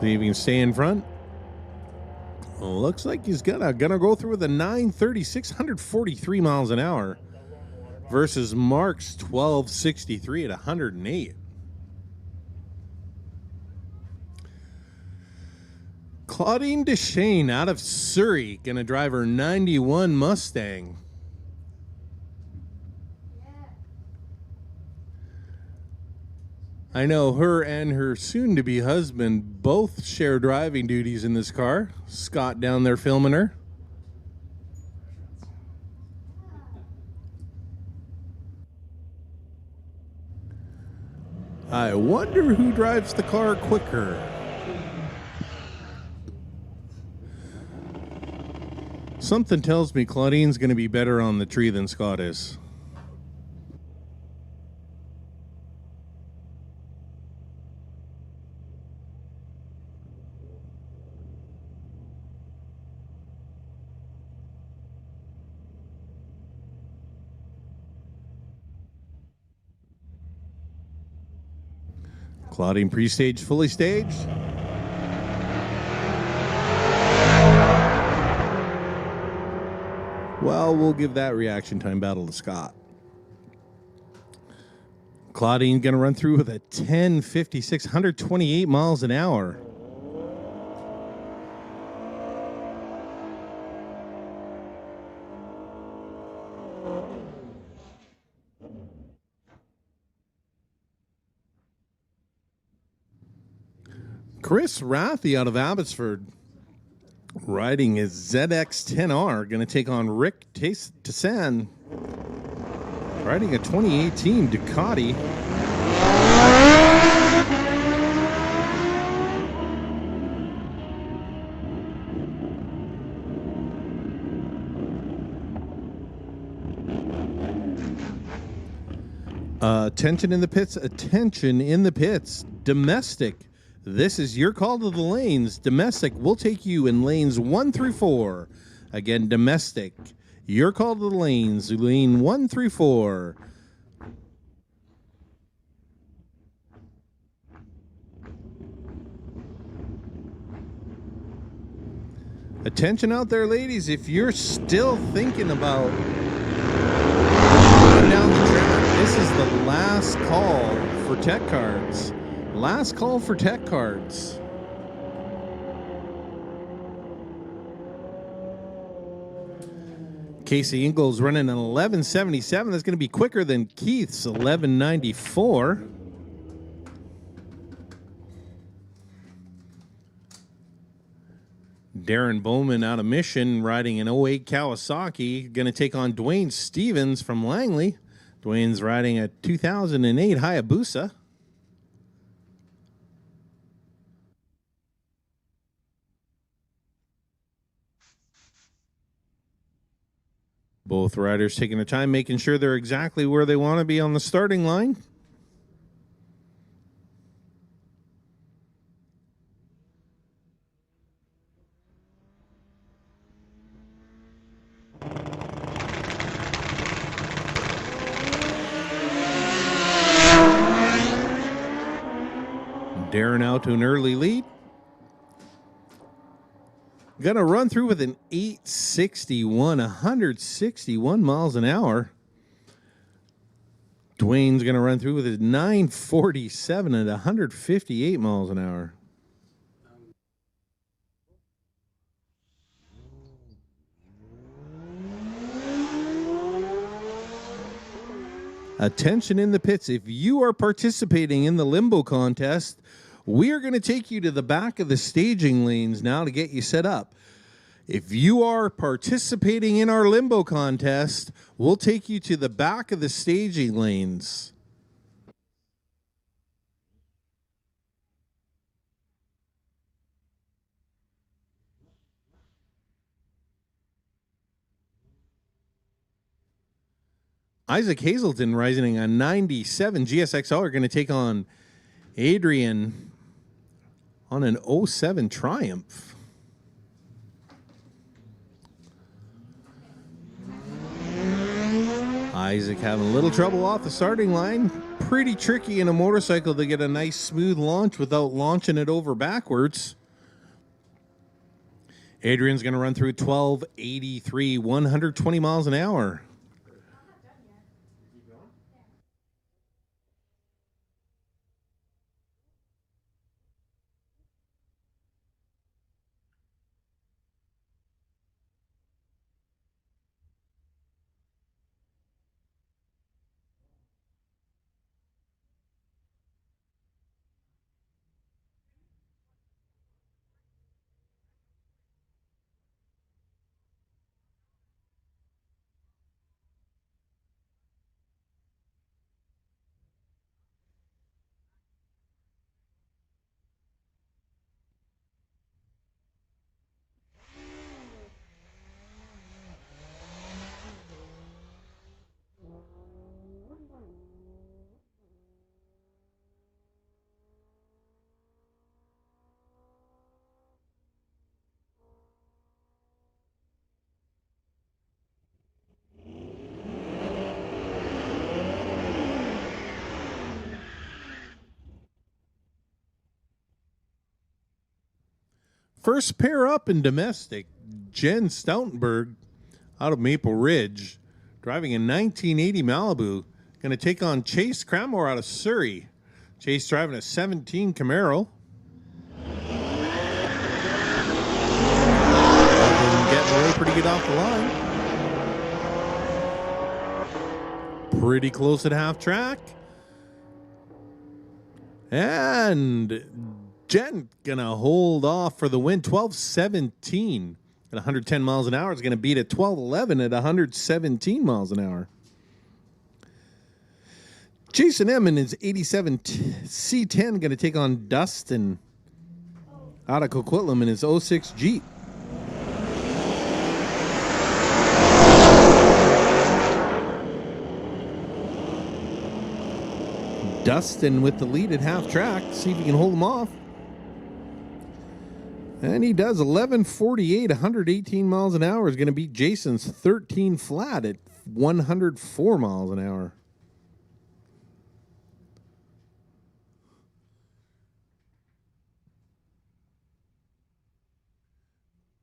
See if he can stay in front. Looks like he's gonna go through with a 936, 143 miles an hour. Versus Mark's 1263 at 108. Claudine Deshane out of Surrey, gonna drive her 91 Mustang. I know her and her soon-to-be husband both share driving duties in this car. Scott down there filming her. I wonder who drives the car quicker. Something tells me Claudine's going to be better on the tree than Scott is. Claudine pre-staged, fully staged. Well, we'll give that reaction time battle to Scott. Claudine going to run through with a 1056, 128 miles an hour. Chris Rathy out of Abbotsford riding his ZX-10R, going to take on Rick Tassan riding a 2018 Ducati. Attention in the pits, attention in the pits. Domestic. This is your call to the lanes. Domestic will take you in lanes 1 through 4. Again, domestic, your call to the lanes, lane 1 through 4. Attention out there, ladies, if you're still thinking about going down the track, this is the last call for tech cards. Last call for tech cards. Casey Ingles running an 1177. That's going to be quicker than Keith's 1194. Darren Bowman out of Mission riding an 08 Kawasaki. Going to take on Dwayne Stevens from Langley. Dwayne's riding a 2008 Hayabusa. Both riders taking their time, making sure they're exactly where they want to be on the starting line. Darren out to an early lead. Gonna run through with an 861, 161 miles an hour. Dwayne's gonna run through with a 947 at 158 miles an hour. Attention in the pits. If you are participating in the Limbo contest, we are going to take you to the back of the staging lanes now to get you set up. If you are participating in our Limbo contest, we'll take you to the back of the staging lanes. Isaac Hazelton rising a 97 GSXR are going to take on Adrian on an 07 Triumph. Isaac having a little trouble off the starting line. Pretty tricky in a motorcycle to get a nice smooth launch without launching it over backwards. Adrian's going to run through 1283, 120 miles an hour. First pair up in domestic, Jen Stoutenberg out of Maple Ridge, driving a 1980 Malibu, going to take on Chase Cranmore out of Surrey. Chase driving a 17 Camaro. Getting away pretty good off the line. Pretty close at half track. And Jen gonna hold off for the win. 12:17 at 110 miles an hour. Is gonna beat at 12:11 at 117 miles an hour. Jason M in his 87 C10 gonna take on Dustin out of Coquitlam in his 06 Jeep. Dustin with the lead at half track. See if he can hold him off. And he does 11:48, 118 miles an hour is going to beat Jason's 13 flat at 104 miles an hour.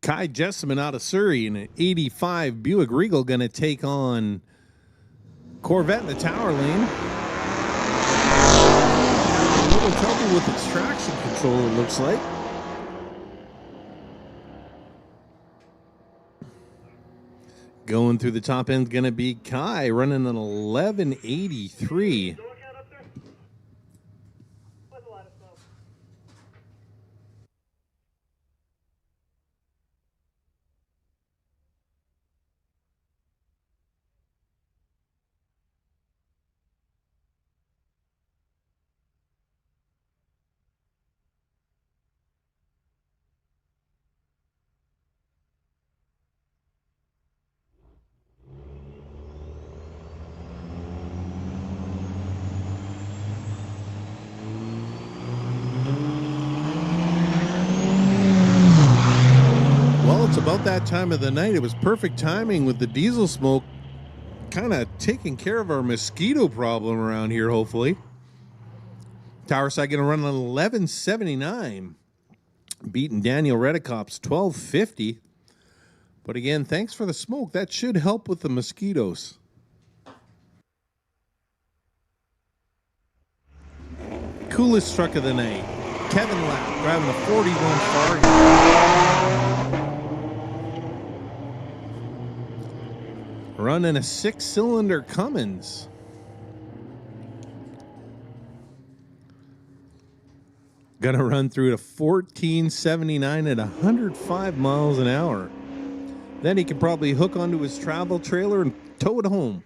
Kai Jessamine out of Surrey in an 85 Buick Regal going to take on Corvette in the tower lane. A little trouble with its traction control, it looks like. Going through the top end is going to be Kai running an 1183. Well, it's about that time of the night. It was perfect timing with the diesel smoke kind of taking care of our mosquito problem around here, hopefully. Tower side going to run an 1179, beating Daniel Redicop's 1250. But again, thanks for the smoke. That should help with the mosquitoes. Coolest truck of the night. Kevin Lapp driving a 41 Fargo. Running a 6-cylinder Cummins. Gonna run through to 1479 at 105 miles an hour. Then he can probably hook onto his travel trailer and tow it home.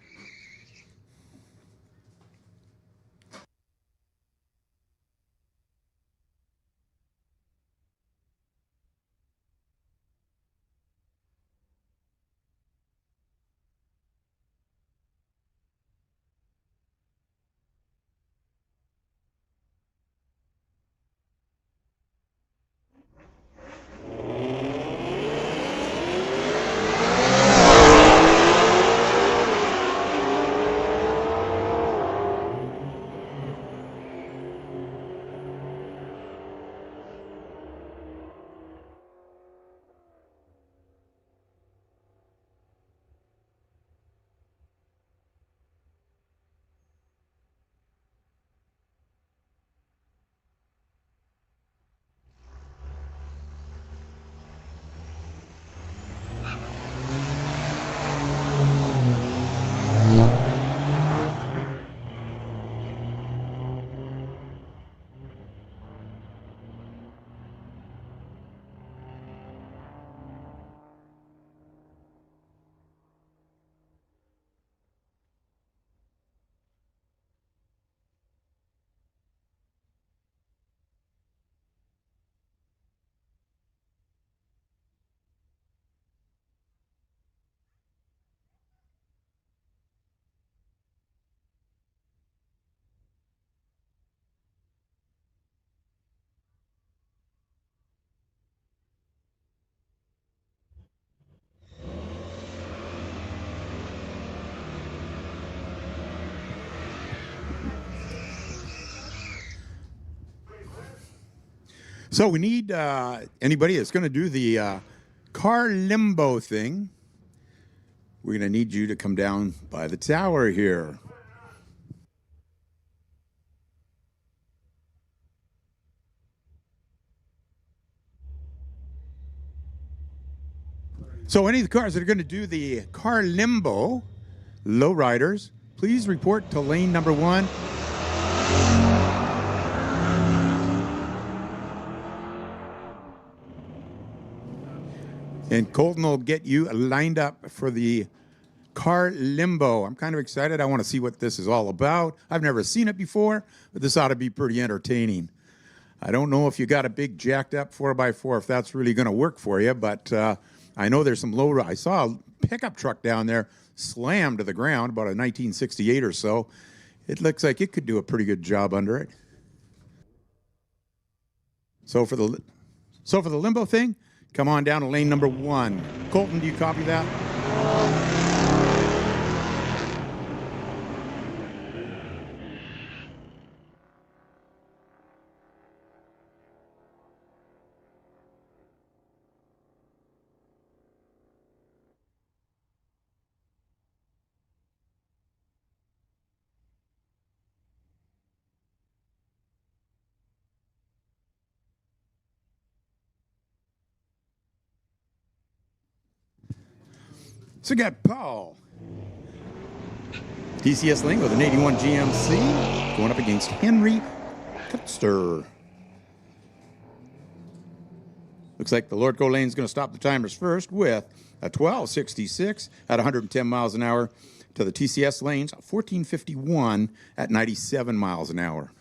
So we need anybody that's going to do the car limbo thing. We're going to need you to come down by the tower here. So any of the cars that are going to do the car limbo, lowriders, please report to lane number 1. And Colton will get you lined up for the car limbo. I'm kind of excited. I want to see what this is all about. I've never seen it before, but this ought to be pretty entertaining. I don't know if you got a big jacked up 4x4, if that's really going to work for you, but I know there's some low. I saw a pickup truck down there slammed to the ground, about a 1968 or so. It looks like it could do a pretty good job under it. So for the So for the Limbo thing, come on down to lane number 1. Colton, do you copy that? So we got Paul. TCS Lane with an 81 GMC going up against Henry Kutster. Looks like the Lord Go Lane's going to stop the timers first with a 12.66 at 110 miles an hour to the TCS Lane's 14.51 at 97 miles an hour.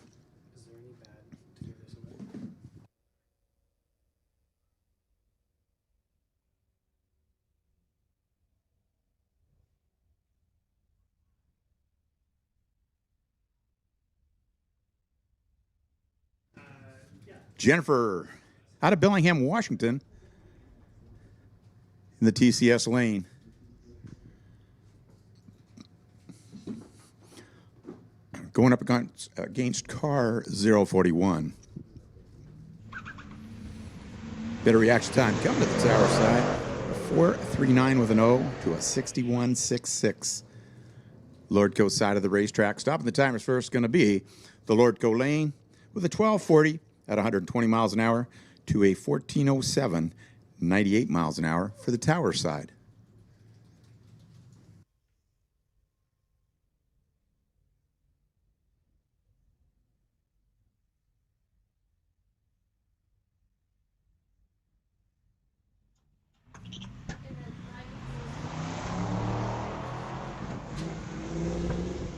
Jennifer out of Bellingham, Washington in the TCS Lane. Going up against car 041. Better reaction time coming to the tower side. 4.39 with an O to a 61.66. Lordco side of the racetrack. Stopping the timers first going to be the Lordco Lane with a 12.40 at 120 miles an hour to a 14.07, 98 miles an hour for the tower side.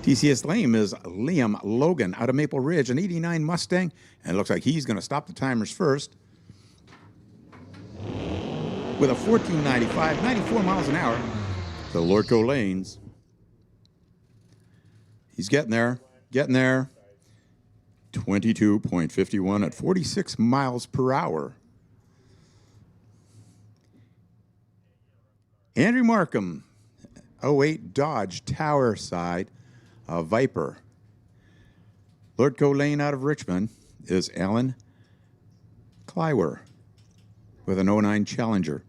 TCS Lane is Liam Logan out of Maple Ridge, an 89 Mustang, and it looks like he's going to stop the timers first with a 14.95, 94 miles an hour. The Lordco Lanes. He's getting there, 22.51 at 46 miles per hour. Andrew Markham, 08 Dodge Tower side. Viper. Lordco Lane out of Richmond is Alan Kleiwer with an 09 Challenger.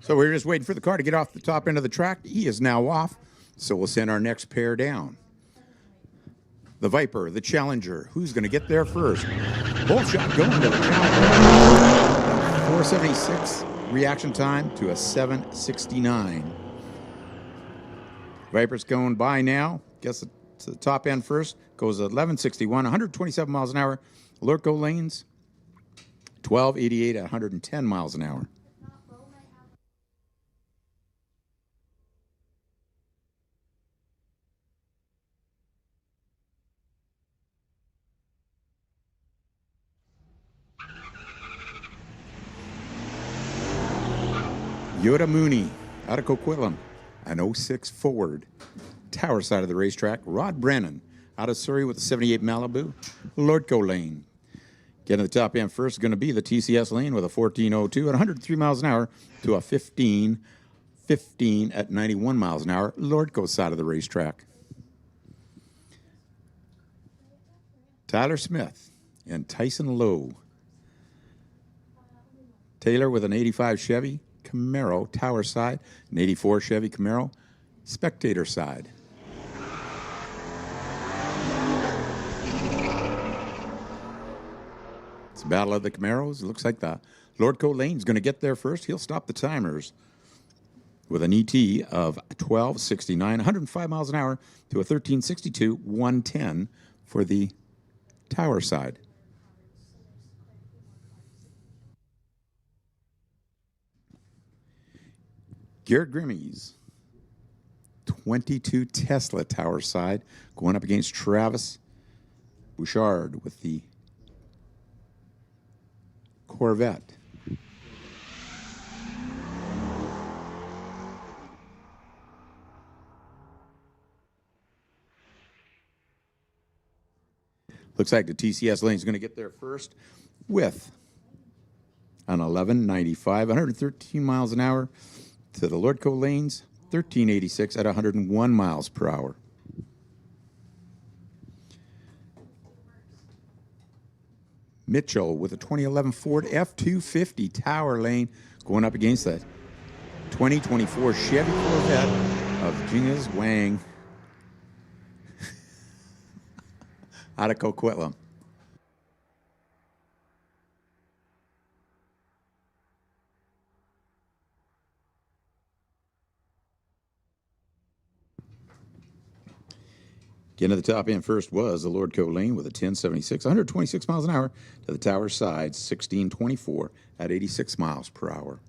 So we're just waiting for the car to get off the top end of the track. He is now off, so we'll send our next pair down. The Viper, the Challenger. Who's going to get there first? Bolt shot going to the Challenger. 476 reaction time to a 769. Viper's going by now. Gets to the top end first. Goes 1161, 127 miles an hour. Lordco Lanes, 1288 at 110 miles an hour. Yoda Mooney out of Coquitlam, an 06 Ford. Tower side of the racetrack. Rod Brennan out of Surrey with a 78 Malibu. Lordco Lane. Getting to the top end first is going to be the TCS Lane with a 14.02 at 103 miles an hour to a 15.15 at 91 miles an hour. Lordco side of the racetrack. Tyler Smith and Tyson Lowe. Taylor with an 85 Chevy Camaro, tower side, an 84 Chevy Camaro, spectator side. It's a battle of the Camaros. It looks like the Lordco Lane's going to get there first. He'll stop the timers with an ET of 12.69, 105 miles an hour to a 13.62, 110 for the tower side. Garrett Grimmie's 22 Tesla tower side going up against Travis Bouchard with the Corvette. Looks like the TCS lane is going to get there first with an 1195, 113 miles an hour to the Lordco lanes, 1386 at 101 miles per hour. Mitchell with a 2011 Ford F-250 Tower Lane going up against that 2024 Chevy Corvette of Jingas Wang out of Coquitlam. Getting to the top end first was the Lordco Lane with a 1076, 126 miles an hour to the tower side, 1624 at 86 miles per hour.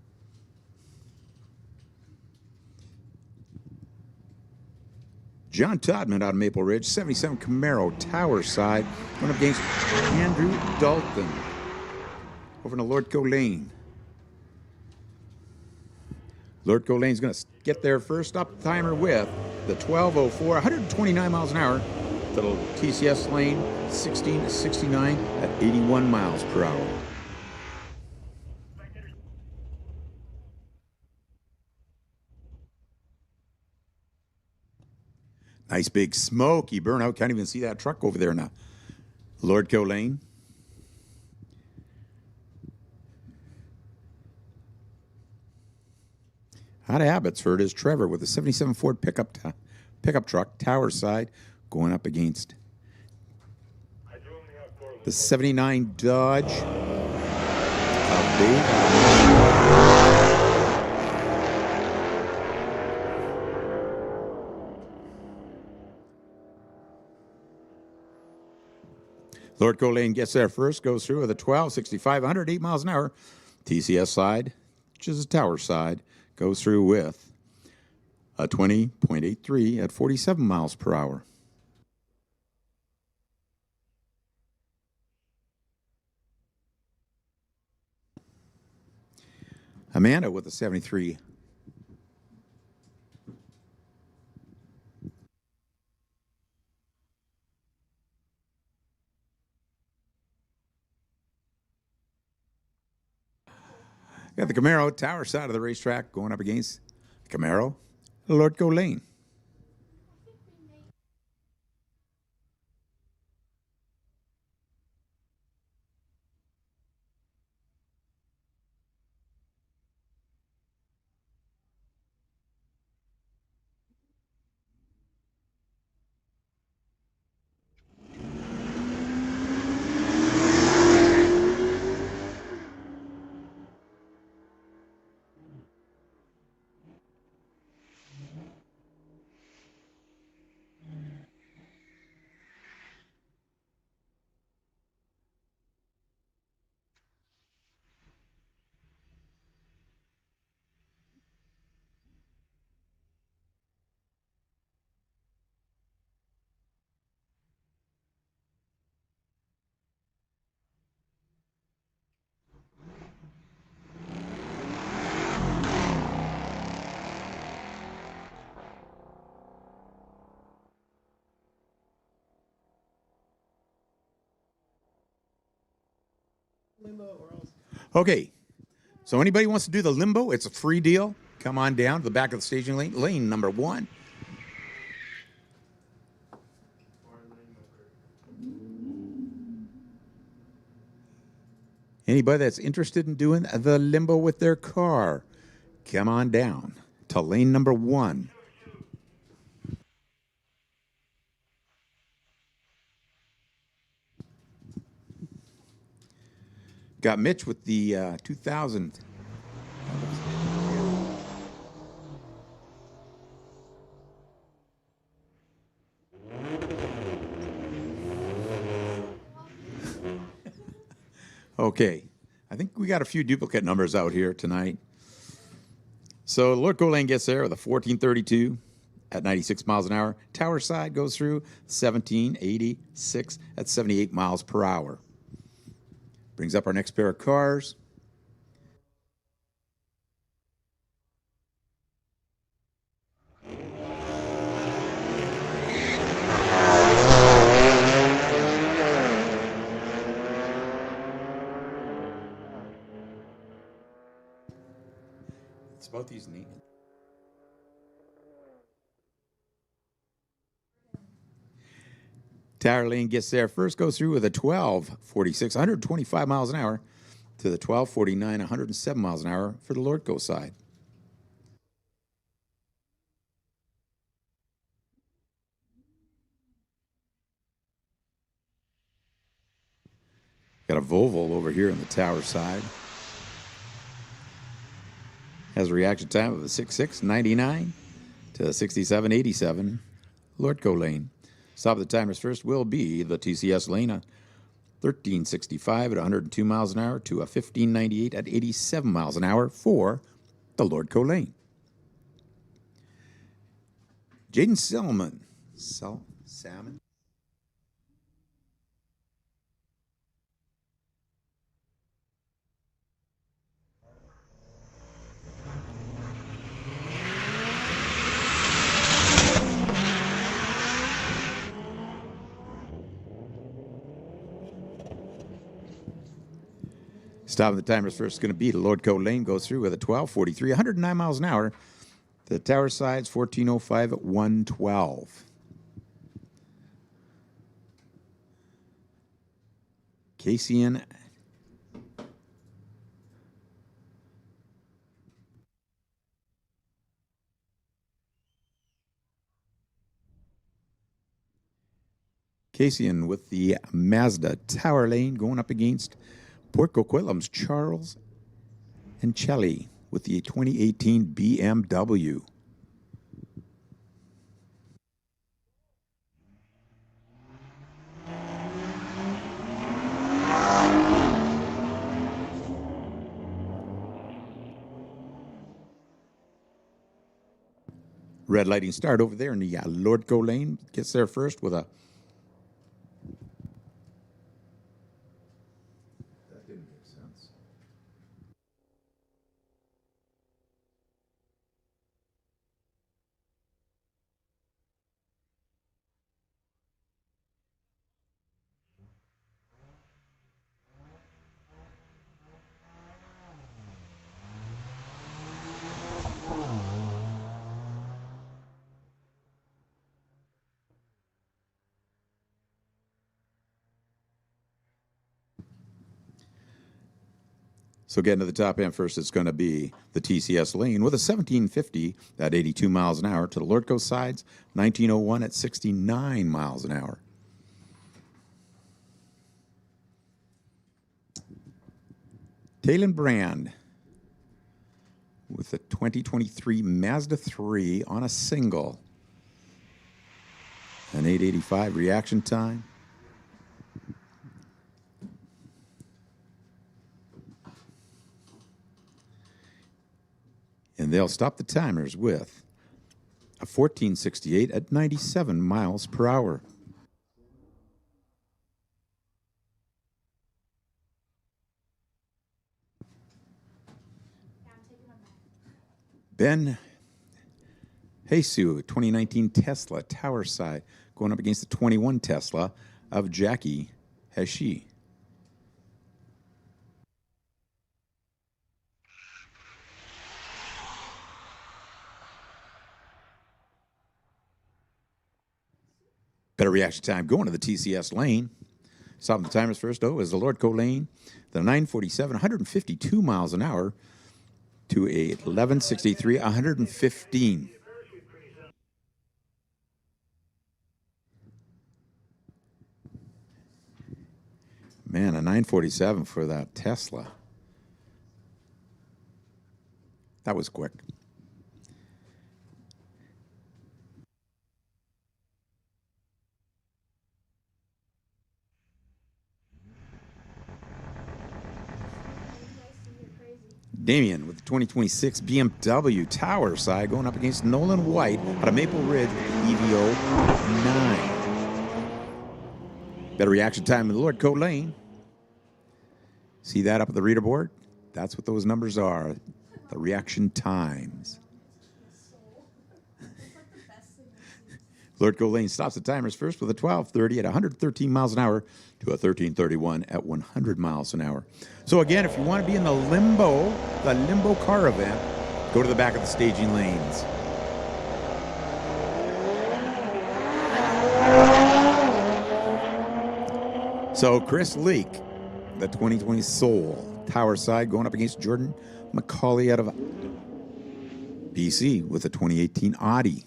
John Todman out of Maple Ridge, 77 Camaro tower side, going up against Andrew Dalton over in the Lordco Lane. Lordco Lane's going to get there first up timer with the 1204, 129 miles an hour to the TCS lane, 1669 at 81 miles per hour. Nice big smoky burnout. Can't even see that truck over there now. Lordco Lane. Out of Abbotsford is Trevor with a 77 Ford pickup truck, tower side, going up against the 79 Dodge of Dave. Lordco Lane gets there first, goes through with a 1265, 108 miles an hour. TCS side, which is a tower side, goes through with a 20.83 at 47 miles per hour. Amanda with a 73. Got the Camaro tower side of the racetrack going up against the Camaro, Lordco Lane. Limbo or else. Okay, so anybody wants to do the Limbo, it's a free deal. Come on down to the back of the staging lane, lane number 1. Anybody that's interested in doing the Limbo with their car, come on down to lane number 1. Got Mitch with the 2000. Okay, I think we got a few duplicate numbers out here tonight. So Lordco Lane gets there with a 1432 at 96 miles an hour. Tower side goes through 1786 at 78 miles per hour. Brings up our next pair of cars. It's about these neat. Tower lane gets there first, goes through with a 1246, 125 miles an hour to the 1249, 107 miles an hour for the Lordco side. Got a Volvo over here on the Tower side. Has a reaction time of a 66.99 to 67.87 Lordco lane. Stop of the timers first will be the TCS lane, a 1365 at 102 miles an hour to a 1598 at 87 miles an hour for the Lordco lane. Jaden Selman. Salmon? Stop of the timers first is going to be the Lordco lane. Goes through with a 1243, 109 miles an hour. The Tower side's 1405 at 112. Casey with the Mazda Tower lane going up against Port Coquitlam's Charles and Chelly with the 2018 BMW. Red lighting start over there in the Lordco lane. Gets there first with a... That didn't make sense. So getting to the top end first, it's going to be the TCS lane with a 1750 at 82 miles an hour to the Lordco sides, 1901 at 69 miles an hour. Talon Brand with the 2023 Mazda 3 on a single. An 885 reaction time. And they'll stop the timers with a 1468 at 97 miles per hour. Ben Jesu, 2019 Tesla Tower side, going up against the 21 Tesla of Jackie Heshi. Better reaction time going to the TCS lane. Stopping the timers first, is the Lordco lane. The 947, 152 miles an hour to a 1163, 115. Man, a 947 for that Tesla. That was quick. Damien with the 2026 BMW Tower side going up against Nolan White out of Maple Ridge with the EVO 9. Better reaction time in the Lord Coe Lane. See that up at the reader board? That's what those numbers are, the reaction times. Lord Coe Lane stops the timers first with a 12:30 at 113 miles an hour to a 13:31 at 100 miles an hour. So again, if you want to be in the Limbo car event, go to the back of the staging lanes. So Chris Leake, the 2020 Soul Tower side, going up against Jordan McCauley out of BC with a 2018 Audi.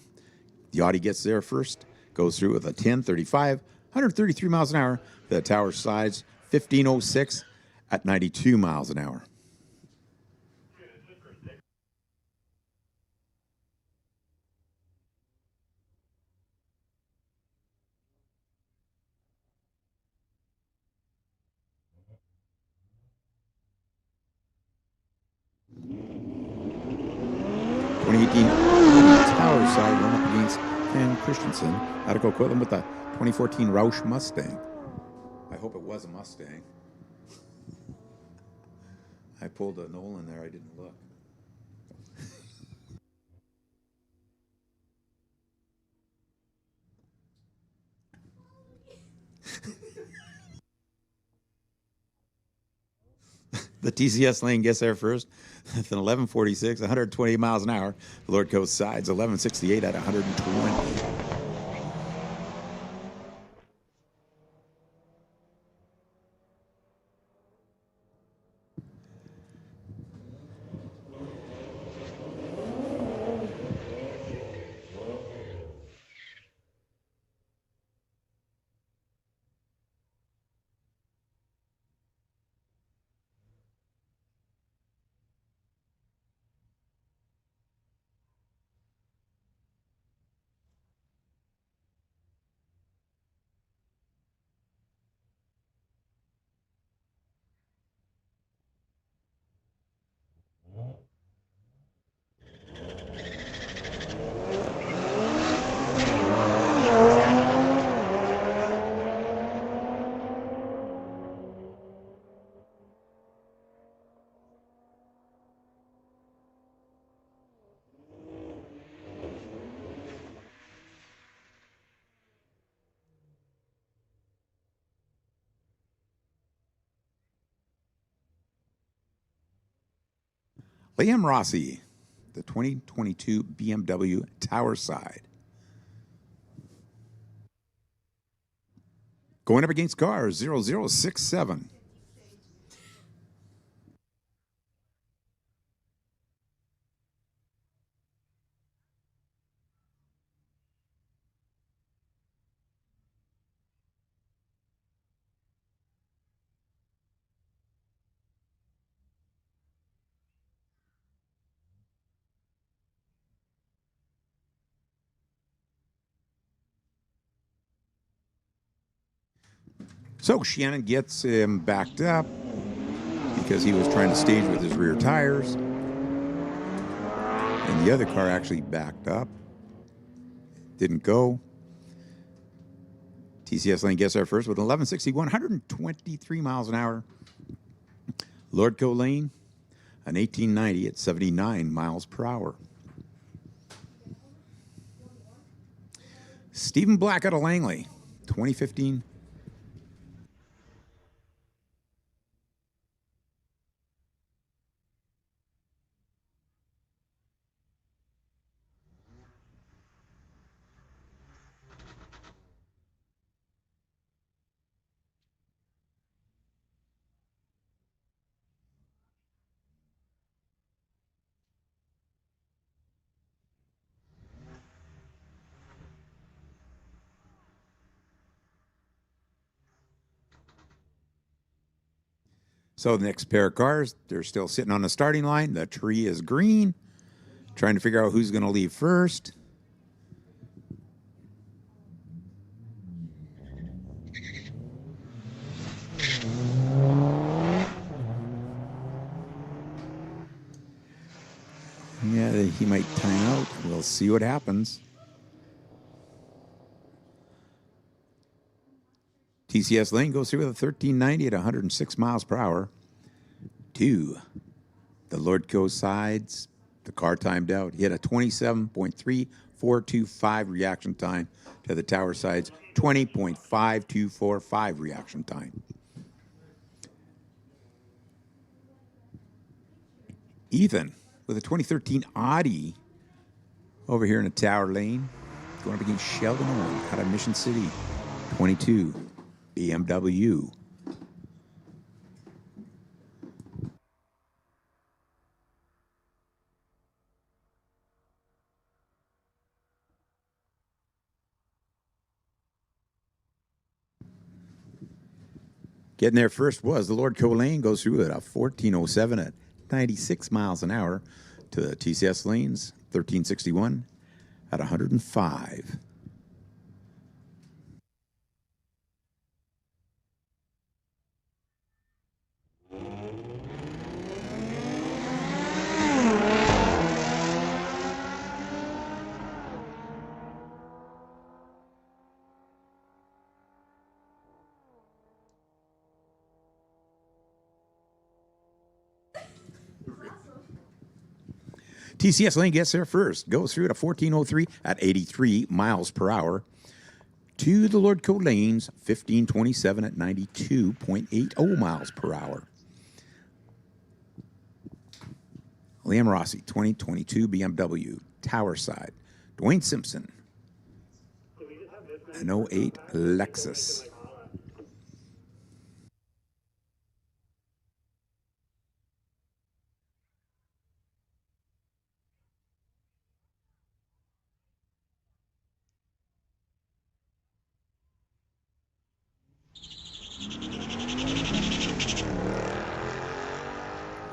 The Audi gets there first, goes through with a 10:35, 133 miles an hour. The Tower sides 15:06 at 92 miles an hour. Tower side going up against Ken Christensen out of Coquitlam with the 2014 Roush Mustang. I hope it was a Mustang. I pulled a Nolan there, I didn't look. The TCS lane gets there first. With an 11:46, 120 miles an hour. The Lord Coast sides 11:68 at 120. Liam Rossi, the 2022 BMW Tower side. Going up against cars 0067. So Shannon gets him backed up because he was trying to stage with his rear tires. And the other car actually backed up. Didn't go. TCS lane gets there first with 11:61, 123 miles an hour. Lord Coe Lane, an 1890 at 79 miles per hour. Stephen Black out of Langley, 2015. So the next pair of cars, they're still sitting on the starting line. The tree is green. Trying to figure out who's going to leave first. he might time out. We'll see what happens. TCS Lane goes through with a 1390 at 106 miles per hour. To the Lordco sides, the car timed out. He had a 27.3425 reaction time. To the tower sides, 20.5245 reaction time. Ethan with a 2013 Audi over here in the tower lane, going up against Sheldon Owen out of Mission City, 22 BMW. Getting there first was the Lord Lane, goes through at a 1407 at 96 miles an hour to the TCS lanes, 1361 at 105. TCS Lane gets there first, goes through at a 1403 at 83 miles per hour. To the Lordco Lanes, 1527 at 92.80 miles per hour. Liam Rossi, 2022 BMW, Tower Side. Dwayne Simpson, an 08 Lexus.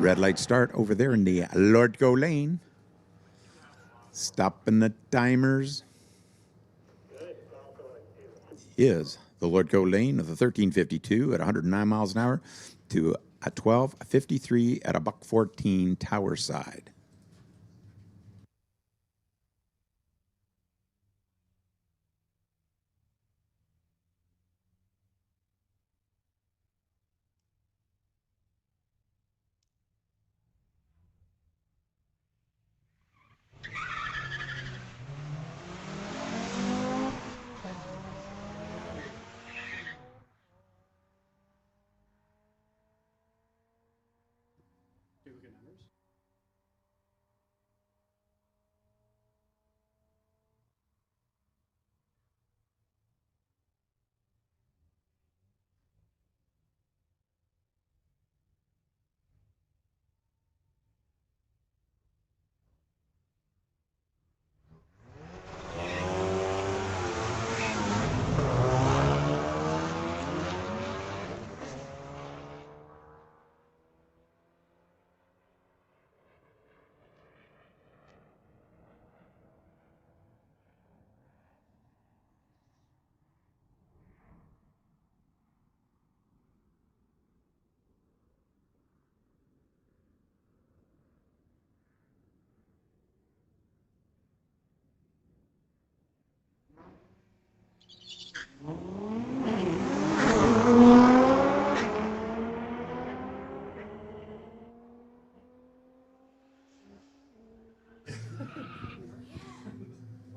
Red light start over there in the Lordco Lane. Stopping the timers is the Lordco Lane of the 1352 at 109 miles an hour to a 1253 at a buck 14 Tower Side.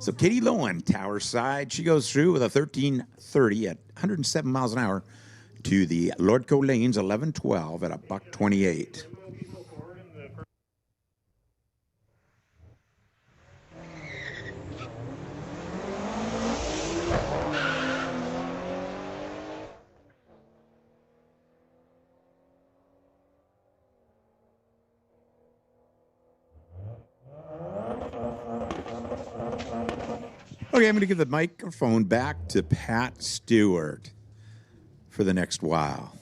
So Katie Lowen, Tower Side, she goes through with a 1330 at 107 miles an hour to the Lordco Lanes, 1112 at a buck 28. Okay, I'm going to give the microphone back to Pat Stewart for the next while.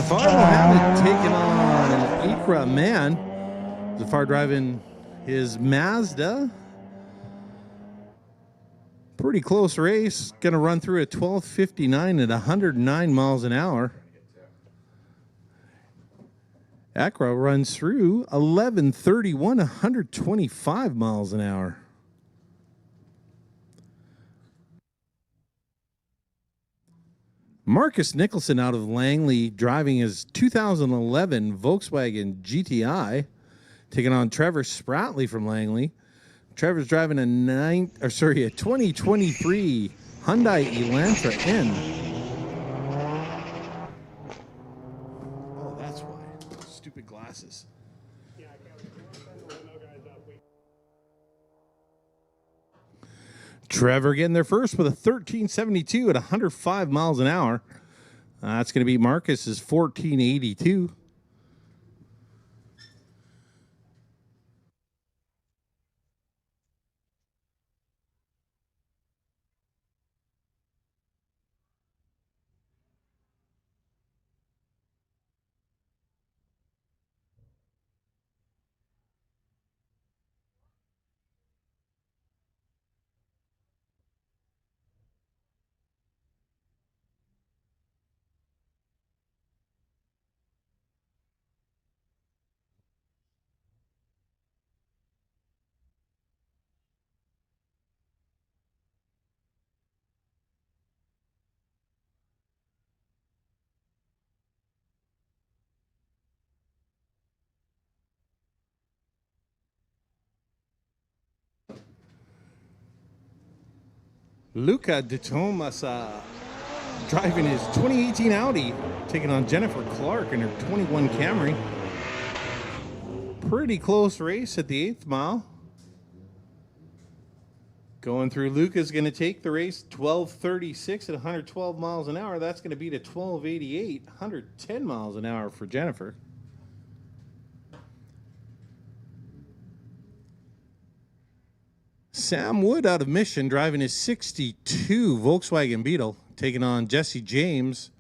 Zafar Mohammed taking on Ikra Man. Zafar driving his Mazda. Pretty close race. Going to run through at 12:59 at 109 miles an hour. Ikra runs through 11:31, 125 miles an hour. Marcus Nicholson out of Langley driving his 2011 Volkswagen GTI, taking on Trevor Spratley from Langley. Trevor's driving a 2023 Hyundai Elantra N. Oh, that's why. Stupid glasses. Trevor getting there first with a 1372 at 105 miles an hour. That's going to be Marcus's 1482. Luca De Tomasa driving his 2018 Audi, taking on Jennifer Clark in her 21 Camry. Pretty close race at the 8th mile. Going through, Luca's going to take the race 12:36 at 112 miles an hour. That's going to be to 12:88, 110 miles an hour for Jennifer. Sam Wood out of Mission driving his 62 Volkswagen Beetle, taking on Jesse James.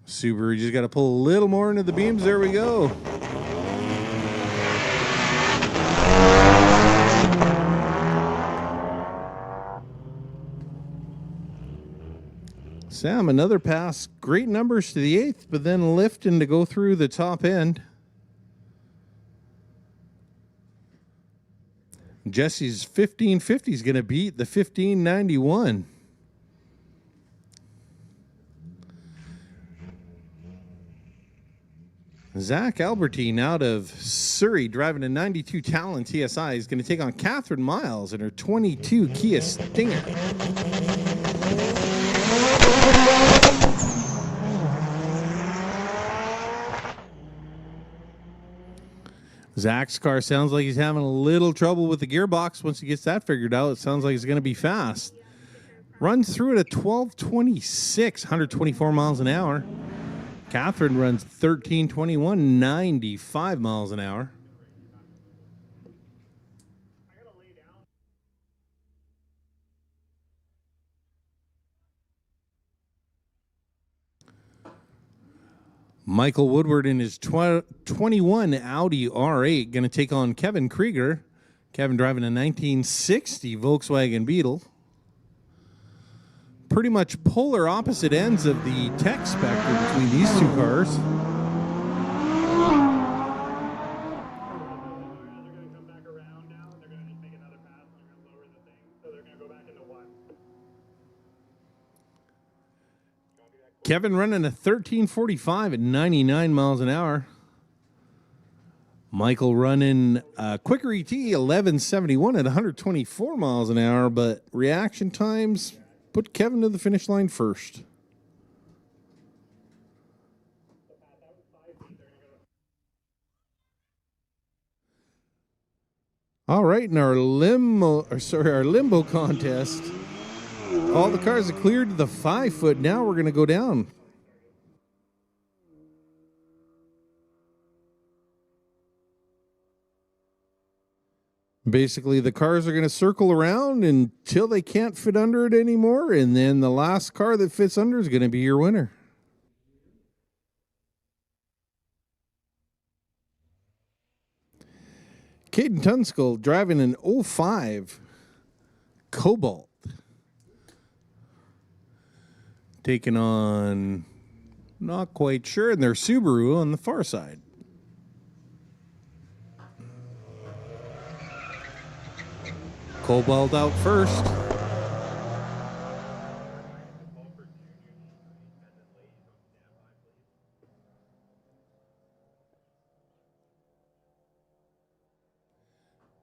Subaru just got to pull a little more into the beams. There we go. Sam, another pass. Great numbers to the 8th, but then lifting to go through the top end. Jesse's 1550 is going to beat the 1591. Zach Albertine out of Surrey driving a 92 Talon TSI is going to take on Catherine Miles in her 22 Kia Stinger. Zach's car sounds like he's having a little trouble with the gearbox. Once he gets that figured out, it sounds like he's going to be fast. Runs through it at 12:26, 124 miles an hour. Catherine runs 13:21, 95 miles an hour. Michael Woodward in his 21 Audi R8 going to take on Kevin Krieger. Kevin driving a 1960 Volkswagen Beetle. Pretty much polar opposite ends of the tech spectrum between these two cars. Kevin running a 1345 at 99 miles an hour. Michael running a quicker ET 1171 at 124 miles an hour, but reaction times put Kevin to the finish line first. All right, in our Limbo contest, all the cars are cleared to the 5 foot. Now we're going to go down. Basically, the cars are going to circle around until they can't fit under it anymore, and then the last car that fits under is going to be your winner. Caden Tunskill driving an 05 Cobalt. Taking on, not quite sure, and their Subaru on the far side. Cobalt out first.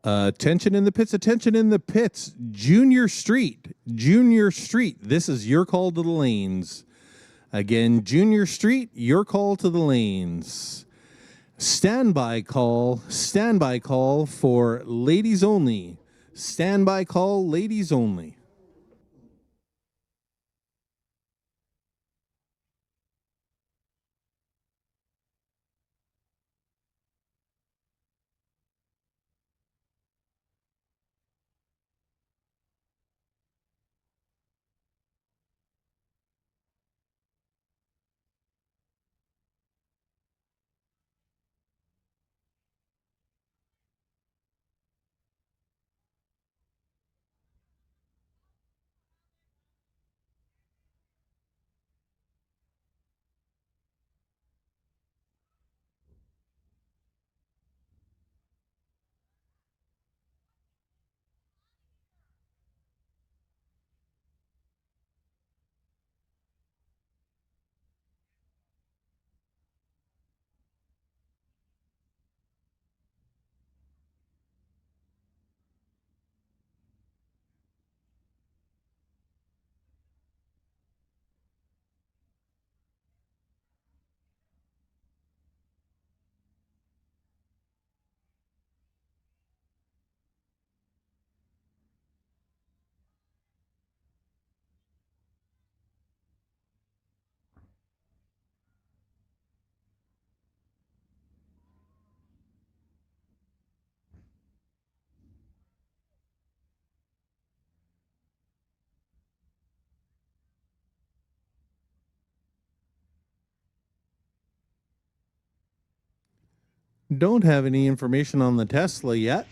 Attention in the pits, attention in the pits. Junior Street. This is your call to the lanes. Again, Junior Street, your call to the lanes. Standby call for ladies only. Standby call, ladies only. Don't have any information on the Tesla yet.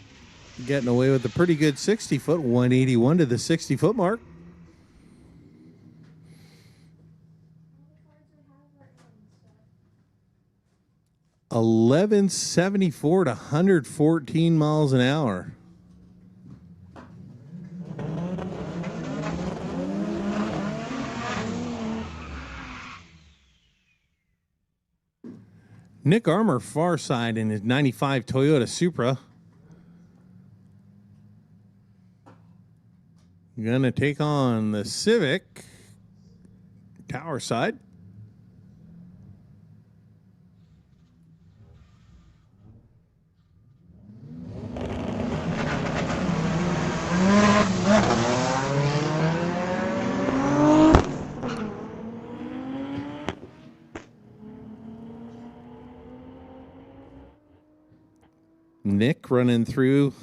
Getting away with a pretty good 60-foot, 181 to the 60-foot mark. 1174 to 114 miles an hour. Nick Armour, far side in his 95 Toyota Supra. Gonna take on the Civic, tower side. Nick running through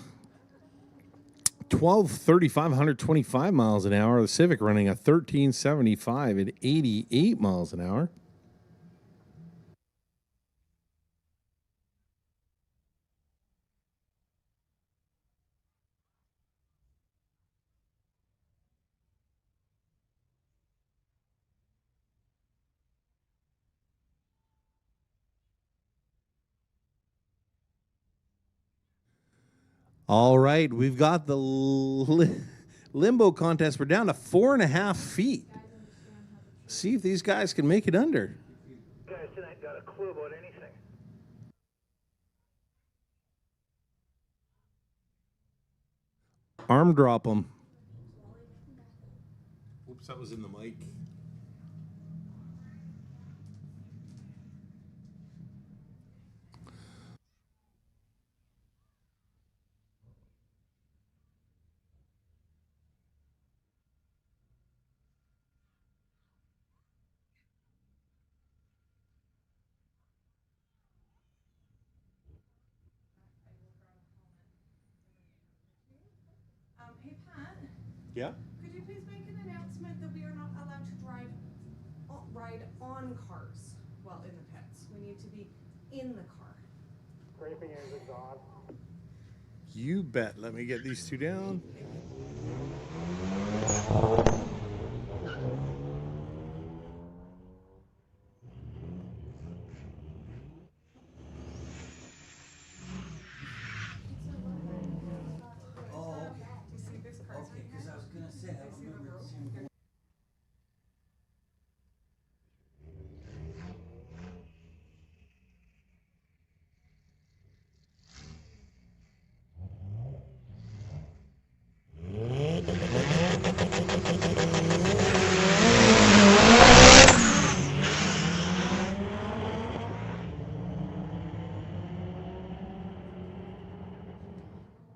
1235, 125 miles an hour. The Civic running a 1375 at 88 miles an hour. All right, we've got the Limbo contest. We're down to 4.5 feet. See if these guys can make it under. You guys tonight got a clue about anything. Arm drop them. Oops, that was in the mic. Yeah. Could you please make an announcement that we are not allowed to ride on cars while in the pits? We need to be in the car. Scraping his exhaust. You bet. Let me get these two down. Oh, okay. Do you see this car? Okay, because I was gonna say, I See the remember road? seeing one.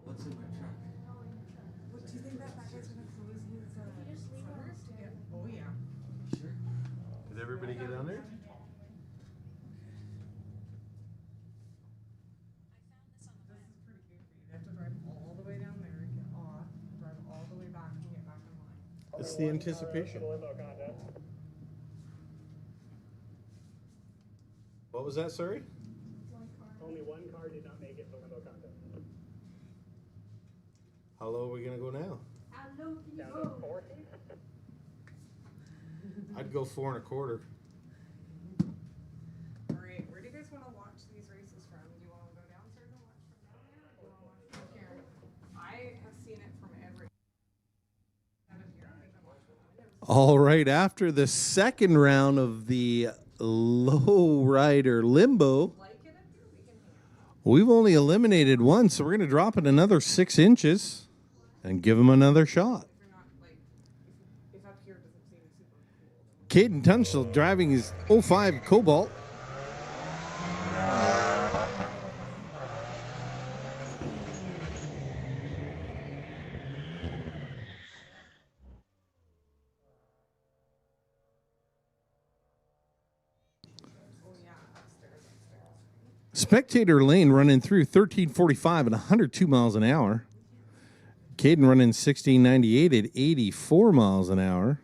What's in my truck? What, do you think that guy's gonna close his center to get? Oh yeah. Sure. Did everybody get on there? This is pretty goofy. You have to drive all the way down there, get off, drive all the way back, and get back in line. It's the anticipation. Limbo contest. What was that, sorry? Only one car did not make it to Limbo contest. How low are we going to go now? How low can you Down to go? 40. I'd go 4 1/4. All right, where do you guys want to watch these races from? Do you want to go downstairs and watch from down there, or do you want to watch from here? I have seen it from every. Out of here, I can watch from the windows. All right, after the second round of the low rider Limbo, Like it up here, we can hang out. we've only eliminated one, so we're going to drop it another 6 inches and give him another shot. If you're not like, if up here doesn't seem super cool. Caden Tunstall driving his 05 Cobalt. Oh yeah, upstairs. Spectator lane running through 1345 at 102 miles an hour. Caden running 1698 at 84 miles an hour.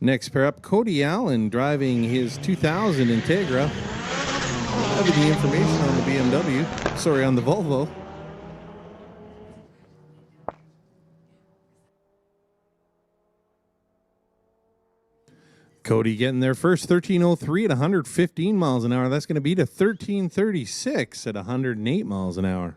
Next pair up, Cody Allen driving his 2000 Integra. Having the information on the BMW. Sorry, on the Volvo. Cody getting there first, 1303 at 115 miles an hour. That's going to be to 1336 at 108 miles an hour.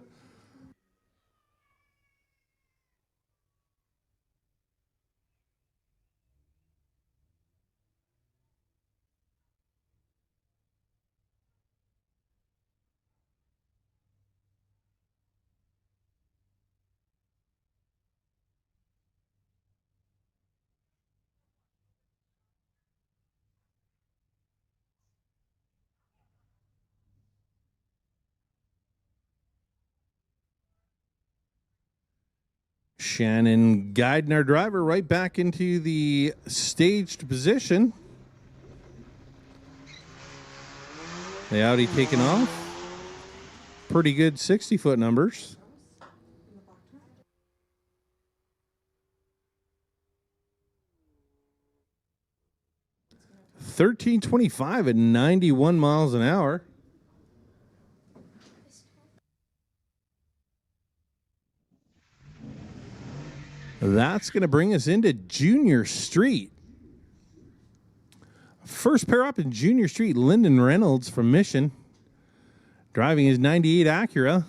Shannon guiding our driver right back into the staged position. The Audi taking off. Pretty good 60-foot numbers. $13.25 at 91 miles an hour. That's going to bring us into Junior Street. First pair up in Junior Street, Lyndon Reynolds from Mission. Driving his 98 Acura.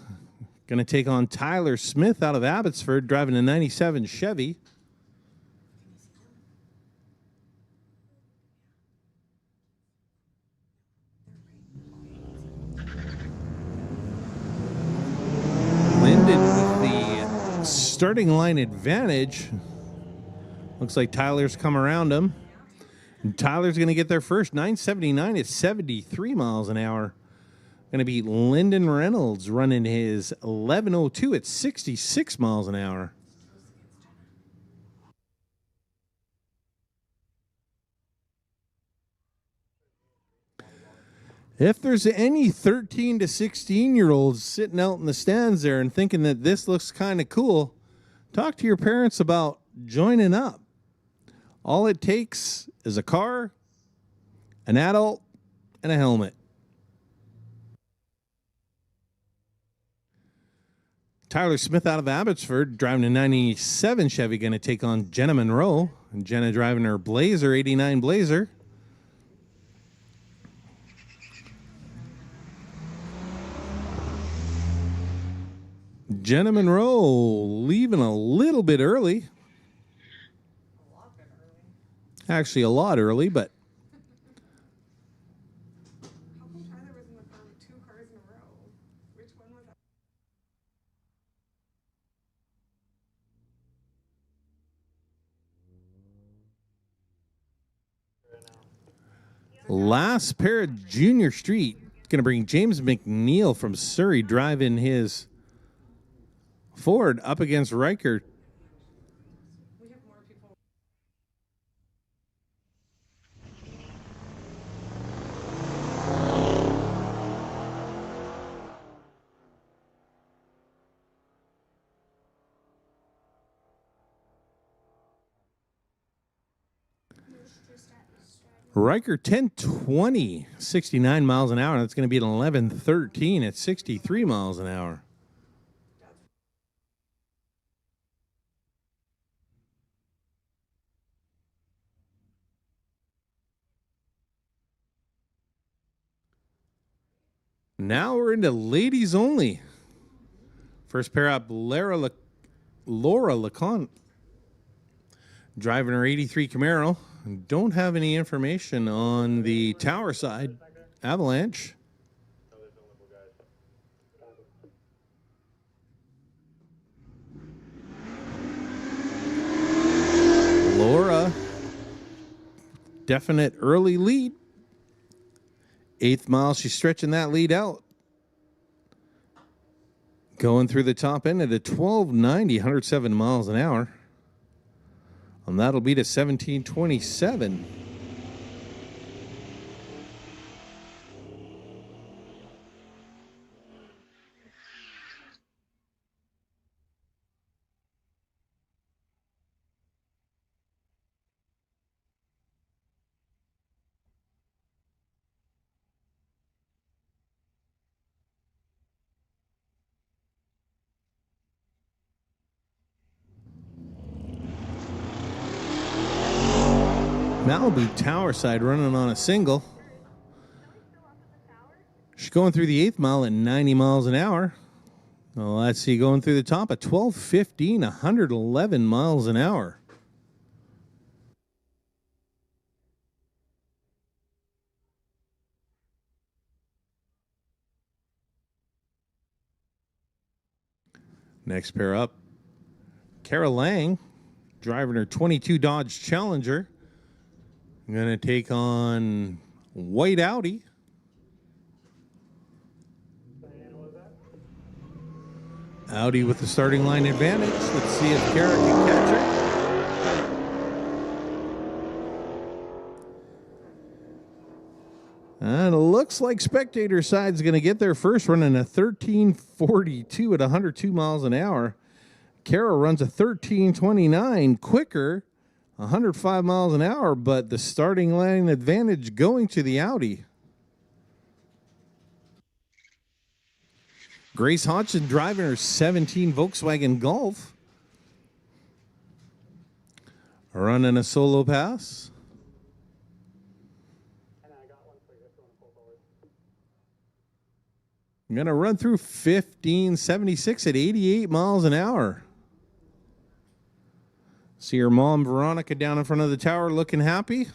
Going to take on Tyler Smith out of Abbotsford, driving a 97 Chevy. Lyndon with the starting line advantage. Looks like Tyler's come around him. And Tyler's going to get there first. 979 at 73 miles an hour. Going to beat Lyndon Reynolds running his 1102 at 66 miles an hour. If there's any 13 to 16-year-olds sitting out in the stands there and thinking that this looks kind of cool, Talk to your parents about joining up. All it takes is a car, an adult, and a helmet. Tyler Smith out of Abbotsford driving a 97 Chevy, going to take on Jenna Monroe. And Jenna driving her Blazer, 89 Blazer. Jenna Monroe leaving a little bit early. A lot bit early. Actually, a lot early, but How come Tyler was in the car with 2 cars in a row? Which one was that? last pair of Junior Street. Going to bring James McNeil from Surrey driving his Ford up against Riker. We have more people. Riker 1020, 69 miles an hour. That's going to be an 1113 at 63 miles an hour. Now we're into ladies only. First pair up, Laura LeConte driving her 83 Camaro. Don't have any information on the tower side Avalanche. Laura, definite early lead. 8th mile, she's stretching that lead out. Going through the top end at a 1290, 107 miles an hour. And that'll be to 1727. Malibu Tower side running on a single. She's going through the 8th mile at 90 miles an hour. Well, let's see, going through the top at 12:15, 111 miles an hour. Next pair up, Kara Lang driving her 22 Dodge Challenger. I'm going to take on White Audi. Audi with the starting line advantage. Let's see if Kara can catch her. And it looks like spectator side's going to get there first, running a 13:42 at 102 miles an hour. Kara runs a 13:29 quicker, 105 miles an hour, but the starting line advantage going to the Audi. Grace Hodgson driving her 17 Volkswagen Golf. Running a solo pass. I'm going to run through 1576 at 88 miles an hour. See her mom, Veronica, down in front of the tower looking happy.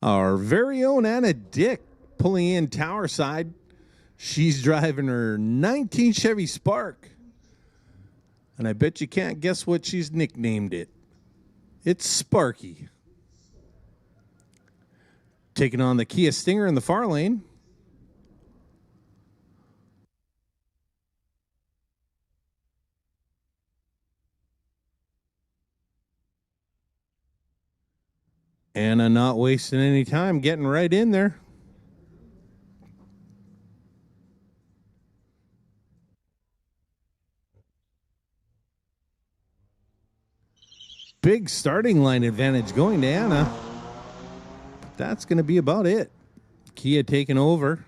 Our very own Anna Dick pulling in tower side. She's driving her 19 Chevy Spark. And I bet you can't guess what she's nicknamed it. It's Sparky. Taking on the Kia Stinger in the far lane. Anna not wasting any time, getting right in there. Big starting line advantage going to Anna. That's going to be about it. Kia taking over.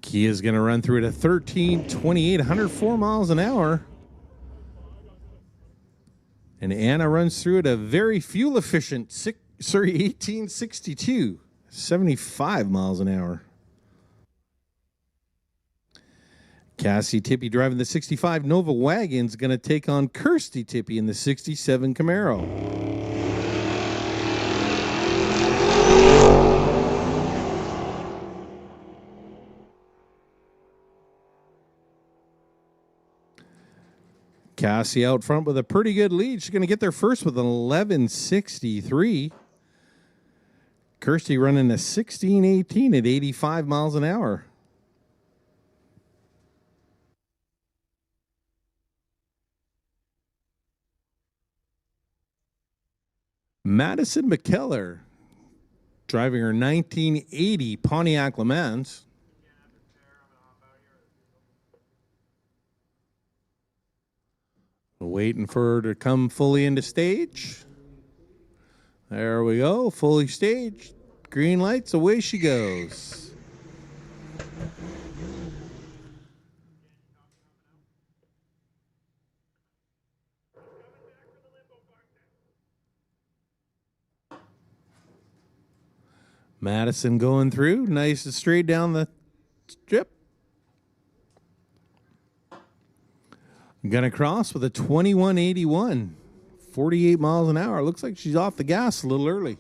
Kia's going to run through at a 13:28, 104 miles an hour. And Anna runs through at a very fuel efficient 1862, 75 miles an hour. Cassie Tippy driving the 65 Nova Wagon's going to take on Kirsty Tippy in the 67 Camaro. Cassie out front with a pretty good lead. She's going to get there first with an 11:63. Kirsty running a 16:18 at 85 miles an hour. Madison McKellar driving her 1980 Pontiac Le Mans. Waiting for her to come fully into stage. There we go, fully staged. Green lights, away she goes. Madison going through, nice and straight down the strip. Gonna cross with a 21.81, 48 miles an hour. Looks like she's off the gas a little early.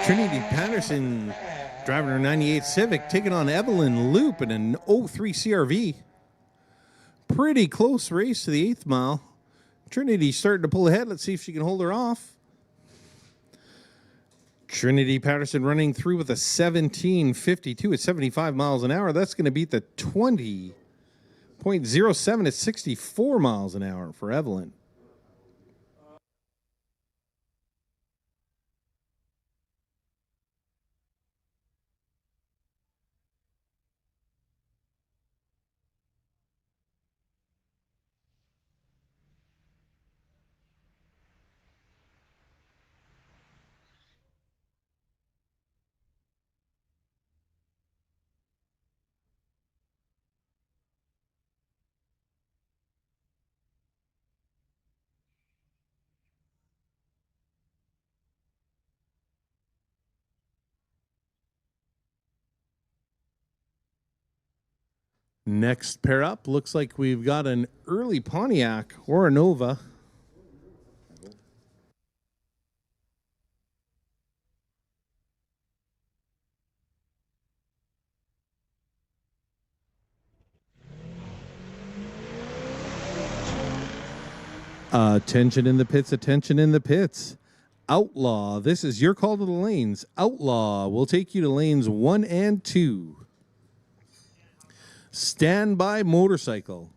Trinity Patterson driving her 98 Civic, taking on Evelyn Loop in an 03 CRV. Pretty close race to the 8th mile. Trinity starting to pull ahead. Let's see if she can hold her off. Trinity Patterson running through with a 17:52 at 75 miles an hour. That's going to beat the 20.07 at 64 miles an hour for Evelyn. Next pair up, looks like we've got an early Pontiac or a Nova. Attention in the pits, attention in the pits. Outlaw, this is your call to the lanes. Outlaw will take you to lanes 1 and 2. Standby motorcycle.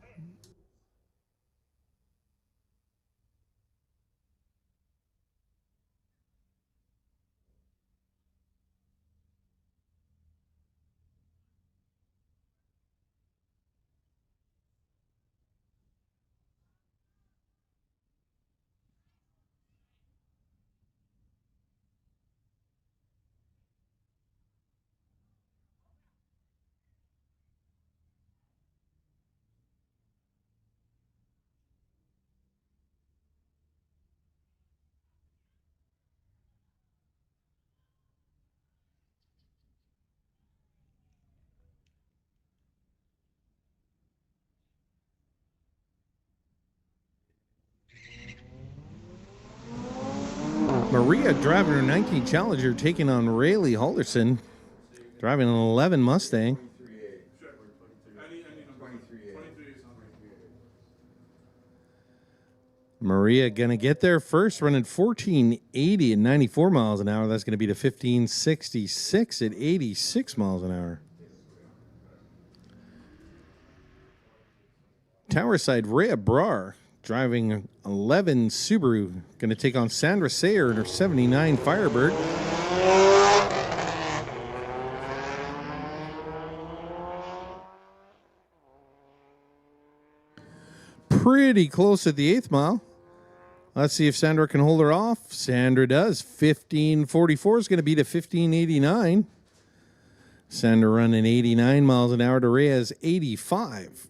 Maria driving her 19 Challenger, taking on Rayleigh Halderson, driving an 11 Mustang. Maria going to get there first, running 1480 at 94 miles an hour. That's going to be to 1566 at 86 miles an hour. Towerside, Rhea Brar driving 11 Subaru, going to take on Sandra Sayer in her 79 Firebird. Pretty close at the 8th mile. Let's see if Sandra can hold her off. Sandra does. 1544 is going to be to 1589. Sandra running 89 miles an hour to Rhea's 85.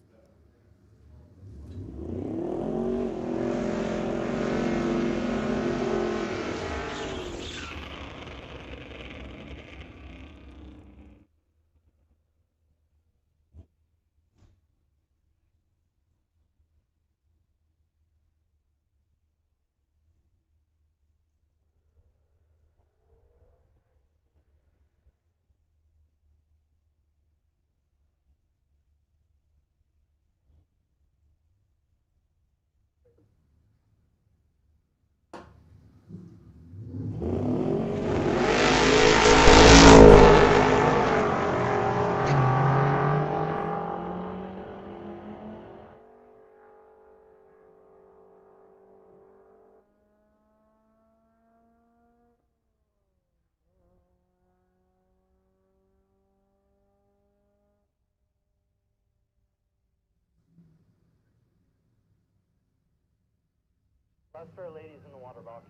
Last pair of ladies in the water box.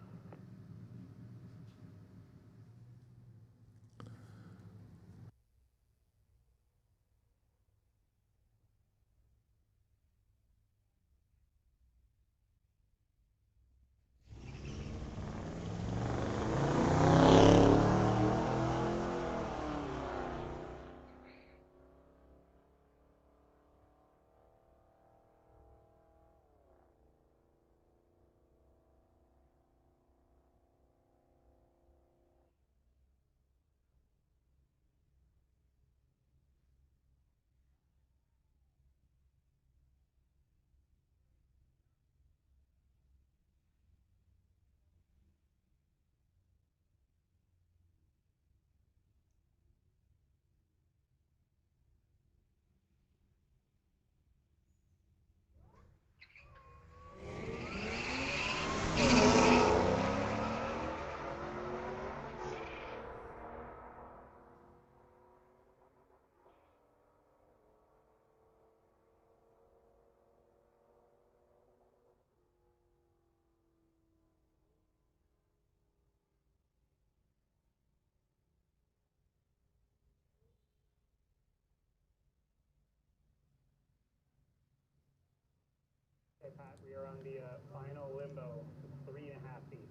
Okay, Pat, we are on the final Limbo, 3.5 feet.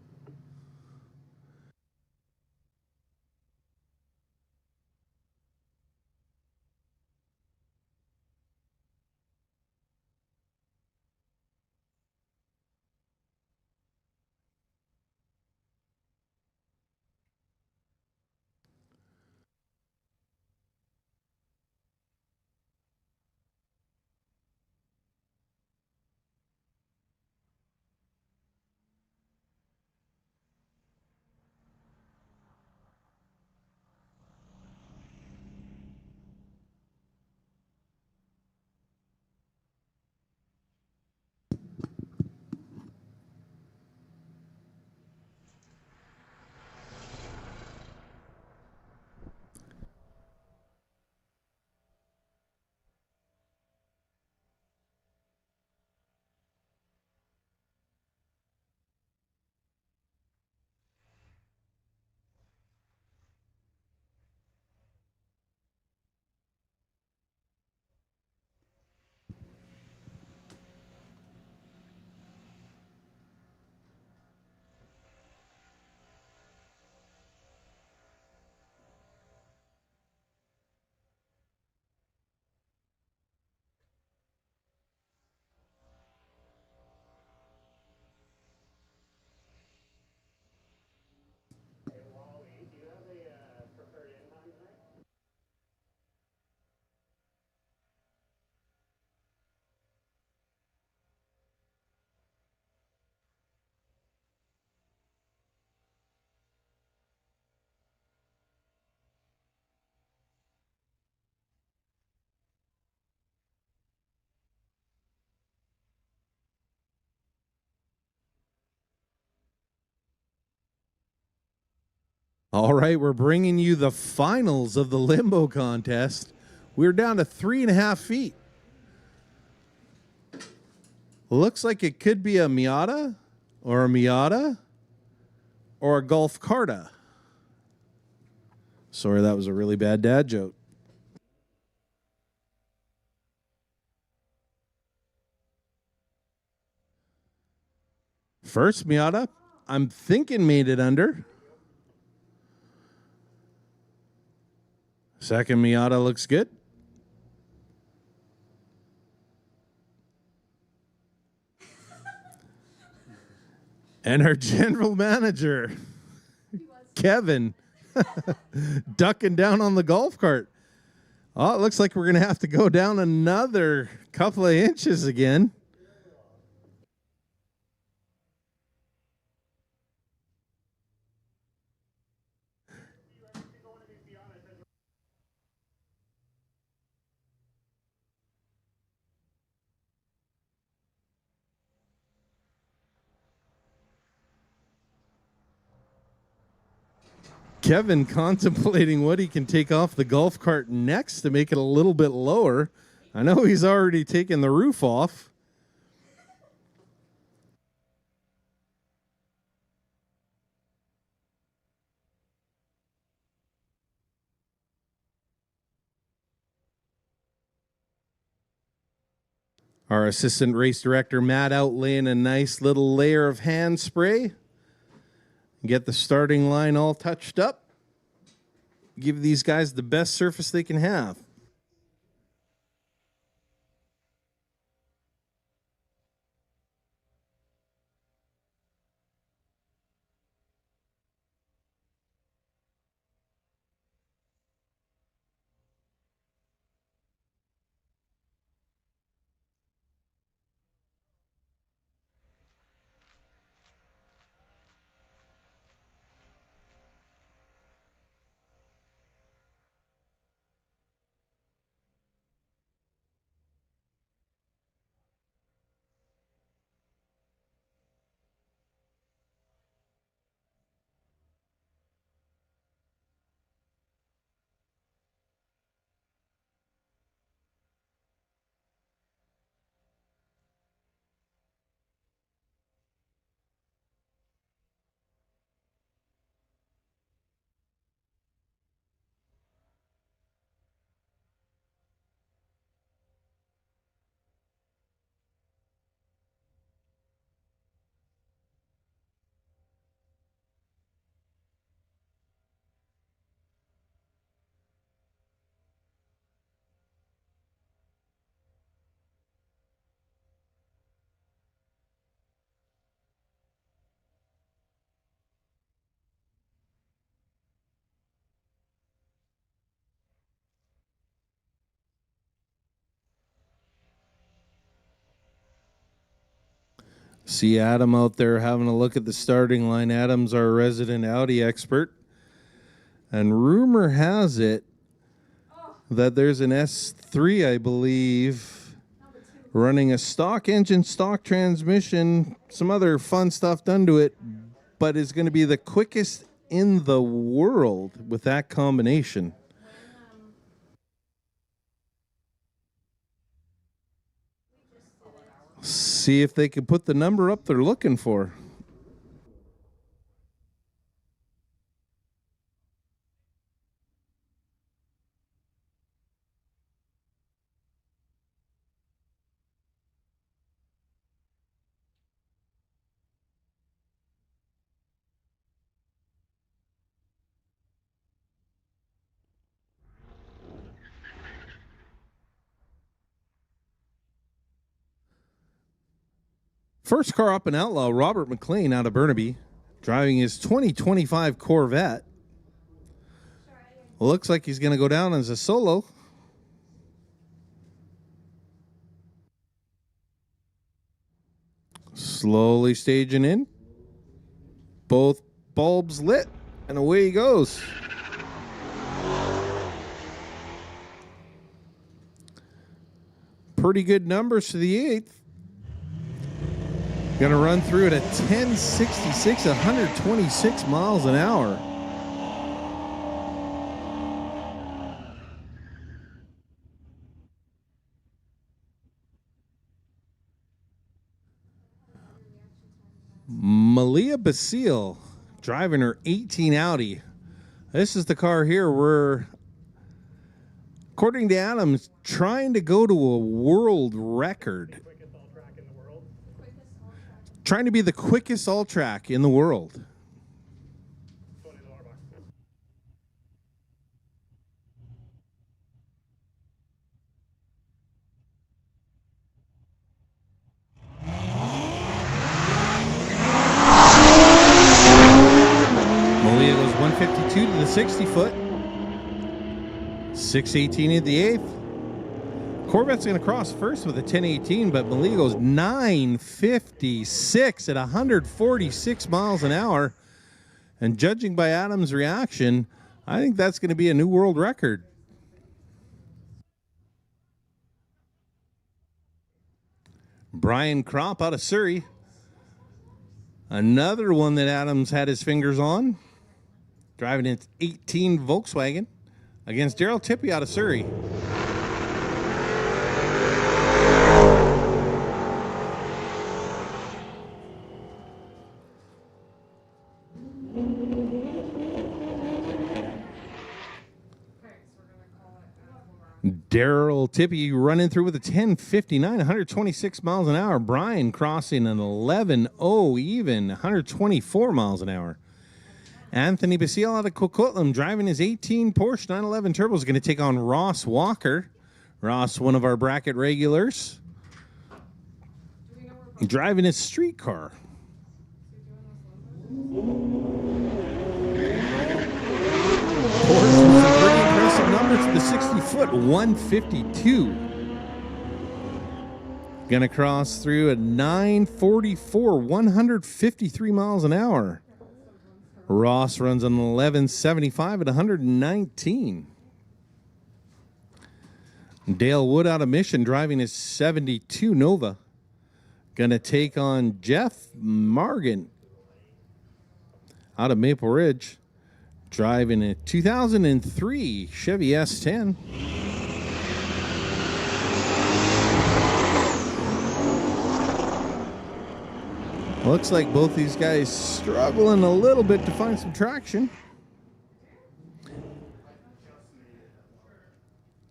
All right, we're bringing you the finals of the Limbo contest. We're down to 3.5 feet. Looks like it could be a Miata or a Miata or a Golf Carta. Sorry, that was a really bad dad joke. First Miata, I'm thinking made it under. Second Miata looks good. And our general manager, Kevin, ducking down on the golf cart. Oh, it looks like we're going to have to go down another couple of inches again. Kevin contemplating what he can take off the golf cart next to make it a little bit lower. I know he's already taken the roof off. Our assistant race director, Matt, out laying a nice little layer of hand spray. Get the starting line all touched up. Give these guys the best surface they can have. See Adam out there having a look at the starting line. Adam's our resident Audi expert. And rumor has it that there's an S3, I believe, running a stock engine, stock transmission, some other fun stuff done to it, but is going to be the quickest in the world with that combination. See if they can put the number up they're looking for. First car up, an outlaw, Robert McLean out of Burnaby, driving his 2025 Corvette. Looks like he's going to go down as a solo. Slowly staging in. Both bulbs lit, and away he goes. Pretty good numbers to the 8th. Going to run through it at 1066, 126 miles an hour. Malia Basile driving her 18 Audi. This is the car here where, according to Adams, trying to go to a world record. Trying to be the quickest all track in the world. Malia goes 152 to the 60 foot. 618 at the 8th. Corvette's going to cross first with a 1018, but Malia goes 956 at 146 miles an hour. And judging by Adam's reaction, I think that's going to be a new world record. Brian Kropp out of Surrey. Another one that Adams had his fingers on. Driving its 18 Volkswagen against Daryl Tippy out of Surrey. Daryl Tippy running through with a 10:59, 126 miles an hour. Brian crossing an 11:0 even, 124 miles an hour. Anthony Basile out of Coquitlam driving his 18 Porsche 911 Turbo is going to take on Ross Walker. Ross, one of our bracket regulars, driving his street car. Porsche with some pretty impressive numbers for the 60 foot, 152. Going to cross through at 944, 153 miles an hour. Ross runs an 1175 at 119. Dale Wood out of Mission driving his 72 Nova. Going to take on Jeff Morgan out of Maple Ridge driving a 2003 Chevy S10. Looks like both these guys struggling a little bit to find some traction.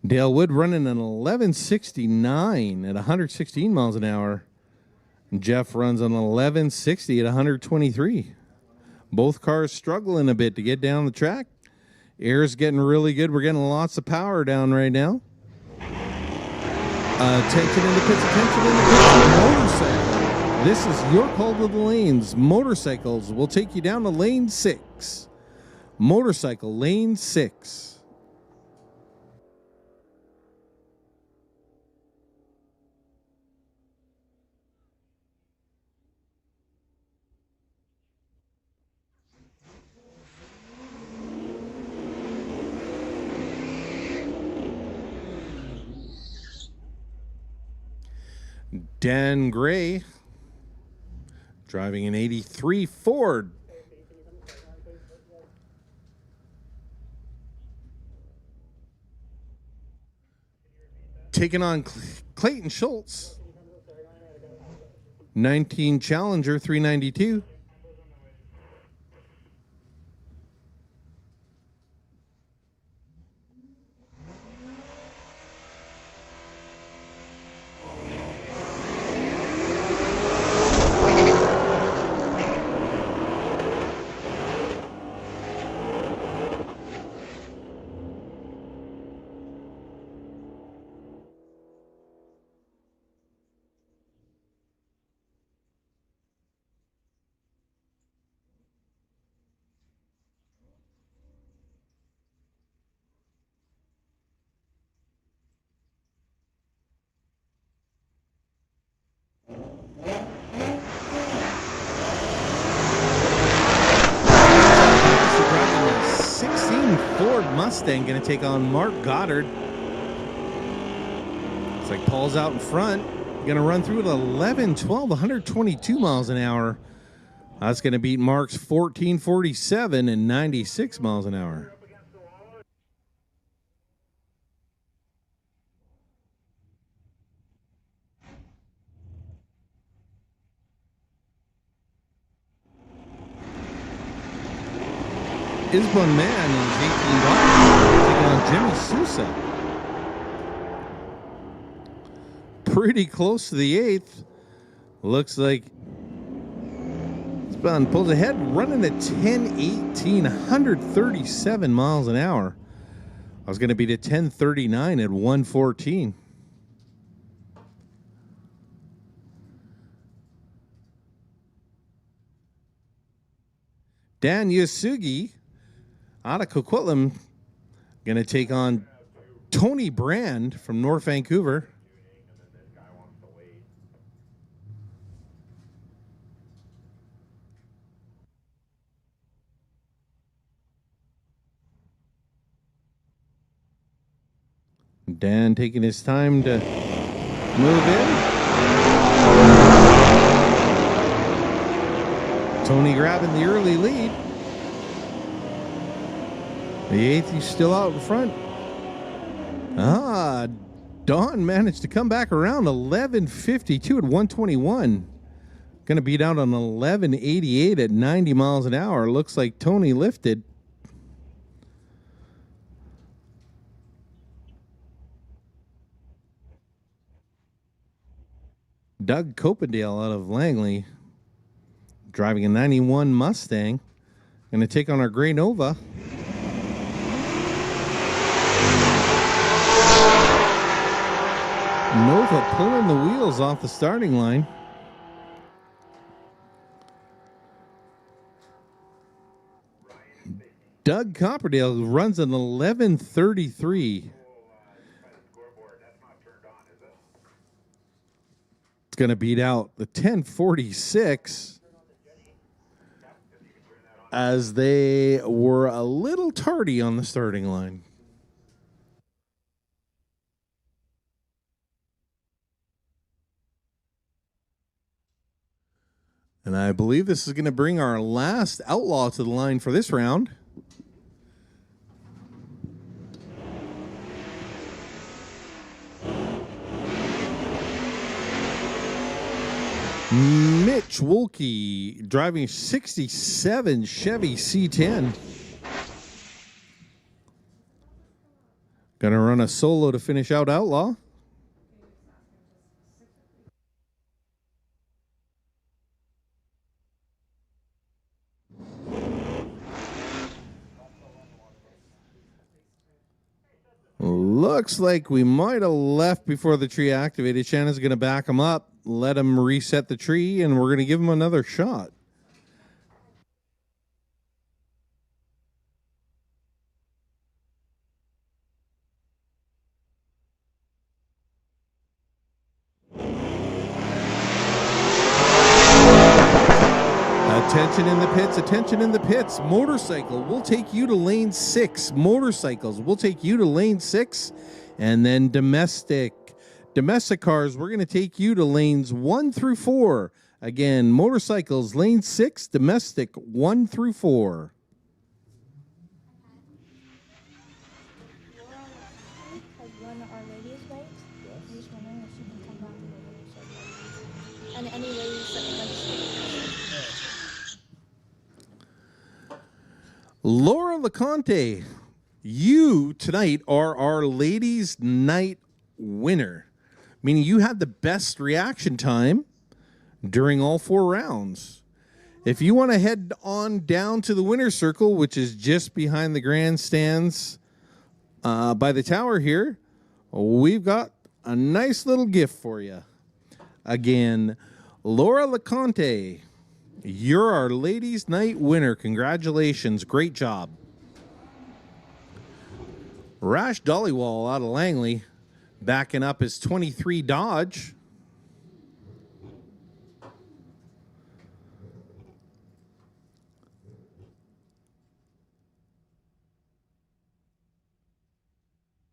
Dale Wood running an 1169 at 116 miles an hour. Jeff runs an 1160 at 123. Both cars struggling a bit to get down the track. Air's getting really good. We're getting lots of power down right now. Attention in the pits, attention in the pits. Motorcycle. This is your call to the lanes. Motorcycles will take you down to lane 6. Motorcycle, lane 6. Dan Gray driving an 83 Ford. Taking on Clayton Schultz. 19 Challenger 392. Mustang going to take on Mark Goddard. It's like Paul's out in front. Going to run through at 11:12, 122 miles an hour. That's going to beat Mark's 14:47 and 96 miles an hour. Isbun Man is $18 taking on Jimmy Sousa. Pretty close to the 8th. Looks like Isbun pulls ahead, running at 10:18, 137 miles an hour. I was going to beat at 10:39 at 1:14. Dan Yasugi out of Coquitlam going to take on Tony Brand from North Vancouver. Dan taking his time to move in. Tony grabbing the early lead. The 8th, he's still out in front. Don managed to come back around 11:52 at 121. Going to beat out on 11:88 at 90 miles an hour. Looks like Tony lifted. Doug Copendale out of Langley, driving a 91 Mustang. Going to take on our Gray Nova. Nova pulling the wheels off the starting line. Doug Copperdale runs an 11:33. It's going to beat out the 10:46 as they were a little tardy on the starting line. And I believe this is going to bring our last outlaw to the line for this round. Mitch Wolke driving a 67 Chevy C10. Gonna run a solo to finish out outlaw. Looks like we might have left before the tree activated. Shannon's going to back him up, let him reset the tree, and we're going to give him another shot. Attention in the pits, attention in the pits. Motorcycle, we'll take you to lane 6. Motorcycles, we'll take you to lane 6. And then domestic. Domestic cars, we're going to take you to lanes 1 through 4. Again, motorcycles, lane 6, domestic 1 through 4. Has run Our Lady's bike. I'm just wondering if she can come back and any ladies that would like to. Laura LeConte, you tonight are our ladies' night winner, meaning you had the best reaction time during all 4 rounds. If you want to head on down to the winner's circle, which is just behind the grandstands by the tower here, we've got a nice little gift for you. Again, Laura LeConte, you're our ladies' night winner. Congratulations. Great job. Rash Dollywall out of Langley, backing up his 23 Dodge.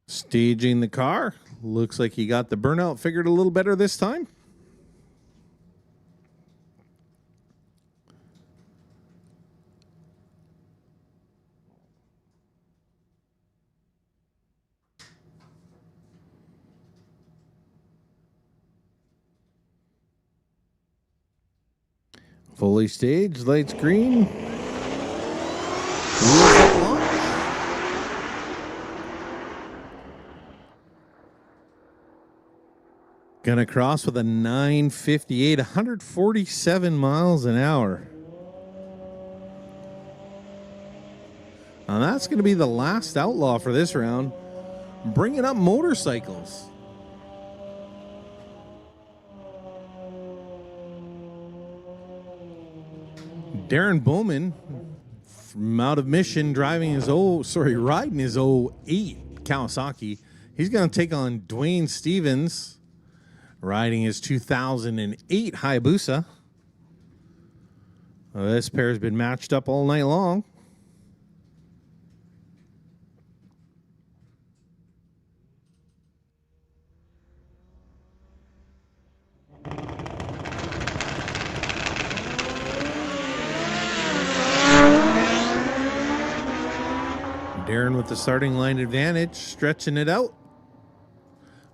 Staging the car. Looks like he got the burnout figured a little better this time. Fully staged, lights green. Wheels up Gonna cross with a 9:58, 147 miles an hour. Now that's going to be the last outlaw for this round. Bringing up motorcycles. Darren Bowman from out of Mission riding his 08 Kawasaki. He's going to take on Dwayne Stevens riding his 2008 Hayabusa. This pair has been matched up all night long. Darren with the starting line advantage, stretching it out.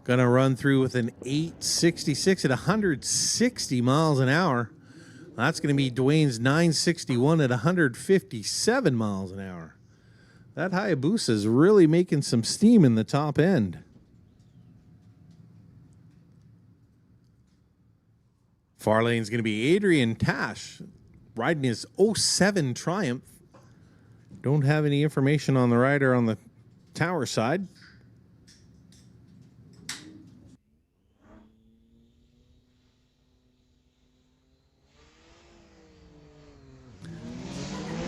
Gonna run through with an 8:66 at 160 miles an hour. That's gonna be Dwayne's 9:61 at 157 miles an hour. That Hayabusa is really making some steam in the top end. Far lane's gonna be Adrian Tash riding his 07 Triumph. Don't have any information on the rider on the tower side.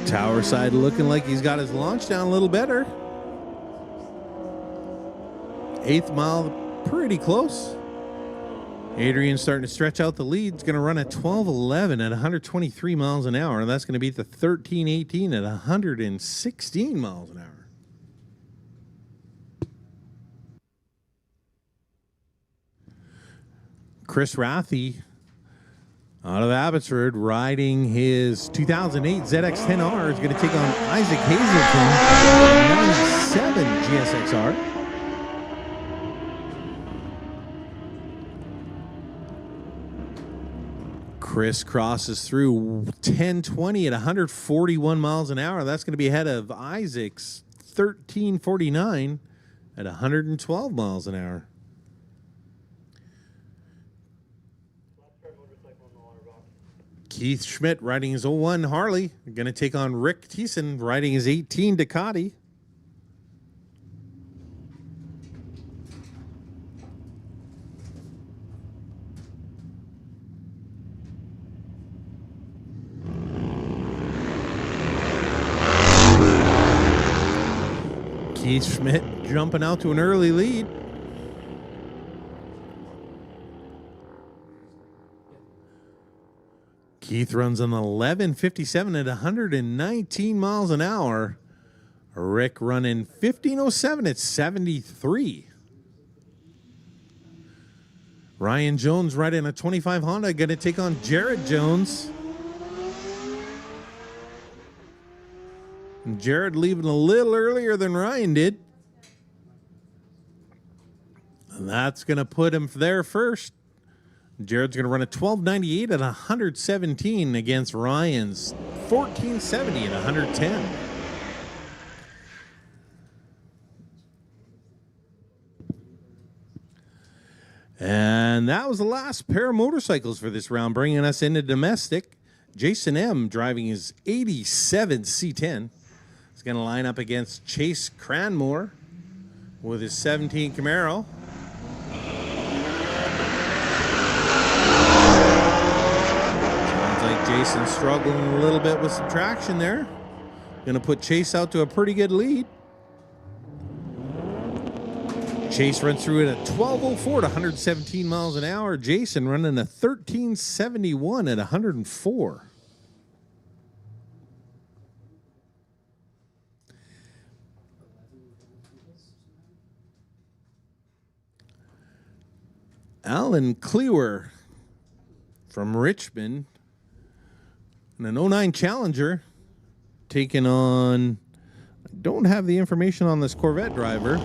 Tower side looking like he's got his launch down a little better. 8th mile, pretty close. Adrian's starting to stretch out the lead. He's going to run at 12:11 at 123 miles an hour. And that's going to beat the 13:18 at 116 miles an hour. Chris Rathy out of Abbotsford riding his 2008 ZX-10R is going to take on Isaac Hazelton 97 GSXR. Chris crosses through 10:20 at 141 miles an hour. That's going to be ahead of Isaac's 13:49 at 112 miles an hour. Keith Schmidt riding his 01 Harley. Going to take on Rick Thiessen riding his 18 Ducati. Keith Schmidt jumping out to an early lead. Keith runs an 11:57 at 119 miles an hour. Rick running 15:07 at 73. Ryan Jones riding a 25 Honda, going to take on Jared Jones. And Jared leaving a little earlier than Ryan did. And that's going to put him there first. Jared's going to run a 12:98 at 117 against Ryan's 14:70 at 110. And that was the last pair of motorcycles for this round, bringing us into domestic. Jason M. driving his 87 C10. He's going to line up against Chase Cranmore with his 17 Camaro. Sounds like Jason's struggling a little bit with some traction there. Going to put Chase out to a pretty good lead. Chase runs through it at 12:04 at 117 miles an hour. Jason running a 13:71 at 104. Alan Clewer from Richmond and an 09 Challenger taking on, I don't have the information on this Corvette driver.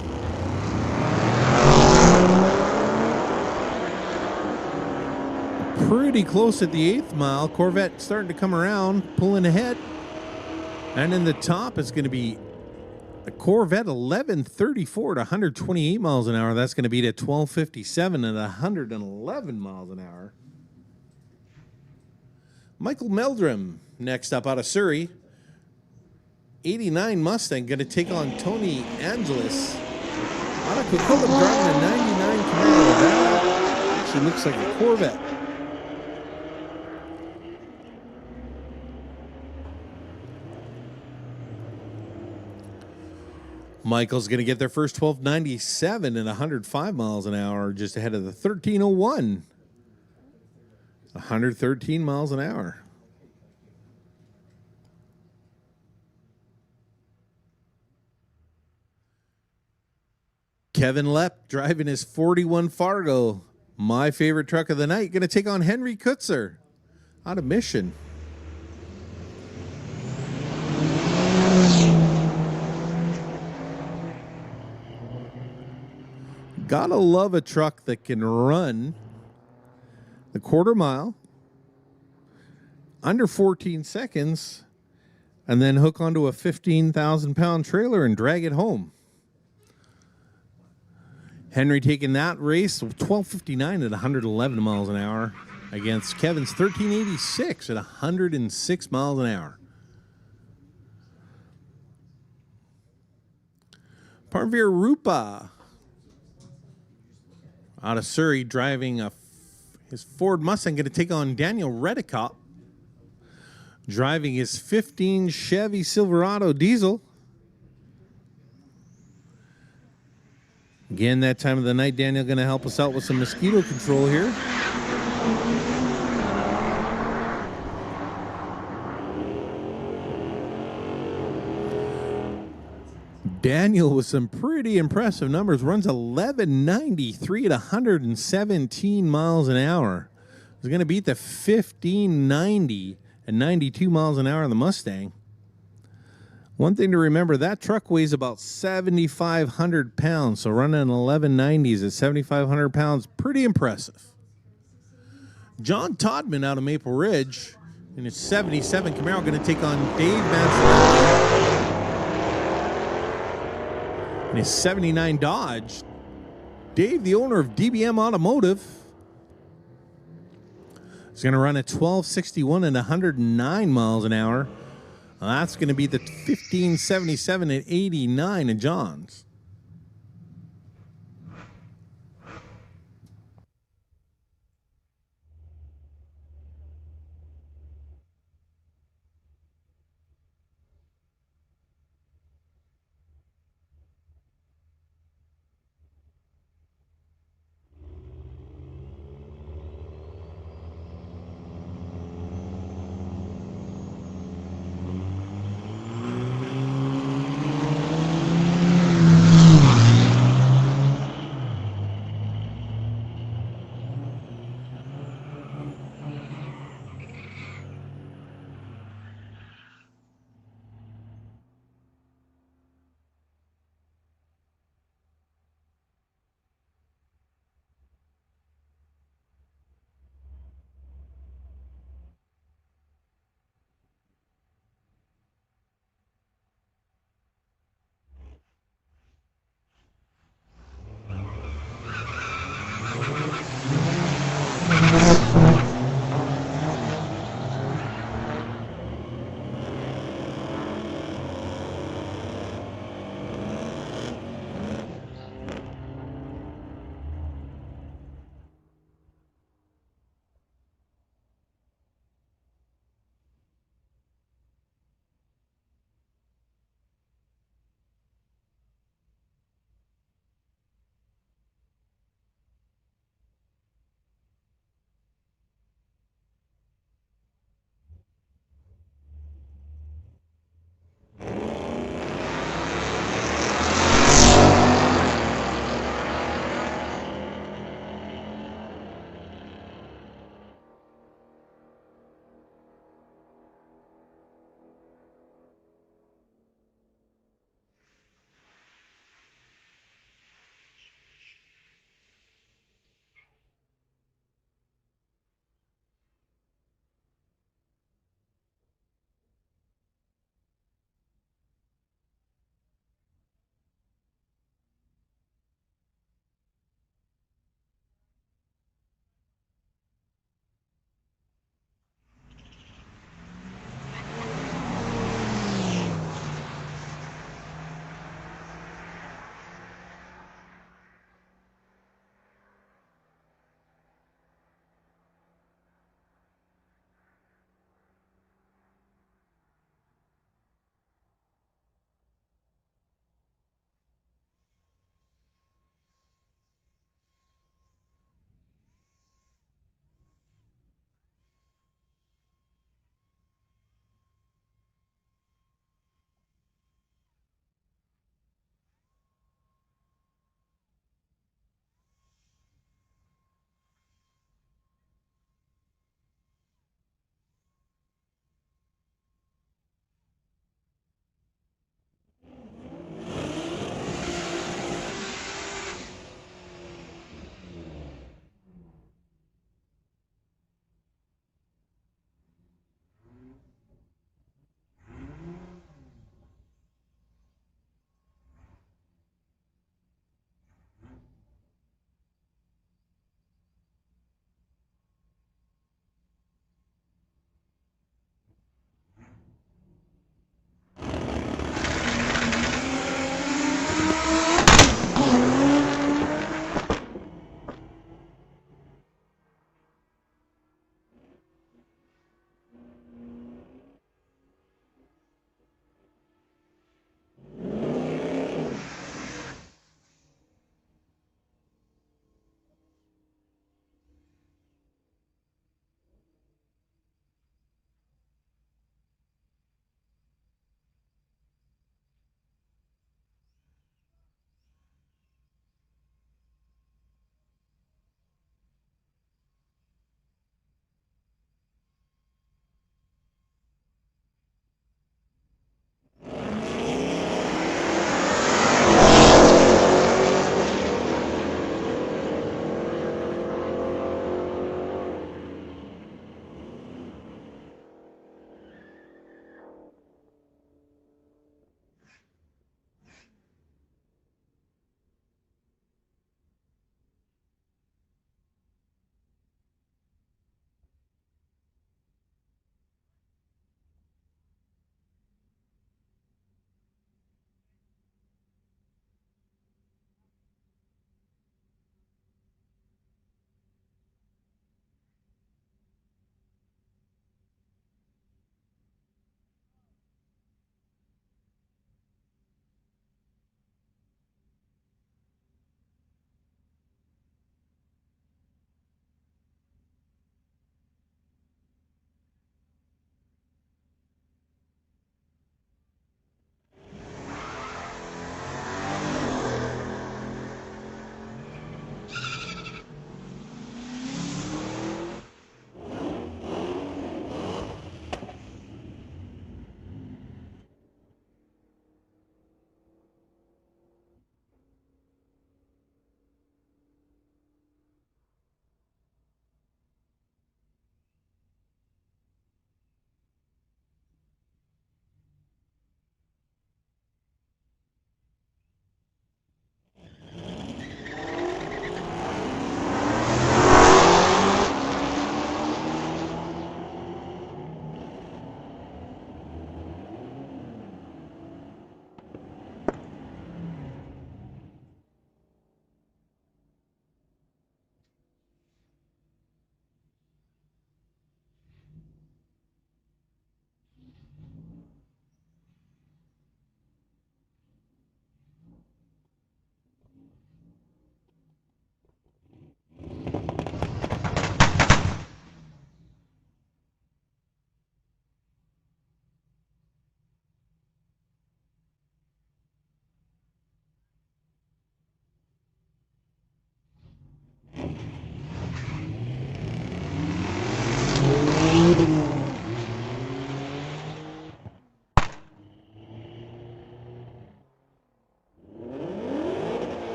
Pretty close at the 8th mile. Corvette starting to come around, pulling ahead. And in the top, it's going to be The Corvette 1134 at 128 miles an hour. That's going to beat at 1257 at 111 miles an hour. Michael Meldrum next up out of Surrey. 89 Mustang going to take on Tony Angelis. Out of Coquitlam driving a 99 Camaro. That actually looks like a Corvette. Michael's going to get their first 1297 at 105 miles an hour, just ahead of the 1301. 113 miles an hour. Kevin Lepp driving his 41 Fargo, my favorite truck of the night, going to take on Henry Kutzer out of Mission. Gotta love a truck that can run the quarter mile under 14 seconds and then hook onto a 15,000-pound trailer and drag it home. Henry taking that race 12:59 at 111 miles an hour against Kevin's 1386 at 106 miles an hour. Parveer Rupa out of Surrey driving his Ford Mustang, going to take on Daniel Redicott driving his 15 Chevy Silverado diesel. Again, that time of the night, Daniel going to help us out with some mosquito control here. Daniel with some pretty impressive numbers. Runs 1193 at 117 miles an hour. He's going to beat the 1590 at 92 miles an hour on the Mustang. One thing to remember, that truck weighs about 7,500 pounds. So running 1190s at 7,500 pounds, pretty impressive. John Todman out of Maple Ridge in his 77 Camaro going to take on Dave Mancinelli in his 79 Dodge. Dave, the owner of DBM Automotive, is going to run at 1261 and 109 miles an hour. That's going to be the 1577 at 89 of John's.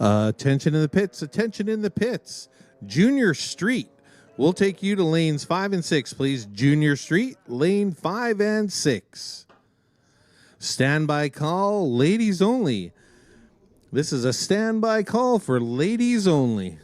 Attention in the pits. Attention in the pits. Junior Street. We'll take you to lanes 5 and 6, please. Junior Street, lane 5 and 6. Standby call, ladies only. This is a standby call for ladies only.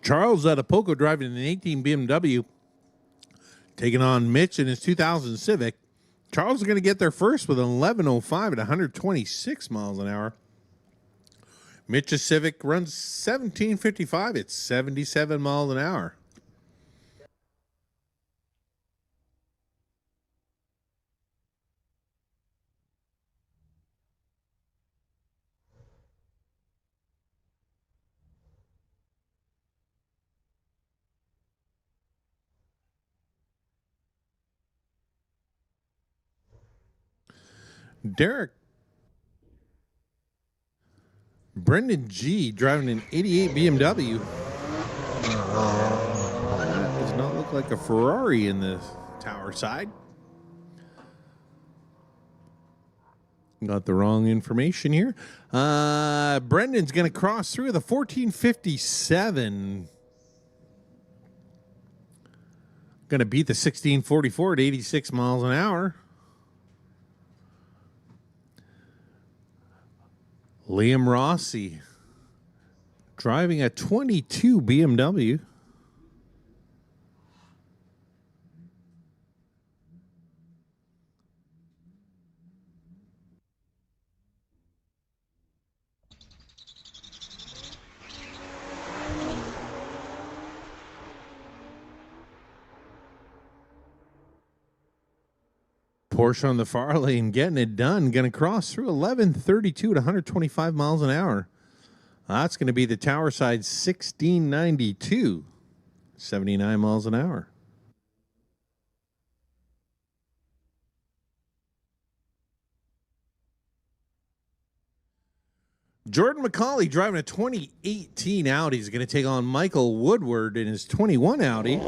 Charles at Apoco driving an 18 BMW, taking on Mitch in his 2000 Civic. Charles is going to get there first with an 11:05 at 126 miles an hour. Mitch's Civic runs 17:55 at 77 miles an hour. Derek. Brendan G. driving an 88 BMW. That does not look like a Ferrari in the tower side. Got the wrong information here. Brendan's going to cross through the 1457. Going to beat the 1644 at 86 miles an hour. Liam Rossi driving a 22 BMW. Porsche on the far lane getting it done. Going to cross through 11:32 at 125 miles an hour. That's going to be the tower side 1692, 79 miles an hour. Jordan McCauley driving a 2018 Audi is going to take on Michael Woodward in his 21 Audi.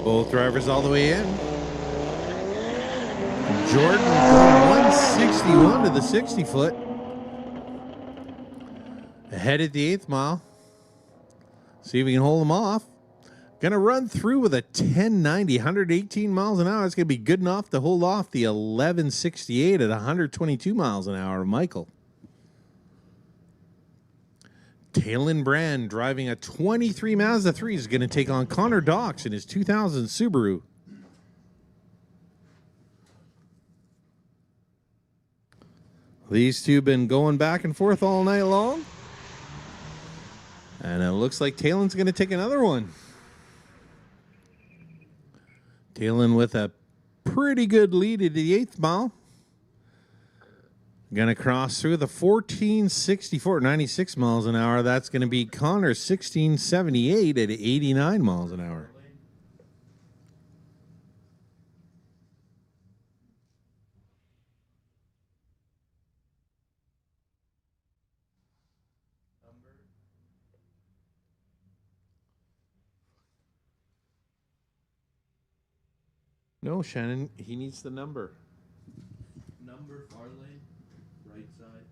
Both drivers all the way in. Jordan going 161 to the 60 foot. Ahead at the 8th mile. See if we can hold them off. Gonna run through with a 1090, 118 miles an hour. It's gonna be good enough to hold off the 1168 at 122 miles an hour. Michael. Talon Brand driving a 23 Mazda 3 is gonna take on Connor Docks in his 2000 Subaru. These two have been going back and forth all night long. And it looks like Talon's gonna take another one. Talon with a pretty good lead at the 8th mile. Going to cross through the 1464 at 96 miles an hour. That's going to be Connor's 1678 at 89 miles an hour. No, Shannon, he needs the number. Number far lane, right side.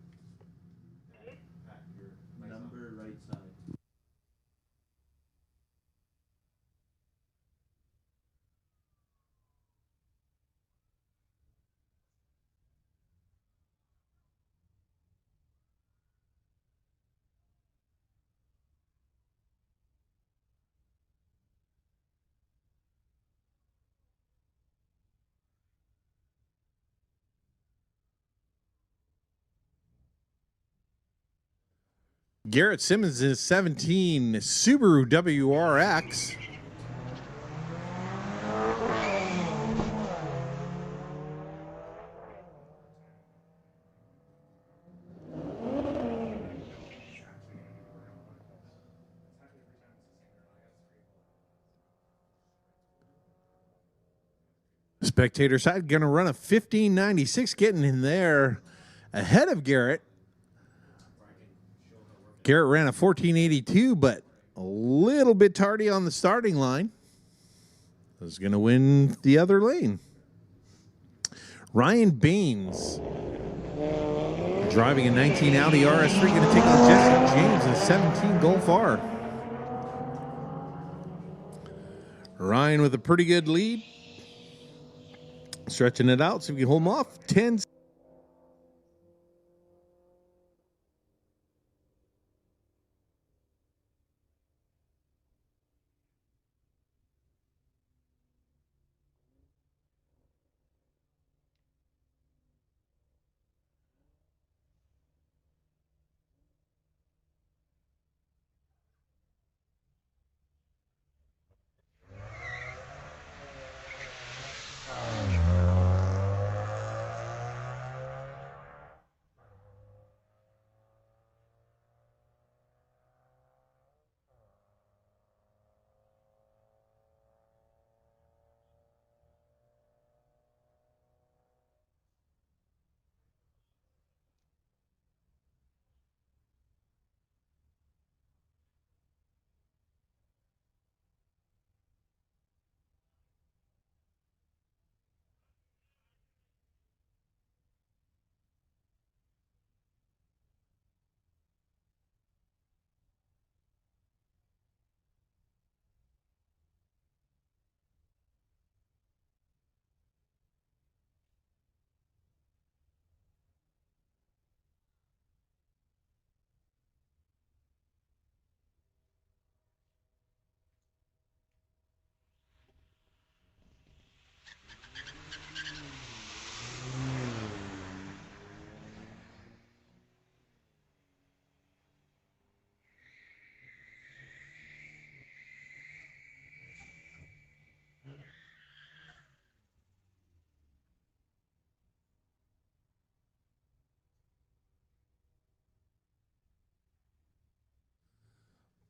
Number right side. Garrett Simmons is 17 Subaru WRX. Spectator side going to run a 1596, getting in there ahead of Garrett. Garrett ran a 1482, but a little bit tardy on the starting line. Was going to win the other lane. Ryan Baines driving a 19 Audi RS3, going to take on Jesse James in 17 Golf R. Ryan with a pretty good lead. Stretching it out so we can hold him off. 10.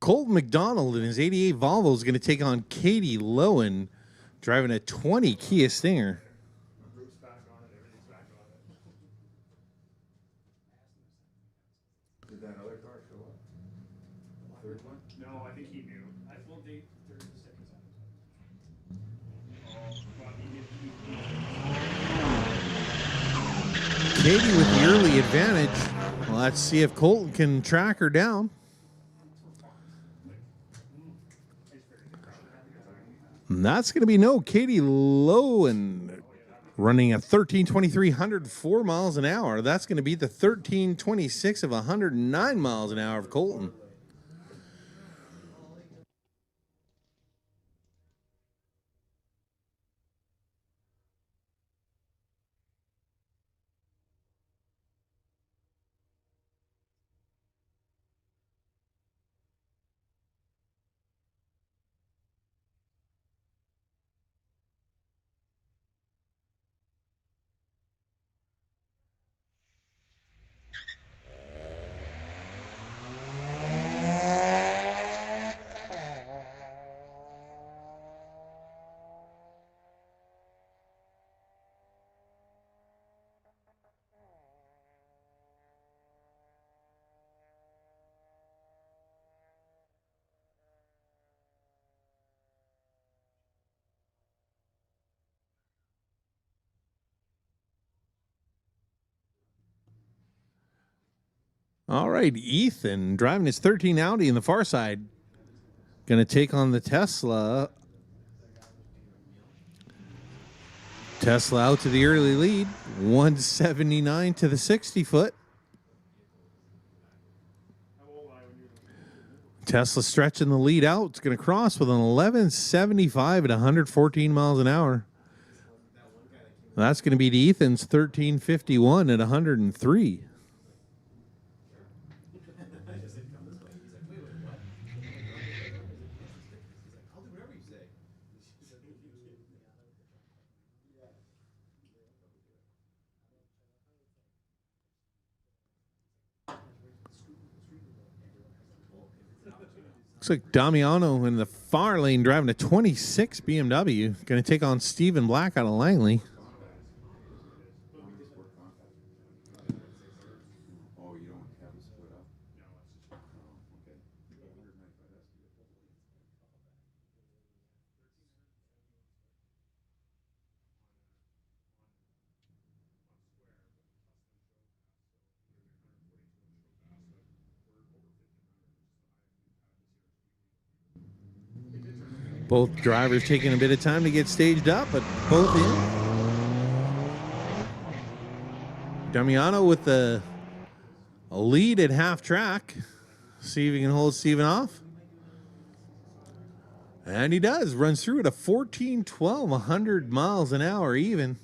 Colton McDonald in his 88 Volvo is going to take on Katie Lowen, driving a 20 Kia Stinger. Roof's back on it, everything's back on it. Did that other car show up? The third one? No, I think he knew. I full date 36 Oh, well, he Katie with the early advantage. Well, let's see if Colton can track her down. And that's going to be no Katie Lowen running a 13:23, 104 miles an hour. That's going to be the 13:26 of 109 miles an hour of Colton. All right, Ethan driving his 13 Audi in the far side. Going to take on the Tesla. Tesla out to the early lead. 179 to the 60-foot. Tesla stretching the lead out. It's going to cross with an 1175 at 114 miles an hour. That's going to be Ethan's 1351 at 103. Looks like Damiano in the far lane driving a 26 BMW. Going to take on Stephen Black out of Langley. Both drivers taking a bit of time to get staged up, but both in. Damiano with the lead at half track. See if he can hold Steven off. And he does. Runs through at a 14:12, 100 miles an hour even.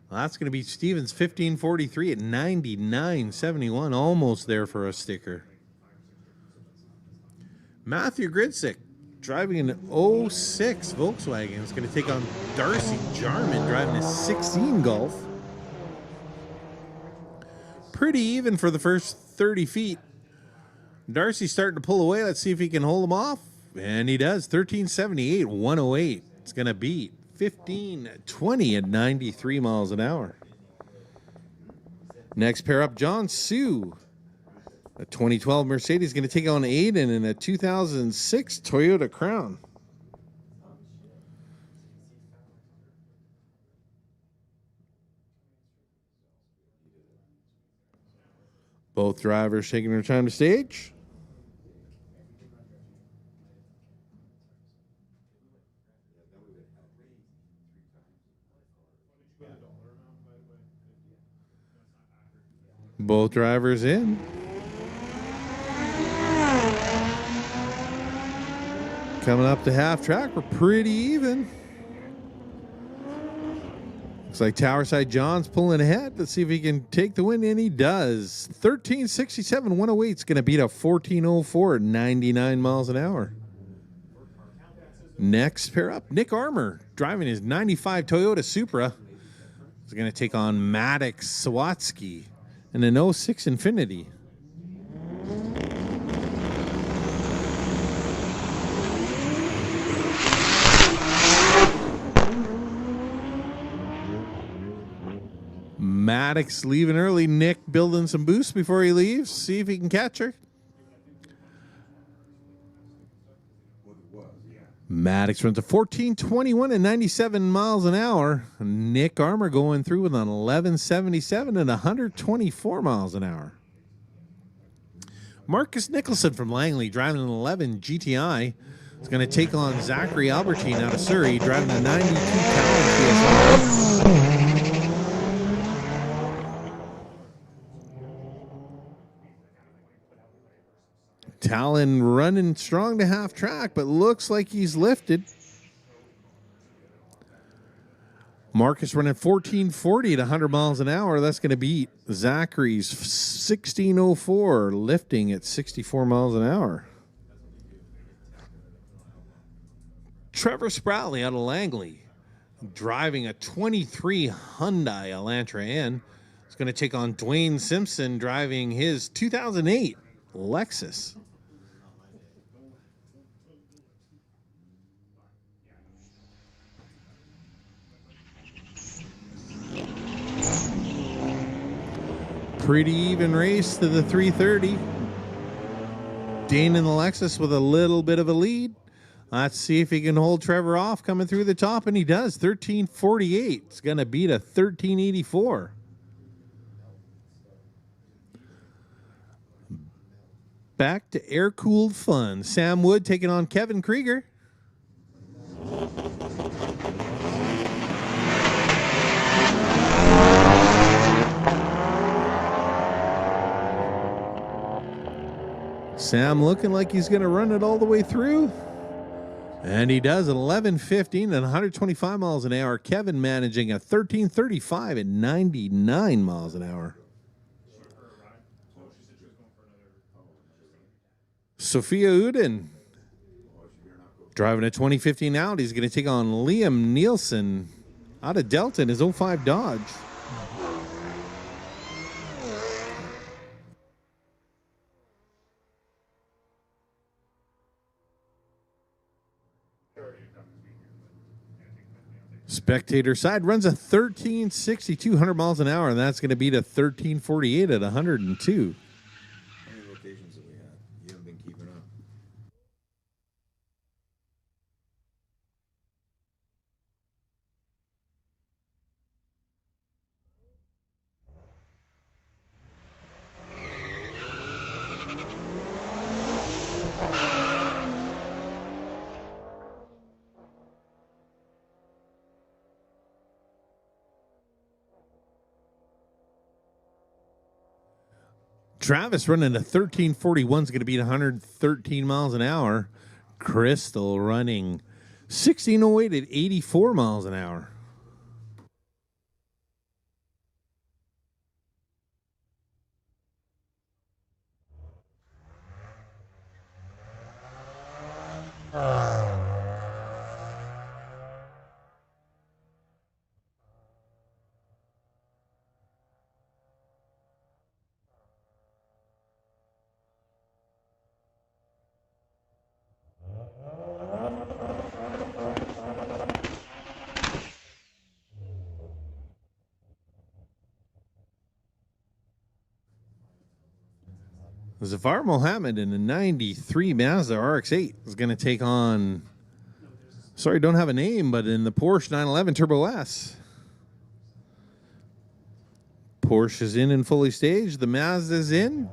Well, that's going to be Steven's 15:43 at 99.71. Almost there for a sticker. Matthew Gridsick driving an 06 Volkswagen is going to take on Darcy Jarman driving a 16 Golf. Pretty even for the first 30 feet. Darcy's starting to pull away. Let's see if he can hold him off. And he does. 1378, 108. It's going to beat 1520 at 93 miles an hour. Next pair up, John Sue. A 2012 Mercedes going to take on Aiden in a 2006 Toyota Crown. Both drivers taking their time to stage. Both drivers in. Coming up to half track, we're pretty even. Looks like Towerside John's pulling ahead. Let's see if he can take the win, and he does. 1367, 108 is going to beat a 1404 at 99 miles an hour. Next pair up, Nick Armour driving his 95 Toyota Supra. He's going to take on Maddox Sawatsky in an 06 Infiniti. Maddox leaving early. Nick building some boost before he leaves. See if he can catch her. Maddox runs a 14:21 and 97 miles an hour. Nick Armour going through with an 11:77 and 124 miles an hour. Marcus Nicholson from Langley driving an 11 GTI. It's going to take on Zachary Albertine out of Surrey, driving a 92 Talon TSR. Talon running strong to half track, but looks like he's lifted. Marcus running 1440 at 100 miles an hour. That's going to beat Zachary's 1604, lifting at 64 miles an hour. Trevor Sproutley out of Langley, driving a 23 Hyundai Elantra N. It's going to take on Dwayne Simpson, driving his 2008 Lexus. Pretty even race to the 330. Dane in the Lexus with a little bit of a lead. Let's see if he can hold Trevor off coming through the top, and he does. 13:48. It's going to beat a 13:84. Back to air-cooled fun. Sam Wood taking on Kevin Krieger. Sam looking like he's going to run it all the way through. And he does at 11:15 and 125 miles an hour. Kevin managing a 13:35 at 99 miles an hour. Sophia Uden driving a 2015 Audi. He's going to take on Liam Nielsen out of Delta in his 05 Dodge. Spectator side runs a 13:60, 200 miles an hour, and that's going to beat a 13:48 at 102. How many locations have we had? You haven't been keeping up. Travis running a 13:41 is going to beat 113 miles an hour. Crystal running 16:08 at 84 miles an hour. Zafar Mohammed in a 93 Mazda RX-8 is going to take on, sorry, don't have a name, but in the Porsche 911 Turbo S. Porsche is in and fully staged. The Mazda's in.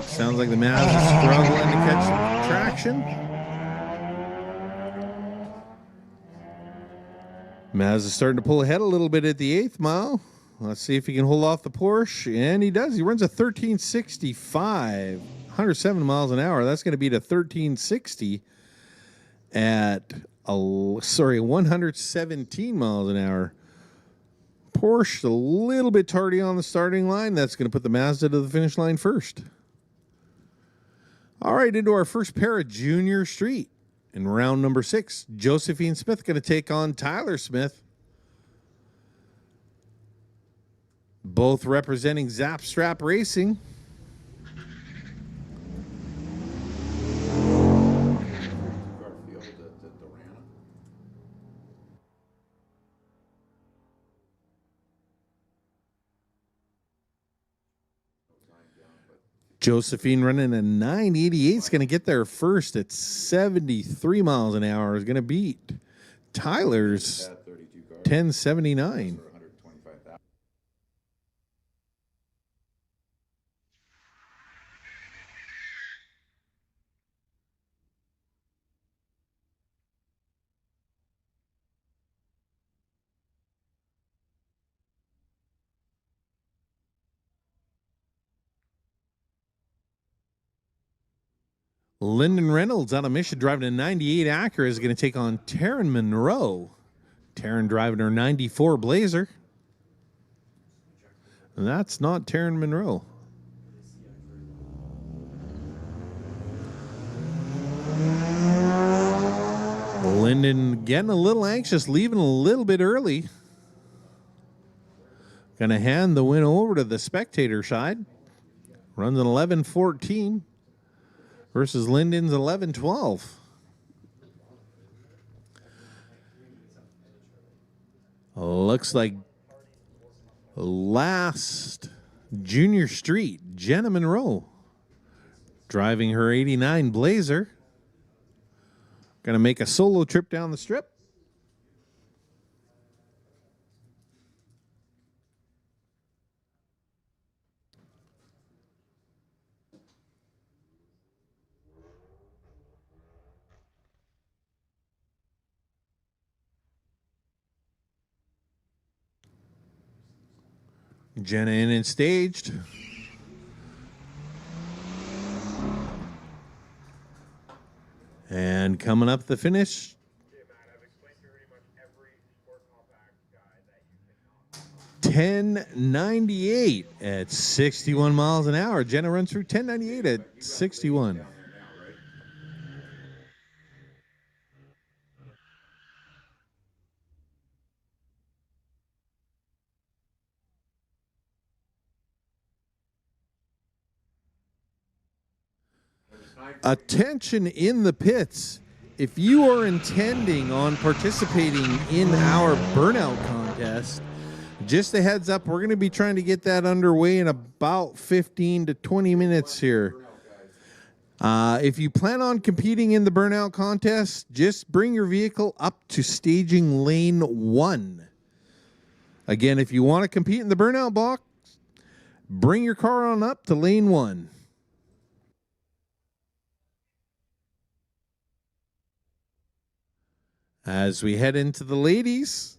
Sounds like the Mazda's struggling to catch traction. Mazda's starting to pull ahead a little bit at the 8th mile. Let's see if he can hold off the Porsche, and he does. He runs a 13:65, 107 miles an hour. That's going to beat a 13:60 at 117 miles an hour. Porsche a little bit tardy on the starting line. That's going to put the Mazda to the finish line first. All right, into our first pair of Junior Street in round number 6. Josephine Smith going to take on Tyler Smith. Both representing Zap Strap Racing. Josephine running a 988 is going to get there first at 73 miles an hour. Is going to beat Tyler's 1079. Lyndon Reynolds out of Mission driving a 98 Acura is going to take on Taryn Monroe. Taryn driving her 94 Blazer. And that's not Taryn Monroe. Lyndon getting a little anxious, leaving a little bit early. Going to hand the win over to the spectator side. Runs an 11:14 versus Lyndon's 11:12. Looks like last Junior Street, Jenna Monroe driving her 89 Blazer. Going to make a solo trip down the strip. Jenna in and staged. And coming up the finish. Yeah, Matt, I've explained pretty much every sport compact guy that you can 1098 at 61 miles an hour. Jenna runs through 1098 at 61. Attention in the pits. If you are intending on participating in our Burnout contest, just a heads up, we're going to be trying to get that underway in about 15 to 20 minutes here. If you plan on competing in the Burnout contest, just bring your vehicle up to staging lane 1. Again, if you want to compete in the Burnout box, bring your car on up to lane 1. As we head into the ladies,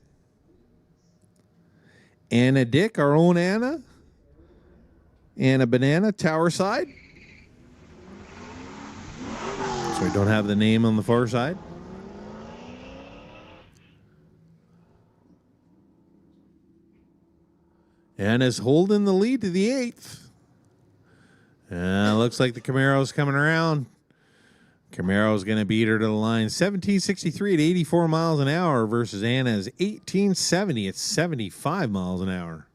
Anna Dick, our own Anna Banana, Tower side. So we don't have the name on the far side. Anna's holding the lead to the 8th. Looks like the Camaro's coming around. Camaro's going to beat her to the line. 1763 at 84 miles an hour versus Anna's 1870 at 75 miles an hour.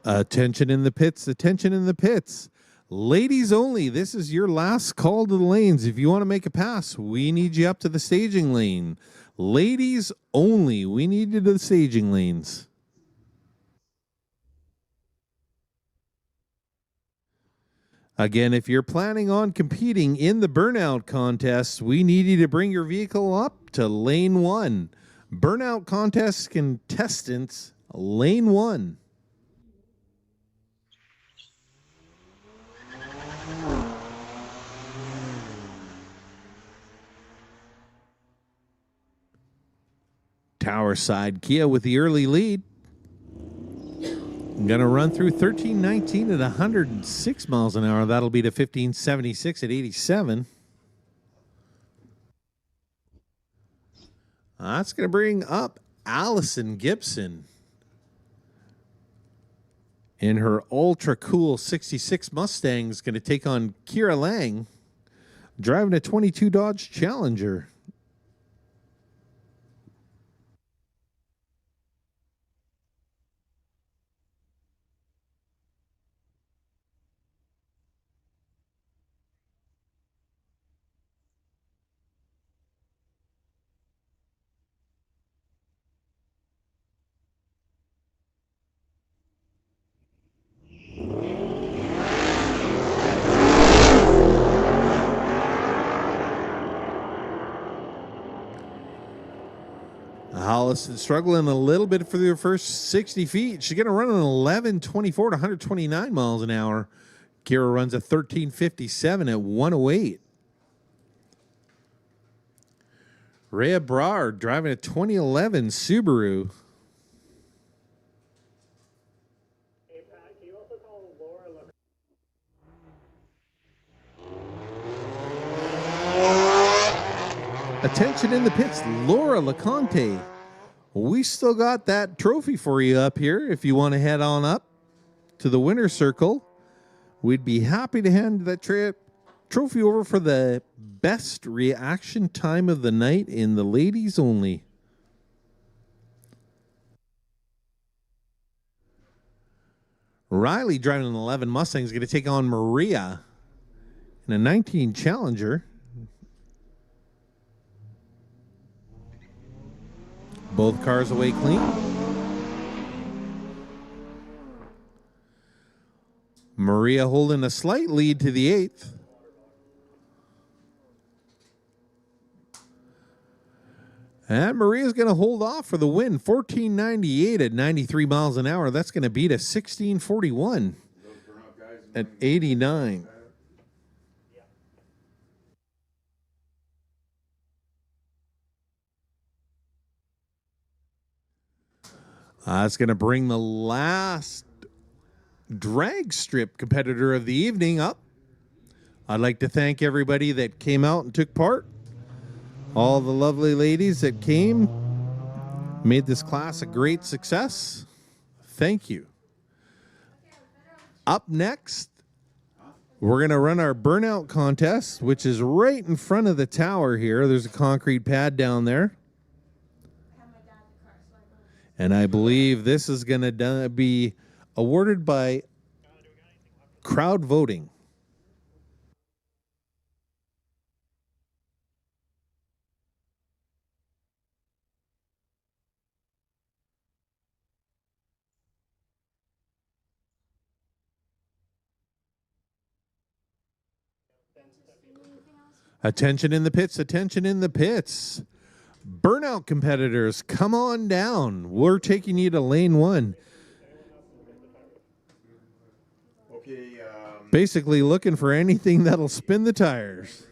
Attention in the pits, attention in the pits. Ladies only, this is your last call to the lanes. If you want to make a pass, we need you up to the staging lane. Ladies only, we need you to the staging lanes. Again, if you're planning on competing in the Burnout contest, we need you to bring your vehicle up to lane 1. Burnout contest contestants, lane 1. Tower side Kia with the early lead. Going to run through 1319 at 106 miles an hour. That'll be to 1576 at 87. That's going to bring up Allison Gibson in her ultra cool 66 Mustang. Is going to take on Kira Lang driving a 22 Dodge Challenger. Allison struggling a little bit for the first 60 feet. She's going to run an 11:24 to 129 miles an hour. Kira runs a 13:57 at 108. Rhea Brard driving a 2011 Subaru. Hey, Pat, can you also call Laura Attention in the pits, Laura LeConte. We still got that trophy for you up here. If you want to head on up to the winner's circle, we'd be happy to hand that trophy over for the best reaction time of the night in the ladies only. Riley driving an 11 Mustang is going to take on Maria in a 19 Challenger. Both cars away clean. Maria holding a slight lead to the 8th. And Maria's going to hold off for the win. 1498 at 93 miles an hour. That's going to beat a 1641 at 89. That's going to bring the last drag strip competitor of the evening up. I'd like to thank everybody that came out and took part. All the lovely ladies that came made this class a great success. Thank you. Up next, we're going to run our Burnout contest, which is right in front of the tower here. There's a concrete pad down there. And I believe this is going to be awarded by crowd voting. Attention in the pits, attention in the pits. Burnout competitors, come on down. We're taking you to lane 1. Okay. Basically looking for anything that'll spin the tires.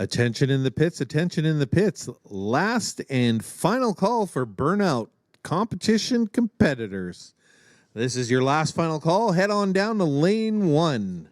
Attention in the pits, attention in the pits. Last and final call for Burnout competition competitors. This is your last final call. Head on down to lane 1.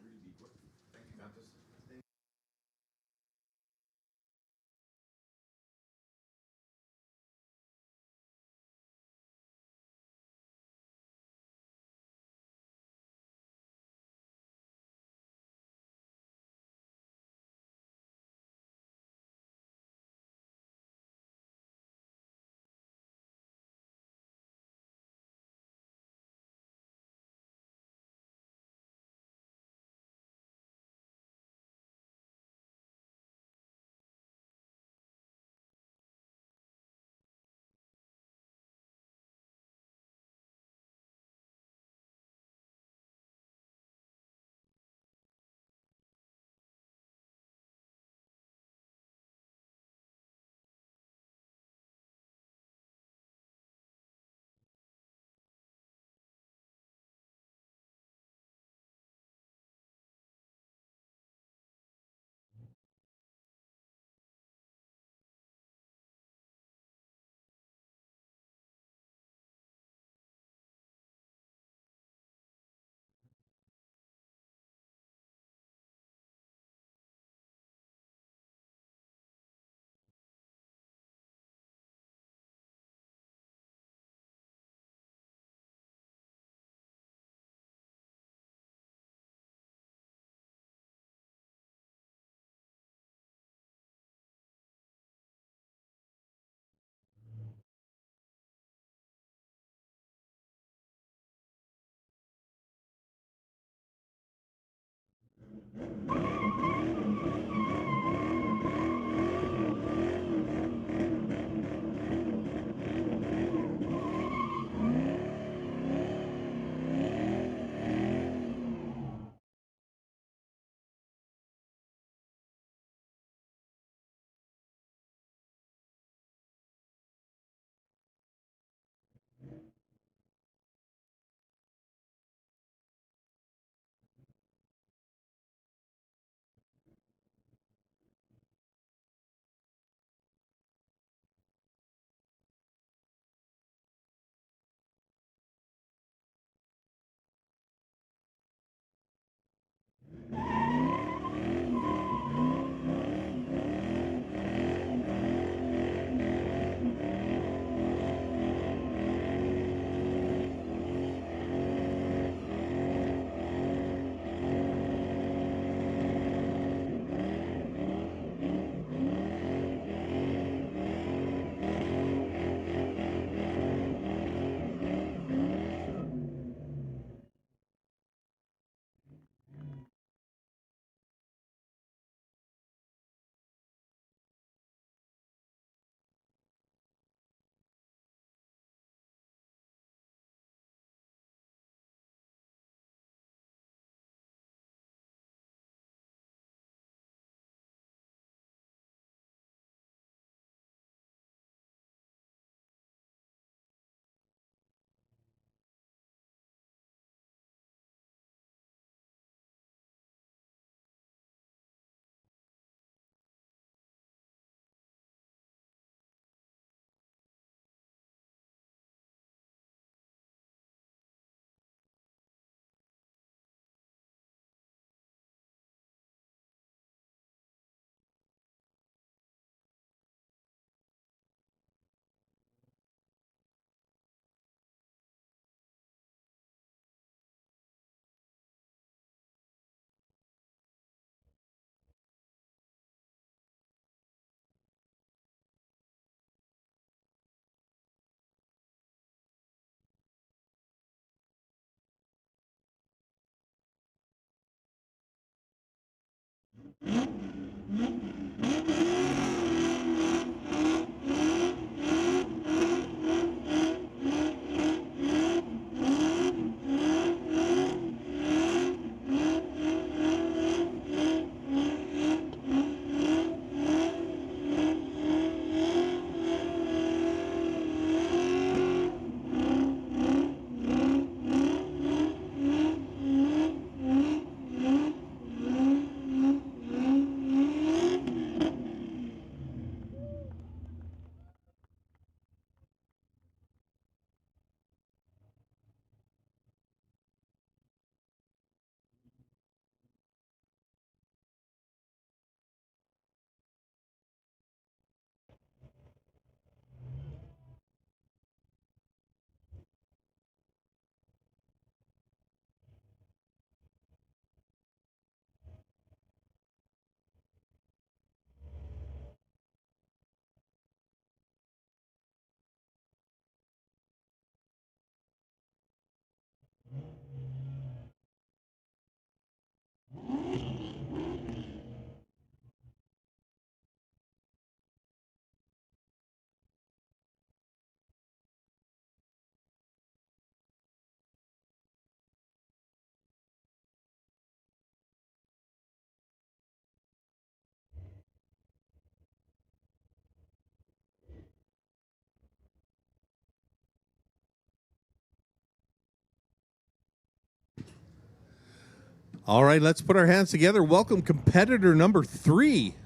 All right, let's put our hands together. Welcome competitor number 3.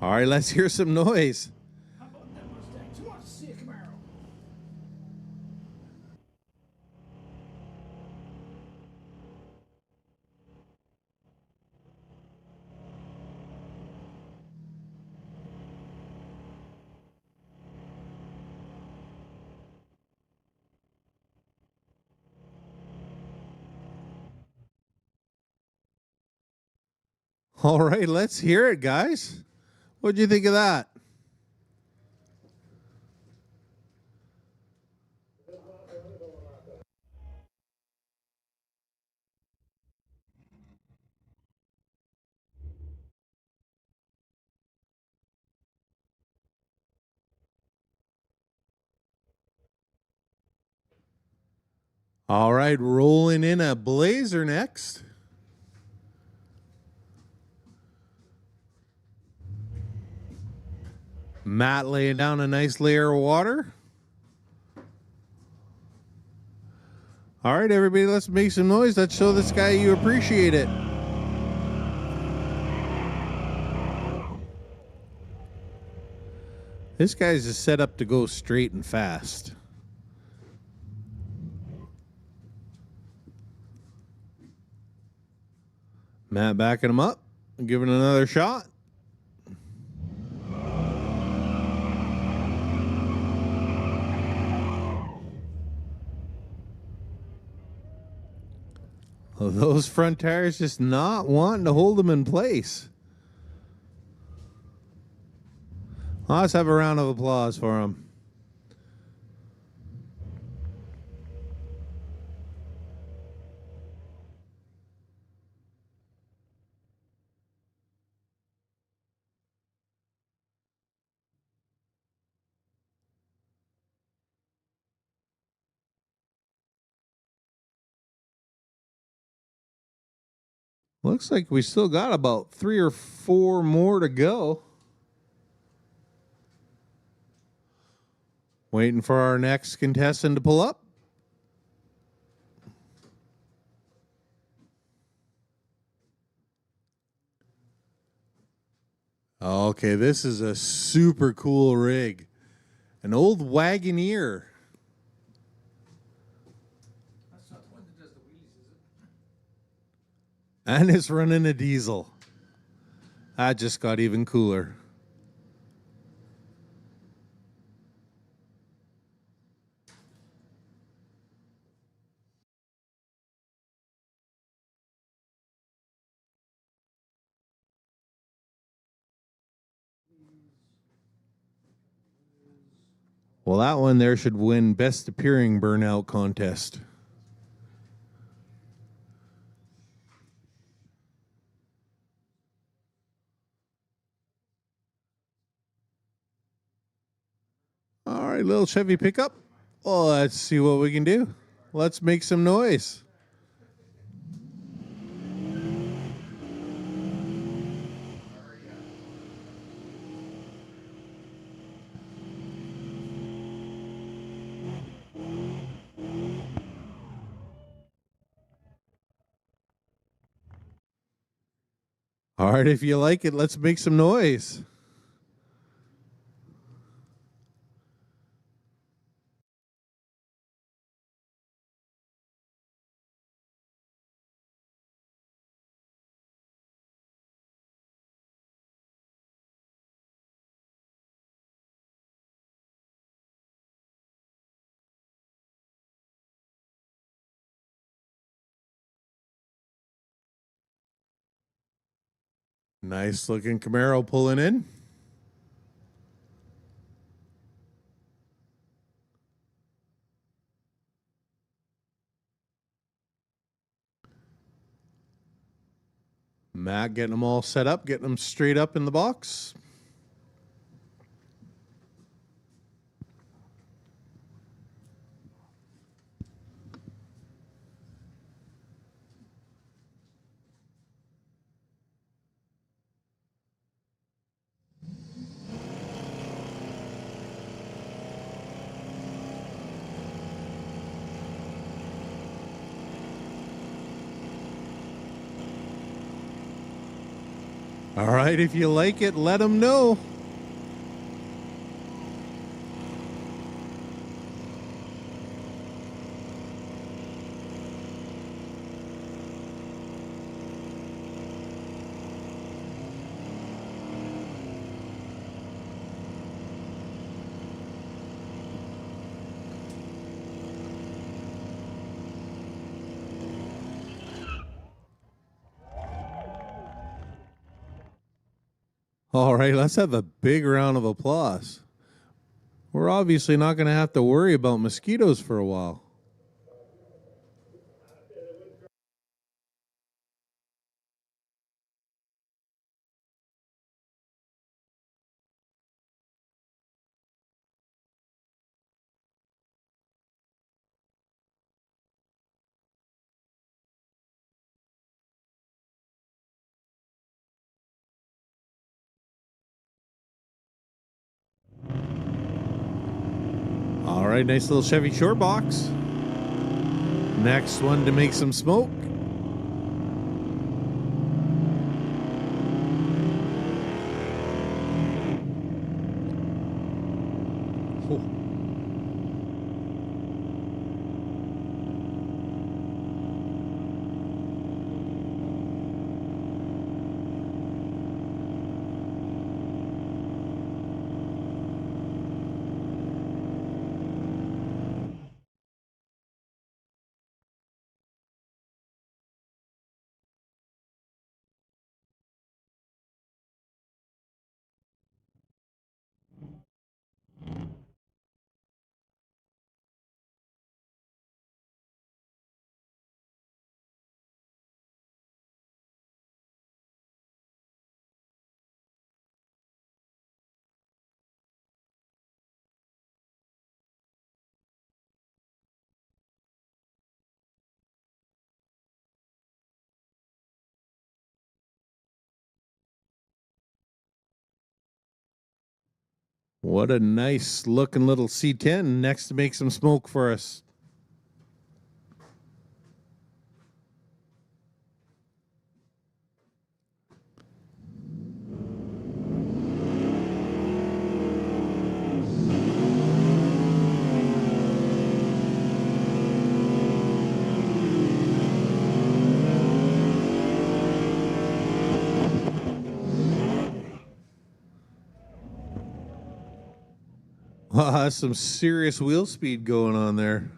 All right, let's hear some noise. How about that Mustangs? Who wants to see a Camaro? All right, let's hear it, guys. What'd you think of that? All right, rolling in a Blazer next. Matt laying down a nice layer of water. All right, everybody, let's make some noise. Let's show this guy you appreciate it. This guy's just set up to go straight and fast. Matt backing him up, giving it another shot. Oh, those front tires just not wanting to hold them in place. Let's have a round of applause for him. Looks like we still got about 3 or 4 more to go. Waiting for our next contestant to pull up. Okay, this is a super cool rig. An old Wagoneer. That's not the one that does the wheelies, is it? And it's running a diesel. That just got even cooler. Well, that one there should win Best Appearing Burnout contest. All right, little Chevy pickup. Well, let's see what we can do. Let's make some noise. All right, if you like it, let's make some noise. Nice looking Camaro pulling in. Matt getting them all set up, getting them straight up in the box. All right, if you like it, let them know. All right, let's have a big round of applause. We're obviously not going to have to worry about mosquitoes for a while. right, nice little Chevy short box. Next one to make some smoke. Oh. What a nice looking little C10 next to make some smoke for us. Wow, that's some serious wheel speed going on there.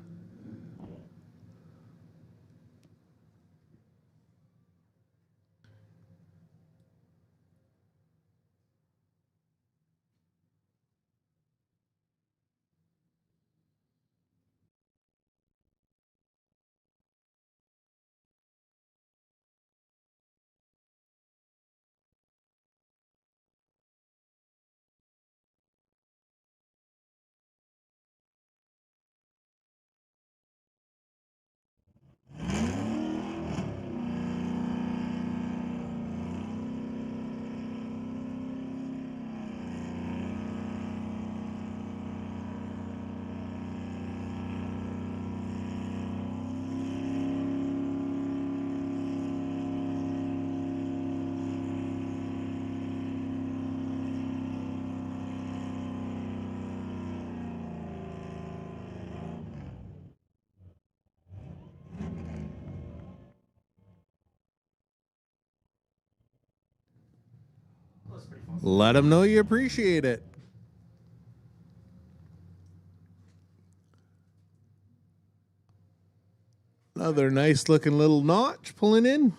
Let them know you appreciate it. Another nice looking little notch pulling in.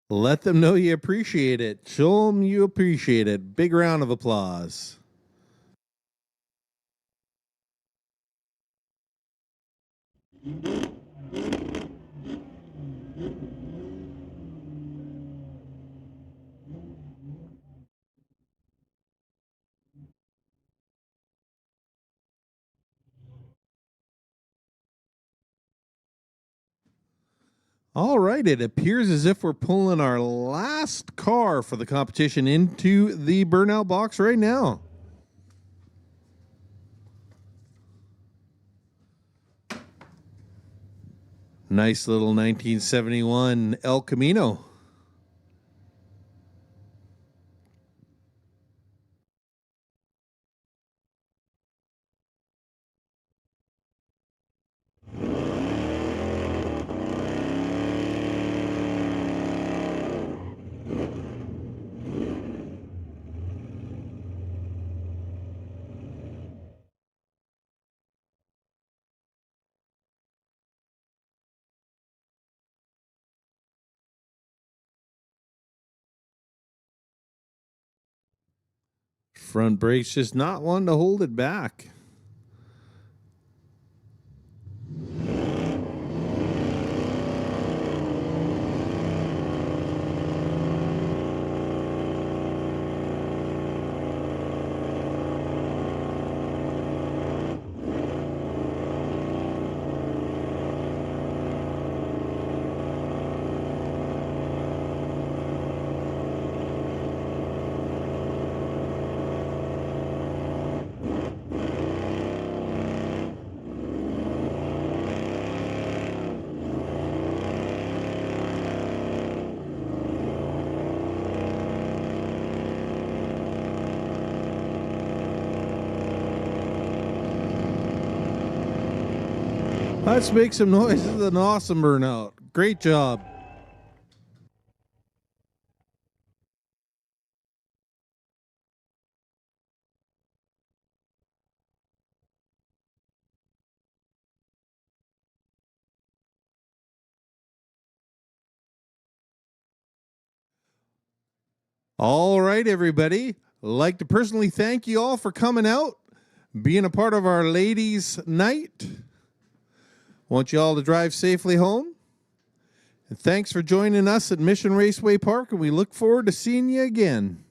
Let them know you appreciate it. Show them you appreciate it. Big round of applause. All right, it appears as if we're pulling our last car for the competition into the Burnout box right now. Nice little 1971 El Camino. Front brake's just not one to hold it back. Let's make some noise. This is an awesome burnout. Great job. All right, everybody. I'd like to personally thank you all for coming out, being a part of our ladies' night. Want you all to drive safely home. And thanks for joining us at Mission Raceway Park, and we look forward to seeing you again.